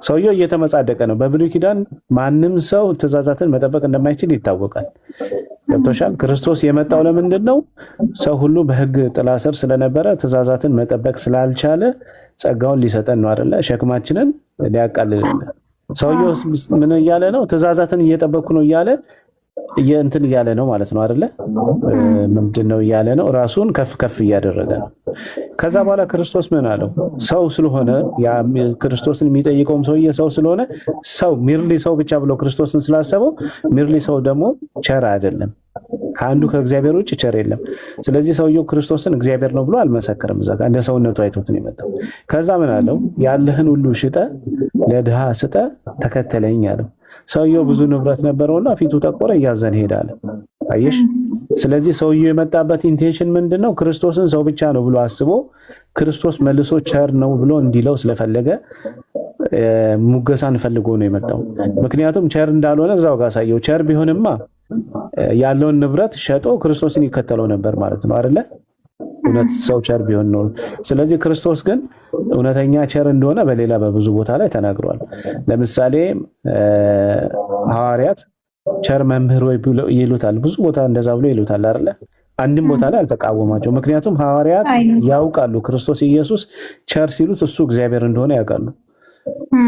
ሰውየው እየተመጻደቀ ነው። በብሉይ ኪዳን ማንም ሰው ትእዛዛትን መጠበቅ እንደማይችል ይታወቃል። ገብቶሻል? ክርስቶስ የመጣው ለምንድን ነው? ሰው ሁሉ በሕግ ጥላ ስር ስለነበረ ትእዛዛትን መጠበቅ ስላልቻለ ጸጋውን ሊሰጠን ነው አይደለ? ሸክማችንን ሊያቃልልን። ሰውየው ምን እያለ ነው? ትእዛዛትን እየጠበቅኩ ነው እያለ እንትን እያለ ነው ማለት ነው አይደለ? ምንድን ነው እያለ ነው? ራሱን ከፍ ከፍ እያደረገ ነው። ከዛ በኋላ ክርስቶስ ምን አለው? ሰው ስለሆነ ክርስቶስን የሚጠይቀውም ሰውዬ ሰው ስለሆነ ሰው ሚርሊ ሰው ብቻ ብሎ ክርስቶስን ስላሰበው ሚርሊ ሰው ደግሞ ቸር አይደለም። ከአንዱ ከእግዚአብሔር ውጭ ቸር የለም። ስለዚህ ሰውየው ክርስቶስን እግዚአብሔር ነው ብሎ አልመሰከረም። እዛ ጋር እንደ ሰውነቱ አይቶት ነው የመጣው። ከዛ ምን አለው? ያለህን ሁሉ ሽጠ ለድሃ ስጠ ተከተለኝ አለው። ሰውየው ብዙ ንብረት ነበረውና ፊቱ ጠቆረ፣ እያዘነ ሄዳለ። አየሽ? ስለዚህ ሰውየው የመጣበት ኢንቴንሽን ምንድነው? ክርስቶስን ሰው ብቻ ነው ብሎ አስቦ ክርስቶስ መልሶ ቸር ነው ብሎ እንዲለው ስለፈለገ ሙገሳን ፈልጎ ነው የመጣው። ምክንያቱም ቸር እንዳልሆነ እዛው ጋር ሳየው። ቸር ቢሆንማ ያለውን ንብረት ሸጦ ክርስቶስን ይከተለው ነበር ማለት ነው አይደለ? እውነት ሰው ቸር ቢሆን ነው። ስለዚህ ክርስቶስ ግን እውነተኛ ቸር እንደሆነ በሌላ በብዙ ቦታ ላይ ተናግሯል። ለምሳሌ ሐዋርያት ቸር መምህር ወይ ይሉታል፣ ብዙ ቦታ እንደዛ ብሎ ይሉታል አይደለ? አንድም ቦታ ላይ አልተቃወማቸው። ምክንያቱም ሐዋርያት ያውቃሉ ክርስቶስ ኢየሱስ ቸር ሲሉት እሱ እግዚአብሔር እንደሆነ ያውቃሉ።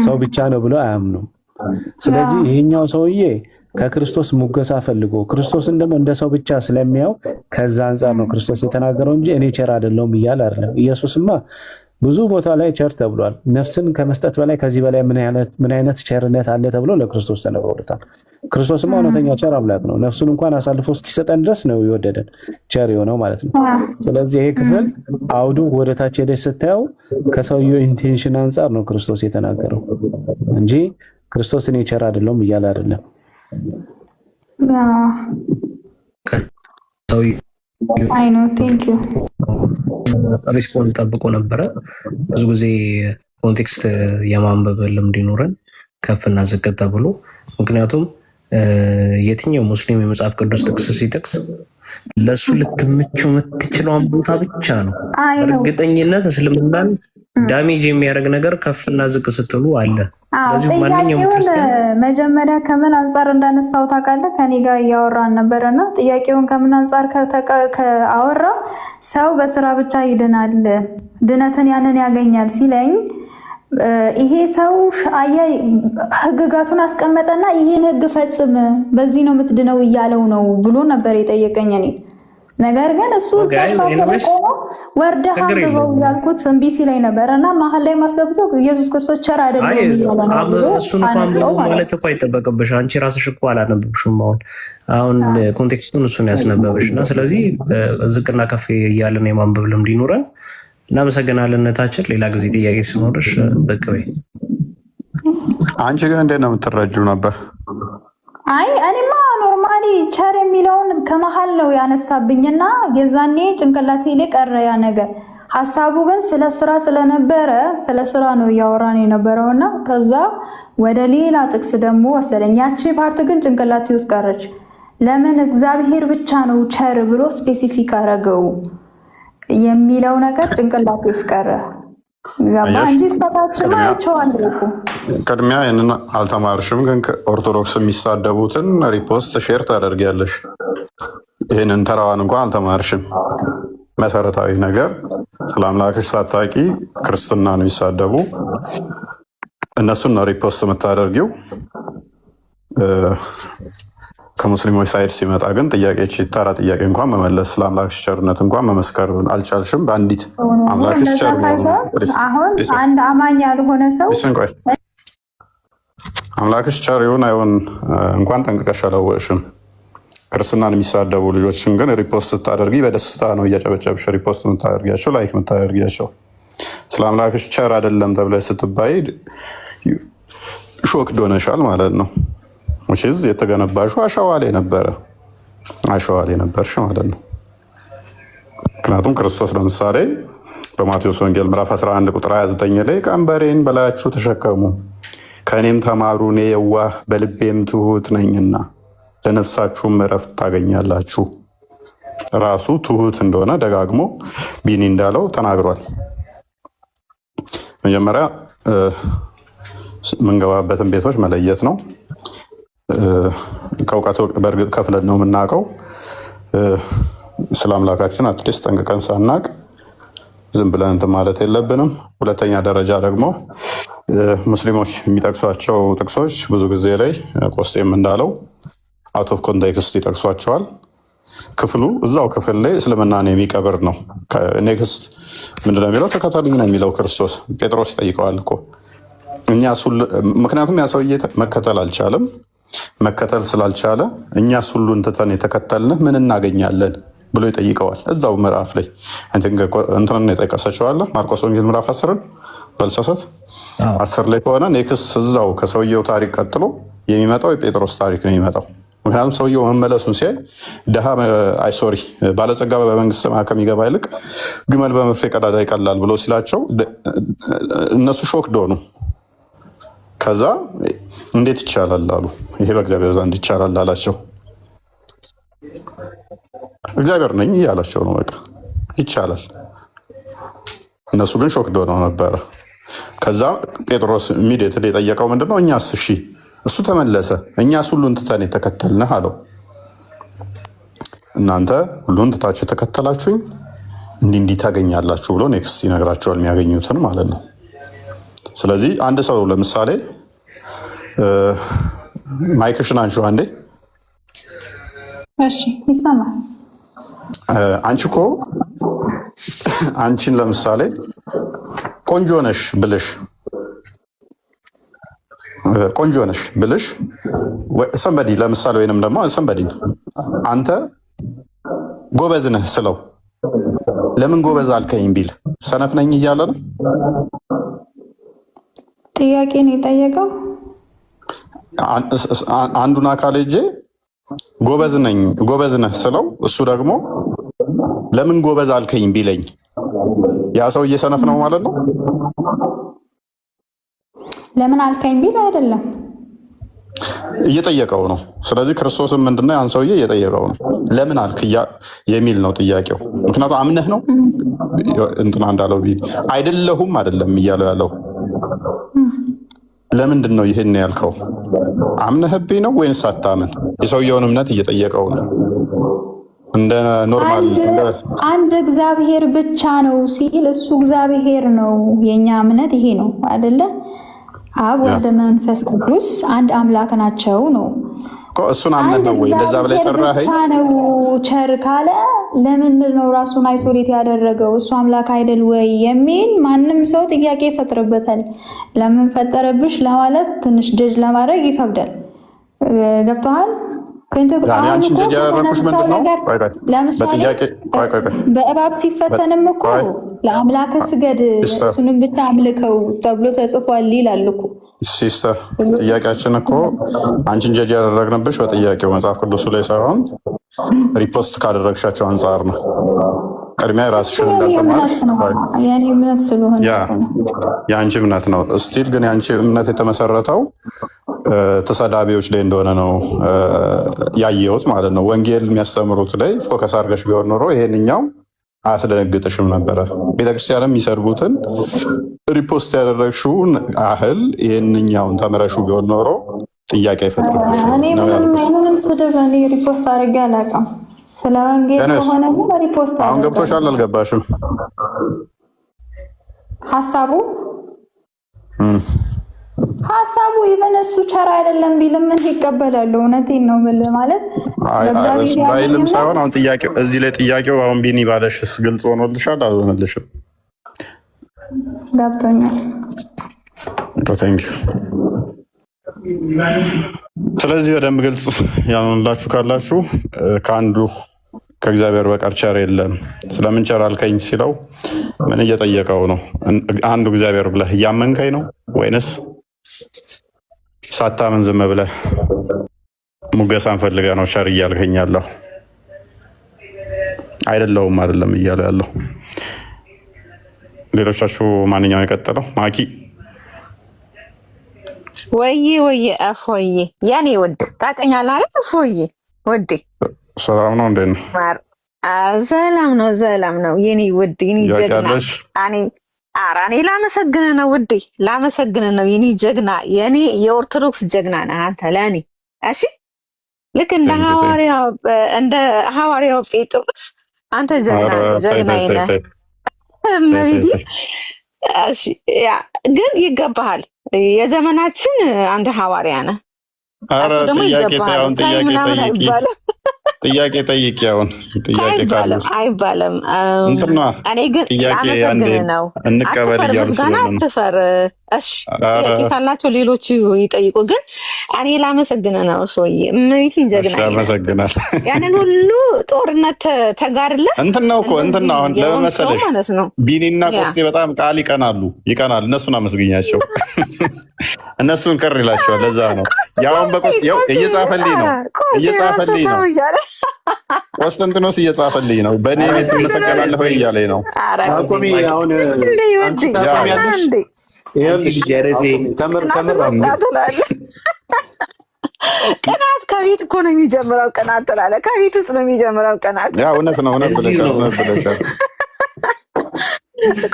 ሰው ብቻ ነው ብሎ አያምኑም። ስለዚህ ይሄኛው ሰውዬ ከክርስቶስ ሙገሳ ፈልጎ ክርስቶስን ደግሞ እንደ ሰው ብቻ ስለሚያው ከዛ አንጻር ነው ክርስቶስ የተናገረው እንጂ እኔ ቸር አይደለሁም እያለ አይደለም። ኢየሱስማ ብዙ ቦታ ላይ ቸር ተብሏል። ነፍስን ከመስጠት በላይ ከዚህ በላይ ምን አይነት ቸርነት አለ ተብሎ ለክርስቶስ ተነግሮለታል። ክርስቶስማ እውነተኛ ቸር አምላክ ነው። ነፍሱን እንኳን አሳልፎ እስኪሰጠን ድረስ ነው የወደደን ቸር የሆነው ማለት ነው። ስለዚህ ይሄ ክፍል አውዱ ወደ ታች ሄደች ስታየው ከሰውየው ኢንቴንሽን አንጻር ነው ክርስቶስ የተናገረው እንጂ ክርስቶስ እኔ ቸር አይደለሁም እያለ አይደለም። ሪስፖንድ ጠብቆ ነበረ። ብዙ ጊዜ ኮንቴክስት የማንበብ ልምድ ይኖረን ከፍና ዝቅ ተብሎ፣ ምክንያቱም የትኛው ሙስሊም የመጽሐፍ ቅዱስ ጥቅስ ሲጠቅስ ለሱ ልትምችው የምትችለውን ቦታ ብቻ ነው። እርግጠኝነት እስልምናን ዳሜጅ የሚያደርግ ነገር ከፍና ዝቅ ስትሉ አለ። ጥያቄውን መጀመሪያ ከምን አንጻር እንዳነሳው ታውቃለህ? ከኔ ጋር እያወራን ነበረና ጥያቄውን ከምን አንጻር ከአወራ ሰው በስራ ብቻ ይድናል፣ ድነትን ያንን ያገኛል ሲለኝ ይሄ ሰው ህግጋቱን አስቀመጠና ይሄን ህግ ፈጽም በዚህ ነው የምትድነው እያለው ነው ብሎ ነበር የጠየቀኝ እኔ። ነገር ግን እሱ ወርደህ አንብበው ያልኩት እምቢ ሲለኝ ነበር እና መሀል ላይ ማስገብቶ ኢየሱስ ክርስቶስ ቸር አይደለም እያለ ነው። እሱን ማለት እኮ አይጠበቅብሽ። አንቺ ራስሽ እኮ አላነበብሽም። አሁን ኮንቴክስቱን እሱን ያስነበበሽ እና ስለዚህ ዝቅና ከፍ እያለን የማንበብ ልምድ ይኖረን። እናመሰግናለንነታችን። ሌላ ጊዜ ጥያቄ ሲኖርሽ በቅ በይ። አንቺ ግን እንዴት ነው የምትረጂው ነበር? አይ እኔማ ኖርማሊ ቸር የሚለውን ከመሀል ነው ያነሳብኝና የዛኔ ጭንቅላቴ ላይ ቀረ ያ ነገር። ሀሳቡ ግን ስለ ስራ ስለነበረ ስለ ስራ ነው እያወራን የነበረውና ከዛ ወደ ሌላ ጥቅስ ደግሞ ወሰደኝ። ያቺ ፓርት ግን ጭንቅላቴ ውስጥ ቀረች። ለምን እግዚአብሔር ብቻ ነው ቸር ብሎ ስፔሲፊክ አረገው የሚለው ነገር ጭንቅላቴ ውስጥ ቀረ። ገባ እንጂ ስታታችን አይቼዋለሁ። ቅድሚያ ይህንን አልተማርሽም፣ ግን ኦርቶዶክስ የሚሳደቡትን ሪፖስት ሼር ታደርጊያለሽ። ይህንን ተራዋን እንኳን አልተማርሽም። መሰረታዊ ነገር ስለ አምላክሽ ሳታቂ ክርስትናን የሚሳደቡ እነሱን ነው ሪፖስት የምታደርጊው። ከሙስሊሞች ሳይድ ሲመጣ ግን ጥያቄ ተራ ጥያቄ እንኳን መመለስ ስለ አምላክሽ ቸርነት እንኳን መመስከር አልቻልሽም። በአንዲት አምላክሽ ቸር አሁን አንድ አማኝ ያልሆነ ሰው አምላክሽ ቸር ይሁን አይሁን እንኳን ጠንቅቀሽ አላወቅሽም። ክርስትናን የሚሳደቡ ልጆችን ግን ሪፖስት ስታደርጊ በደስታ ነው እያጨበጨብሽ ሪፖስት የምታደርጊያቸው፣ ላይክ የምታደርጊያቸው። ስለ አምላክሽ ቸር አይደለም ተብለሽ ስትባይ ሾክ ዶነሻል ማለት ነው። ሙቺዝ የተገነባሽው አሸዋ ላይ ነበርሽ ማለት ነው። ምክንያቱም ክርስቶስ ለምሳሌ በማቴዎስ ወንጌል ምዕራፍ 11 ቁጥር 29 ላይ ቀንበሬን በላያችሁ ተሸከሙ ከእኔም ተማሩ እኔ የዋህ በልቤም ትሁት ነኝና ለነፍሳችሁም እረፍት ታገኛላችሁ። ራሱ ትሁት እንደሆነ ደጋግሞ ቢኒ እንዳለው ተናግሯል። መጀመሪያ የምንገባበትን ቤቶች መለየት ነው። ከእውቀት በእርግጥ ከፍለን ነው የምናውቀው። ስለ አምላካችን አትሊስት ጠንቅቀን ሳናቅ ዝም ብለን እንትን ማለት የለብንም። ሁለተኛ ደረጃ ደግሞ ሙስሊሞች የሚጠቅሷቸው ጥቅሶች ብዙ ጊዜ ላይ ቆስጤም እንዳለው አውት ኦፍ ኮንቴክስት ይጠቅሷቸዋል። ክፍሉ እዛው ክፍል ላይ እስልምናን የሚቀብር ነው። ኔክስት ምንድነው የሚለው? ተከተሉኝ ነው የሚለው ክርስቶስ። ጴጥሮስ ይጠይቀዋል እኮ ምክንያቱም ያ ሰውዬ መከተል አልቻለም። መከተል ስላልቻለ እኛስ ሁሉን ትተን የተከተልንህ ምን እናገኛለን ብሎ ይጠይቀዋል። እዛው ምዕራፍ ላይ እንትንን የጠቀሰችዋለ ማርቆስ ወንጌል ምዕራፍ 10 በልሰሰት 10 ላይ ከሆነ ኔክስት እዛው ከሰውየው ታሪክ ቀጥሎ የሚመጣው የጴጥሮስ ታሪክ ነው የሚመጣው። ምክንያቱም ሰውየው መመለሱን ሲያይ ባለጸጋ በመንግስት ሰማያት ከሚገባ ይልቅ ግመል በመርፌ ቀዳዳ ይቀላል ብሎ ሲላቸው እነሱ ሾክ ዶኑ። ከዛ እንዴት ይቻላል አሉ። ይሄ በእግዚአብሔር ዘንድ ይቻላል አላቸው። እግዚአብሔር ነኝ እያላቸው ነው። በቃ ይቻላል። እነሱ ግን ሾክ ሆነው ነበረ። ከዛ ጴጥሮስ ኢሚዲየትሊ የጠየቀው ምንድነው? እኛስ? እሺ እሱ ተመለሰ። እኛስ ሁሉን ትተን የተከተልንህ አለው። እናንተ ሁሉን ትታችሁ የተከተላችሁኝ እንዲህ ታገኛላችሁ ብሎ ኔክስት ይነግራቸዋል፣ የሚያገኙትን ማለት ነው። ስለዚህ አንድ ሰው ለምሳሌ ማይክሽን አንሺው አንዴ። እሺ ይሰማል። አንቺ እኮ አንቺን ለምሳሌ ቆንጆ ነሽ ብልሽ ሰንበዲ ለምሳሌ ወይንም ደግሞ ሰንበዲ አንተ ጎበዝ ነህ ስለው ለምን ጎበዝ አልከኝ ቢል ሰነፍ ነኝ እያለ ነው። ጥያቄ ነው የጠየቀው። አንዱን አካል ሄጄ ጎበዝ ነህ ስለው እሱ ደግሞ ለምን ጎበዝ አልከኝ ቢለኝ ያ ሰውዬ ሰነፍ ነው ማለት ነው። ለምን አልከኝ ቢል አይደለም እየጠየቀው ነው። ስለዚህ ክርስቶስም ምንድነው ያን ሰውዬ እየጠየቀው ነው። ለምን አልክ የሚል ነው ጥያቄው። ምክንያቱም አምነህ ነው እንትና እንዳለው ቢል አይደለሁም አይደለም እያለው ያለው ለምንድን ነው ይሄን ያልከው? አምነህብኝ ነው ወይንስ አታምን? የሰውየውን እምነት እየጠየቀው ነው። እንደ ኖርማል አንድ እግዚአብሔር ብቻ ነው ሲል እሱ እግዚአብሔር ነው። የኛ እምነት ይሄ ነው አይደለ? አብ ወልድ መንፈስ ቅዱስ አንድ አምላክ ናቸው ነው እኮ። እሱን አምነህ ነው ወይ ለዛ ብለህ ጠራኸኝ? ብቻ ነው ቸር ካለ ለምንድን ነው ራሱን አይሶሌት ያደረገው? እሱ አምላክ አይደል ወይ የሚል ማንም ሰው ጥያቄ ይፈጥርበታል። ለምን ፈጠረብሽ ለማለት ትንሽ ጀጅ ለማድረግ ይከብዳል። ገብቶሃል? አንቺን ጀጅ ያደረኩሽ ምንድን ነው? ለምሳሌ በእባብ ሲፈተንም እኮ ለአምላከ ስገድ እሱንም ብቻ አምልከው ተብሎ ተጽፏል ይላል እኮ። ሲስተር ጥያቄያችን እኮ አንቺን ጀጅ ያደረግንብሽ በጥያቄው መጽሐፍ ቅዱሱ ላይ ሳይሆን ሪፖስት ካደረግሻቸው አንጻር ነው። ቅድሚያ ራስሽን እምነት ስለሆነ የአንቺ እምነት ነው። ስቲል ግን የአንቺ እምነት የተመሰረተው ተሰዳቢዎች ላይ እንደሆነ ነው ያየሁት ማለት ነው። ወንጌል የሚያስተምሩት ላይ ፎከስ አድርገሽ ቢሆን ኖሮ ይሄንኛው አያስደነግጥሽም ነበረ። ቤተክርስቲያንም የሚሰድቡትን ሪፖስት ያደረግሽውን ያህል ይህንኛውን ተምረሹ ቢሆን ኖሮ ጥያቄ አይፈጥርብሽ። ምንም ስድብ እኔ ሪፖስት አድርጌ አላውቅም። ስለ ወንጌል ከሆነ ሪፖስት አሁን ገብቶሻል? አልገባሽም? ሀሳቡ ይበነሱ ቸር አይደለም ቢልም ምን ይቀበላሉ? እውነቴን ነው የምልህ። ማለት ባይልም ሳይሆን አሁን ጥያቄው እዚህ ላይ ጥያቄው አሁን ቢኒ ባለሽስ ግልጽ ሆኖልሻል? አልሆነልሽም? ገብቶኛል። ስለዚህ በደንብ ግልጽ ያልሆነላችሁ ካላችሁ ከአንዱ ከእግዚአብሔር በቀር ቸር የለም። ስለምን ቸር አልከኝ ሲለው ምን እየጠየቀው ነው? አንዱ እግዚአብሔር ብለህ እያመንከኝ ነው ወይንስ ሳታምን ዝም ብለህ ሙገሳን ፈልገህ ነው ቸር እያልከኝ ያለው? አይደለሁም አይደለም እያለ ያለው። ሌሎቻችሁ ማንኛው የቀጠለው? ማኪ ወይዬ አፎዬ ያኔ ወድ ታውቀኛለህ አይደል? አፎዬ ወዴ ሰላም ነው? እንዴት ነው? ሰላም ነው የኔ ውድ የኔ ጀግና። እኔ ላመሰግንህ ነው ውዴ፣ ላመሰግንህ ነው የኔ ጀግና፣ የኔ የኦርቶዶክስ ጀግና ነህ አንተ ለእኔ። እሺ ልክ እንደ ሐዋርያው ጴጥሮስ አንተ ጀግናዬ ነህ። እሺ ግን ይገባሃል፣ የዘመናችን አንተ ሐዋርያ ነህ። እሱ ደግሞ ይገባሃል። ጥያቄ ጠይቂ። አሁን ጥያቄ ካለሽ አይባልም። እኔ ግን ላመሰግንህ ነው። እንቀበል እያሉ ምስጋና አትፈር። እሺ ጥያቄ ካላቸው ሌሎቹ ይጠይቁ። ግን እኔ ላመሰግንህ ነው። ሰውዬ እመቤቴን ጀግና ያመሰግናል። ያንን ሁሉ ጦርነት ተጋድለህ እንትን ነው እኮ እንትን ነው። አሁን ለምን መሰለሽ ቢኒና ቆስጤ በጣም ቃል ይቀናሉ። እነሱን አመስግኛቸው። እነሱን ቅር ይላቸዋል። ለዛ ነው ያውን በቆስጤ እየጻፈልኝ ነው ቆስጠንጥኖስ እየጻፈልኝ ነው። በእኔ ቤት ትመሰገናለህ ወይ እያለኝ ነው። ቅናት ከቤት እኮ ነው የሚጀምረው። ቅናት ትላለህ፣ ከቤት ውስጥ ነው የሚጀምረው ቅናት። እውነት ነው። እውነት ብለሻል።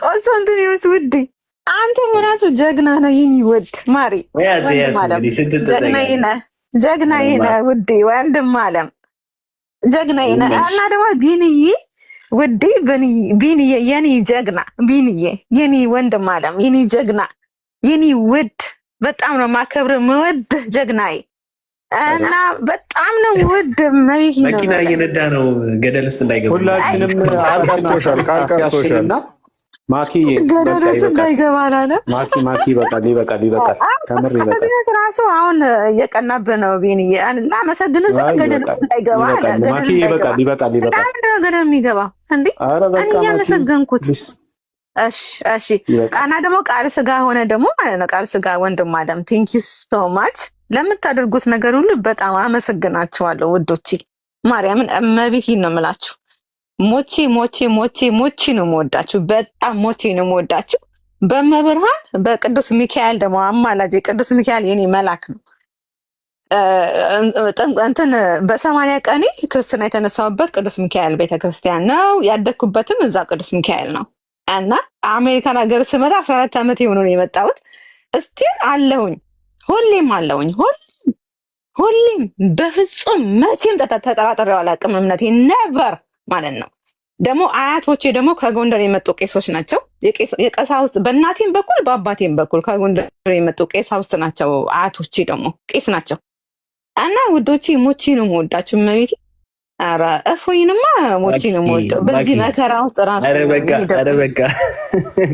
ቆሶ እንትን ይወስ ውዴ አንተም ራሱ ጀግና ነው የኔ ውድ ማሪ ወንድም አለም ጀግናዬ ነህ ውዴ ወንድም አለም ጀግናዬ ነህ። እና ደግሞ ቢንዬ ውዴ ቢንዬ የኔ ጀግና ቢንዬ የኔ ወንድም አለም የኔ ጀግና የኔ ውድ በጣም ነው ማከብር መወድ ጀግናዬ እና በጣም ነው ውድ መቤት ነው። መኪና እየነዳ ነው ገደል ውስጥ እንዳይገባ ሁላችንም ቃልቃቶሻልና ማኪ ገደል ውስጥ እንዳይገባ አላለ ማኪ ይበቃል ተምር ይበቃል። ራሱ አሁን እየቀናብህ ነው ቢንዬ እና መሰግን ዘ ገደል ውስጥ እንዳይገባ አለ ማኪ ይበቃል ገደል የሚገባ እንዴ እኔ ያመሰገንኩት እሺ ቃና ደግሞ ቃል ስጋ ሆነ ደግሞ ማለት ነው። ቃል ስጋ ወንድም አለም ቴንክ ዩ ሶ ማች ለምታደርጉት ነገር ሁሉ በጣም አመሰግናችኋለሁ ውዶቼ። ማርያምን እመቤቴን ነው የምላችሁ። ሞቼ ነው የምወዳችሁ። በጣም ሞቼ ነው የምወዳችሁ። በመብርሃን በቅዱስ ሚካኤል ደግሞ አማላጅ ቅዱስ ሚካኤል የኔ መልአክ ነው። እንትን በ80 ቀኔ ክርስትና የተነሳሁበት ቅዱስ ሚካኤል ቤተክርስቲያን ነው። ያደግኩበትም እዛ ቅዱስ ሚካኤል ነው። እና አሜሪካን ሀገር ስመጣ 14 ዓመት የሆነ ነው የመጣሁት። እስቲል አለሁኝ ሁሌም በፍጹም መቼም ተጠራጥሬው አላውቅም። እምነቴ ነቨር ማለት ነው። ደግሞ አያቶቼ ደግሞ ከጎንደር የመጡ ቄሶች ናቸው። የቀሳውስት በእናቴም በኩል በአባቴም በኩል ከጎንደር የመጡ ቀሳውስት ናቸው። አያቶቼ ደግሞ ቄስ ናቸው። እና ውዶቼ ሞቼ ነው የምወዳችሁ እመቤቴ። ኧረ እፎይንማ ሞቼ ነው የምወደው በዚህ መከራ ውስጥ ራሱ። ኧረ በቃ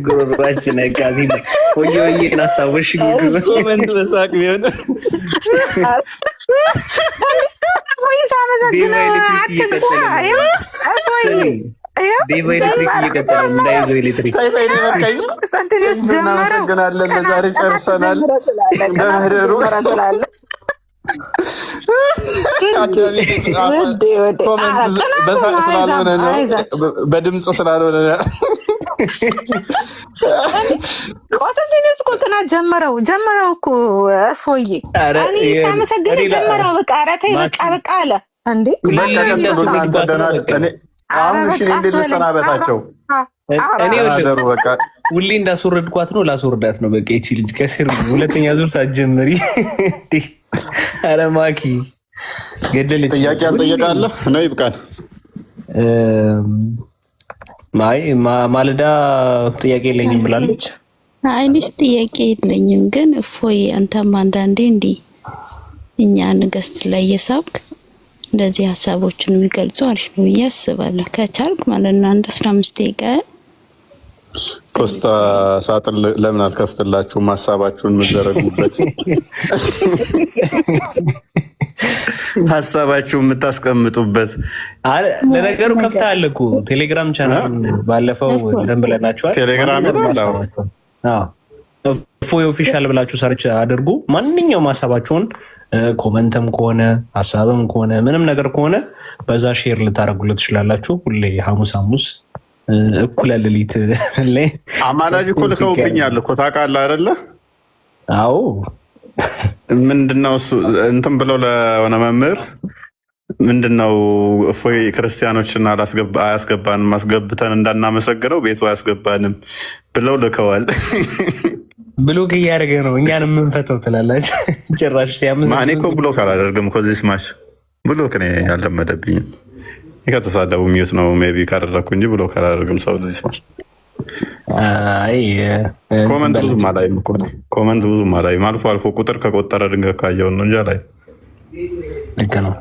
ጉሮሮአችን ነቃዚ ወየ እናስታውሽ ኮመንት በሳቅ ቢሆን እፎይ ሳመሰግነው አትንኳ ዴቫ ኤሌክትሪክ እየቀጠለ እንዳይዘው ኤሌክትሪክ እናመሰግናለን። ለዛሬ ጨርሰናል። እንደምህደሩ ስላልሆነ ነው በድምፅ ስላልሆነ ቆተንቲኒስ ኮንትና ጀመረው እኮ እፎይ እኔ ሳመሰግን ጀመረው። በቃ ኧረ ተይ በቃ አለ እንዴ እናንተ ደህና አሁን እሺ እንዴት ልሰናበታቸው? እኔ በቃ ሁሌ እንዳስወረድኳት ነው ላስወርዳት ነው በቃ እቺ ልጅ ከስር ሁለተኛ ዙር ሳትጀምሪ ኧረ ማኪ ገደለች። ጥያቄ አልጠየቃለህ ነው ይብቃል። ማለዳ ጥያቄ የለኝም ብላለች። አይንሽ ጥያቄ የለኝም ግን እፎይ አንተም አንዳንዴ እንዲህ እኛን ገስት ላይ እየሳብክ እንደዚህ ሀሳቦችን የሚገልጹ አሪፍ ነው ብዬ አስባለሁ። ከቻልክ ማለት ነው አንድ 15 ደቂቃ ኮስታ ሳጥን ለምን አልከፍትላችሁም? ሀሳባችሁን የምትዘረጉበት ሀሳባችሁን የምታስቀምጡበት። ለነገሩ ከፍተሃል እኮ ቴሌግራም ቻናል ባለፈው ደንብ ብለናችኋል። ቴሌግራም ይላል እፎይ ኦፊሻል ብላችሁ ሰርች አድርጉ። ማንኛውም ሀሳባችሁን ኮመንትም ከሆነ ሀሳብም ከሆነ ምንም ነገር ከሆነ በዛ ሼር ልታደርጉለት ትችላላችሁ። ሁሌ ሐሙስ እኩለ ሌሊት ላይ አማላጅ እኮ ልከውብኛል እኮ ታውቃለህ አይደለ? አዎ ምንድነው እሱ እንትን ብለው ለሆነ መምህር ምንድነው እፎይ ክርስቲያኖችን አያስገባንም አስገብተን እንዳናመሰግነው ቤቱ አያስገባንም ብለው ልከዋል። ብሎክ እያደረገ ነው እኛን የምንፈተው ትላላችሁ። ጭራሽ ሲያምዝ ማን እኮ ብሎክ አላደርግም እኮ እዚህ ስማሽ ብሎክ ነው ያልለመደብኝም። ከተሳደቡ ሚዩት ነው ሜይ ቢ ካደረኩ እንጂ ብሎክ አላደርግም ሰው እዚህ ስማሽ። አይ ኮመንት ብዙም አላይም እኮ ኮመንት ብዙም አላይም። አልፎ ቁጥር ከቆጠረ ድንገት ካየውን ነው እንጂ አላይም። ልክ ነው።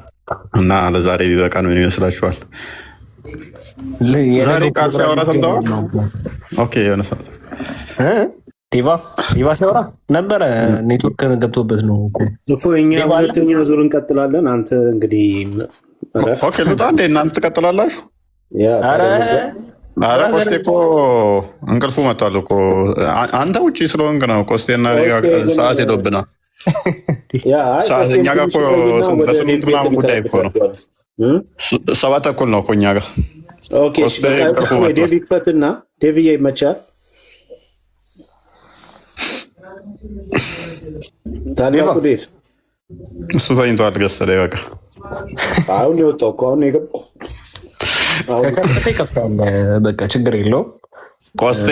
እና ለዛሬ ቢበቃ ነው ይመስላችኋል? ዛሬ ቃል ሲያወራ ሰምተዋል? ኦኬ የሆነ ሰዓት ዲቫ ሲያወራ ነበረ። ኔትወርክ ገብቶበት ነው እኮ እኛ ሁለተኛ ዙር እንቀጥላለን። አንተ እንግዲህ ኦኬ ልውጣ እንዴ? እናንተ ትቀጥላላችሁ? ኧረ ቆስቴ እኮ እንቅልፉ መጥቷል እኮ አንተ ውጭ ስለሆንክ ነው። ቆስቴና ሰዓት ሄዶብናል። እኛ ጋር እኮ በስምንት ምናምን ጉዳይ እኮ ነው። 7 ተኩል ነው እኮ እኛ ጋር። ዴቪ ክፈትና ዴቪዬ ይመቻል። ታዲያ ዴቭ እሱ ተኝቷል። ገሰለ በቃ አሁን የወጣው እኮ አሁን የገባው ከከፈተ ይከፍታል። በቃ ችግር የለውም። ቆስጤ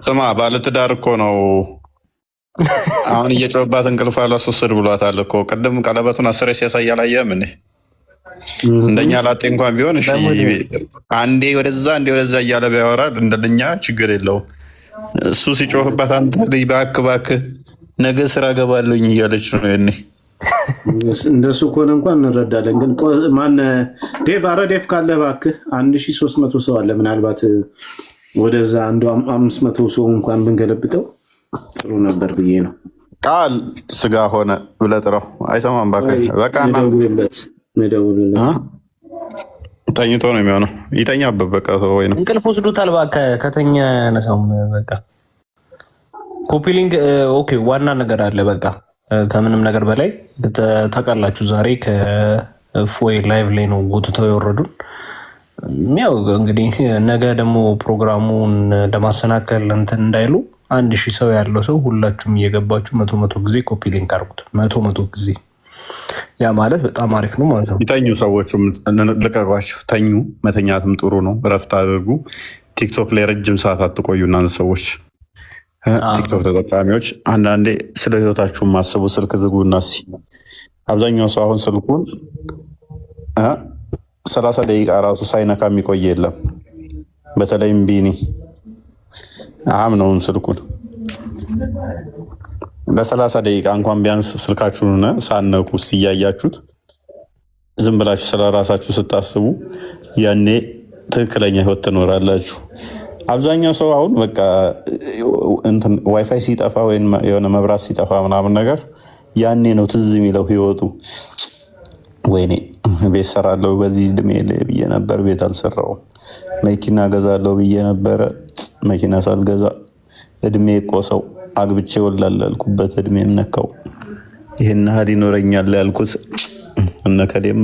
ስማ፣ ባለትዳር እኮ ነው። አሁን እየጮህባት እንቅልፍ አላስወስድ ብሏታል እኮ። ቅድም ቀለበቱን አስሬ ሲያሳይ አላየህም እንዴ? እንደኛ ላጤ እንኳን ቢሆን እሺ፣ አንዴ ወደዛ አንዴ ወደዛ እያለ ቢያወራ እንደኛ ችግር የለውም። እሱ ሲጮህባት አንተ ልጅ እባክህ እባክህ ነገ ስራ ገባለሁኝ እያለች ነው። ያኔ እንደሱ ከሆነ እንኳን እንረዳለን። ግን ማን ዴቭ፣ አረ ዴቭ ካለ እባክህ 1300 ሰው አለ። ምናልባት ወደዛ አንዱ 500 ሰው እንኳን ብንገለብጠው ጥሩ ነበር ብዬ ነው። ቃል ስጋ ሆነ ብለህ ጥራው። አይሰማም እባክህ። በቃ ተኝቶ ነው የሚሆነው። ይተኛበት በቃ ወይ ነው እንቅልፍ ወስዶታል። እባክህ ከተኛ ነሳውም በቃ ኮፒ ሊንክ። ኦኬ ዋና ነገር አለ በቃ ከምንም ነገር በላይ ታውቃላችሁ። ዛሬ ከፎይ ላይቭ ላይ ነው ጎትተው የወረዱን። ያው እንግዲህ ነገ ደግሞ ፕሮግራሙን ለማሰናከል እንትን እንዳይሉ 1000 ሰው ያለው ሰው ሁላችሁም እየገባችሁ 100 ጊዜ ኮፒ ሊንክ አድርጉት። 100 ጊዜ ያ ማለት በጣም አሪፍ ነው ማለት ነው። ይተኙ፣ ሰዎቹም ልቀቋቸው፣ ተኙ። መተኛትም ጥሩ ነው። እረፍት አድርጉ። ቲክቶክ ላይ ረጅም ሰዓት አትቆዩ እናንተ ሰዎች ቲክቶክ ተጠቃሚዎች። አንዳንዴ ስለ ህይወታችሁ ማስቡ። ስልክ ዝጉና አብዛኛው ሰው አሁን ስልኩን 30 ደቂቃ ራሱ ሳይነካ የሚቆይ የለም። በተለይም ቢኒ አምነውም ስልኩን ለ30 ደቂቃ እንኳን ቢያንስ ስልካችሁን ሳነቁ እያያችሁት ዝም ብላችሁ ስለራሳችሁ ስታስቡ ያኔ ትክክለኛ ህይወት ትኖራላችሁ። አብዛኛው ሰው አሁን በቃ እንትን ዋይፋይ ሲጠፋ ወይም የሆነ መብራት ሲጠፋ ምናምን ነገር ያኔ ነው ትዝ የሚለው ህይወቱ። ወይኔ ቤት ሰራለሁ በዚህ እድሜ ብዬ ነበር፣ ቤት አልሰራውም። መኪና ገዛለሁ ብዬ ነበረ፣ መኪና ሳልገዛ እድሜ ቆሰው። አግብቼ ወላላልኩበት እድሜም ነካው። ይህን ያህል ይኖረኛል ያልኩት እነከሌም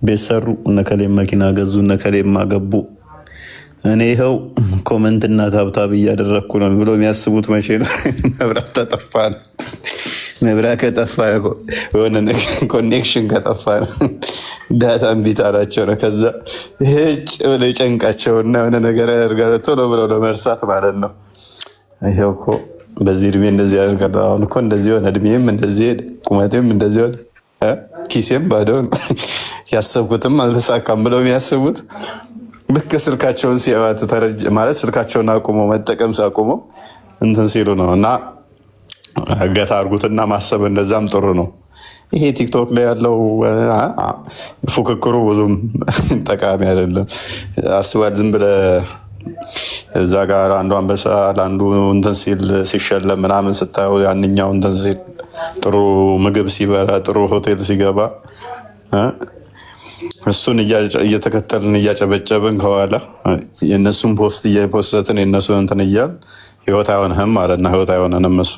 ቤት ሰሩ፣ እነከሌም መኪና ገዙ፣ እነከሌም አገቡ። እኔ ይኸው ኮመንትና ታብታብ እያደረግኩ ነው ብሎ የሚያስቡት መቼ ነው? መብራት ተጠፋ ነው። መብራት ከጠፋ የሆነ ኮኔክሽን ከጠፋ ነው። ዳታ እምቢት አላቸው ነው። ከዛ ሄጭ ብሎ ይጨንቃቸውና የሆነ ነገር ያደርጋል ቶሎ ብለው ለመርሳት ማለት ነው። ይኸው እኮ በዚህ እድሜ እንደዚህ ያደርጋል። አሁን እኮ እንደዚህ ሆነ፣ እድሜም እንደዚህ ሄደ፣ ቁመቴም እንደዚህ ሆነ፣ ኪሴም ባዶ ነው፣ ያሰብኩትም አልተሳካም ብለው የሚያስቡት ልክ ስልካቸውን ሲያዩት ማለት ስልካቸውን አቁመው መጠቀም ሳቁመው እንትን ሲሉ ነው። እና ገታ አድርጉትና ማሰብ እንደዛም ጥሩ ነው። ይሄ ቲክቶክ ላይ ያለው ፉክክሩ ብዙም ጠቃሚ አይደለም። አስባል ዝም ብለህ እዛ ጋር አንዱ አንበሳ ለአንዱ እንትን ሲል ሲሸለም ምናምን ስታየው ያንኛው እንትን ሲል ጥሩ ምግብ ሲበላ ጥሩ ሆቴል ሲገባ እሱን እየተከተልን እያጨበጨብን ከኋላ የእነሱን ፖስት እየፖስትን የእነሱን እንትን እያል ህይወት አይሆንህም ማለት ነው። ህይወት አይሆነንም እሱ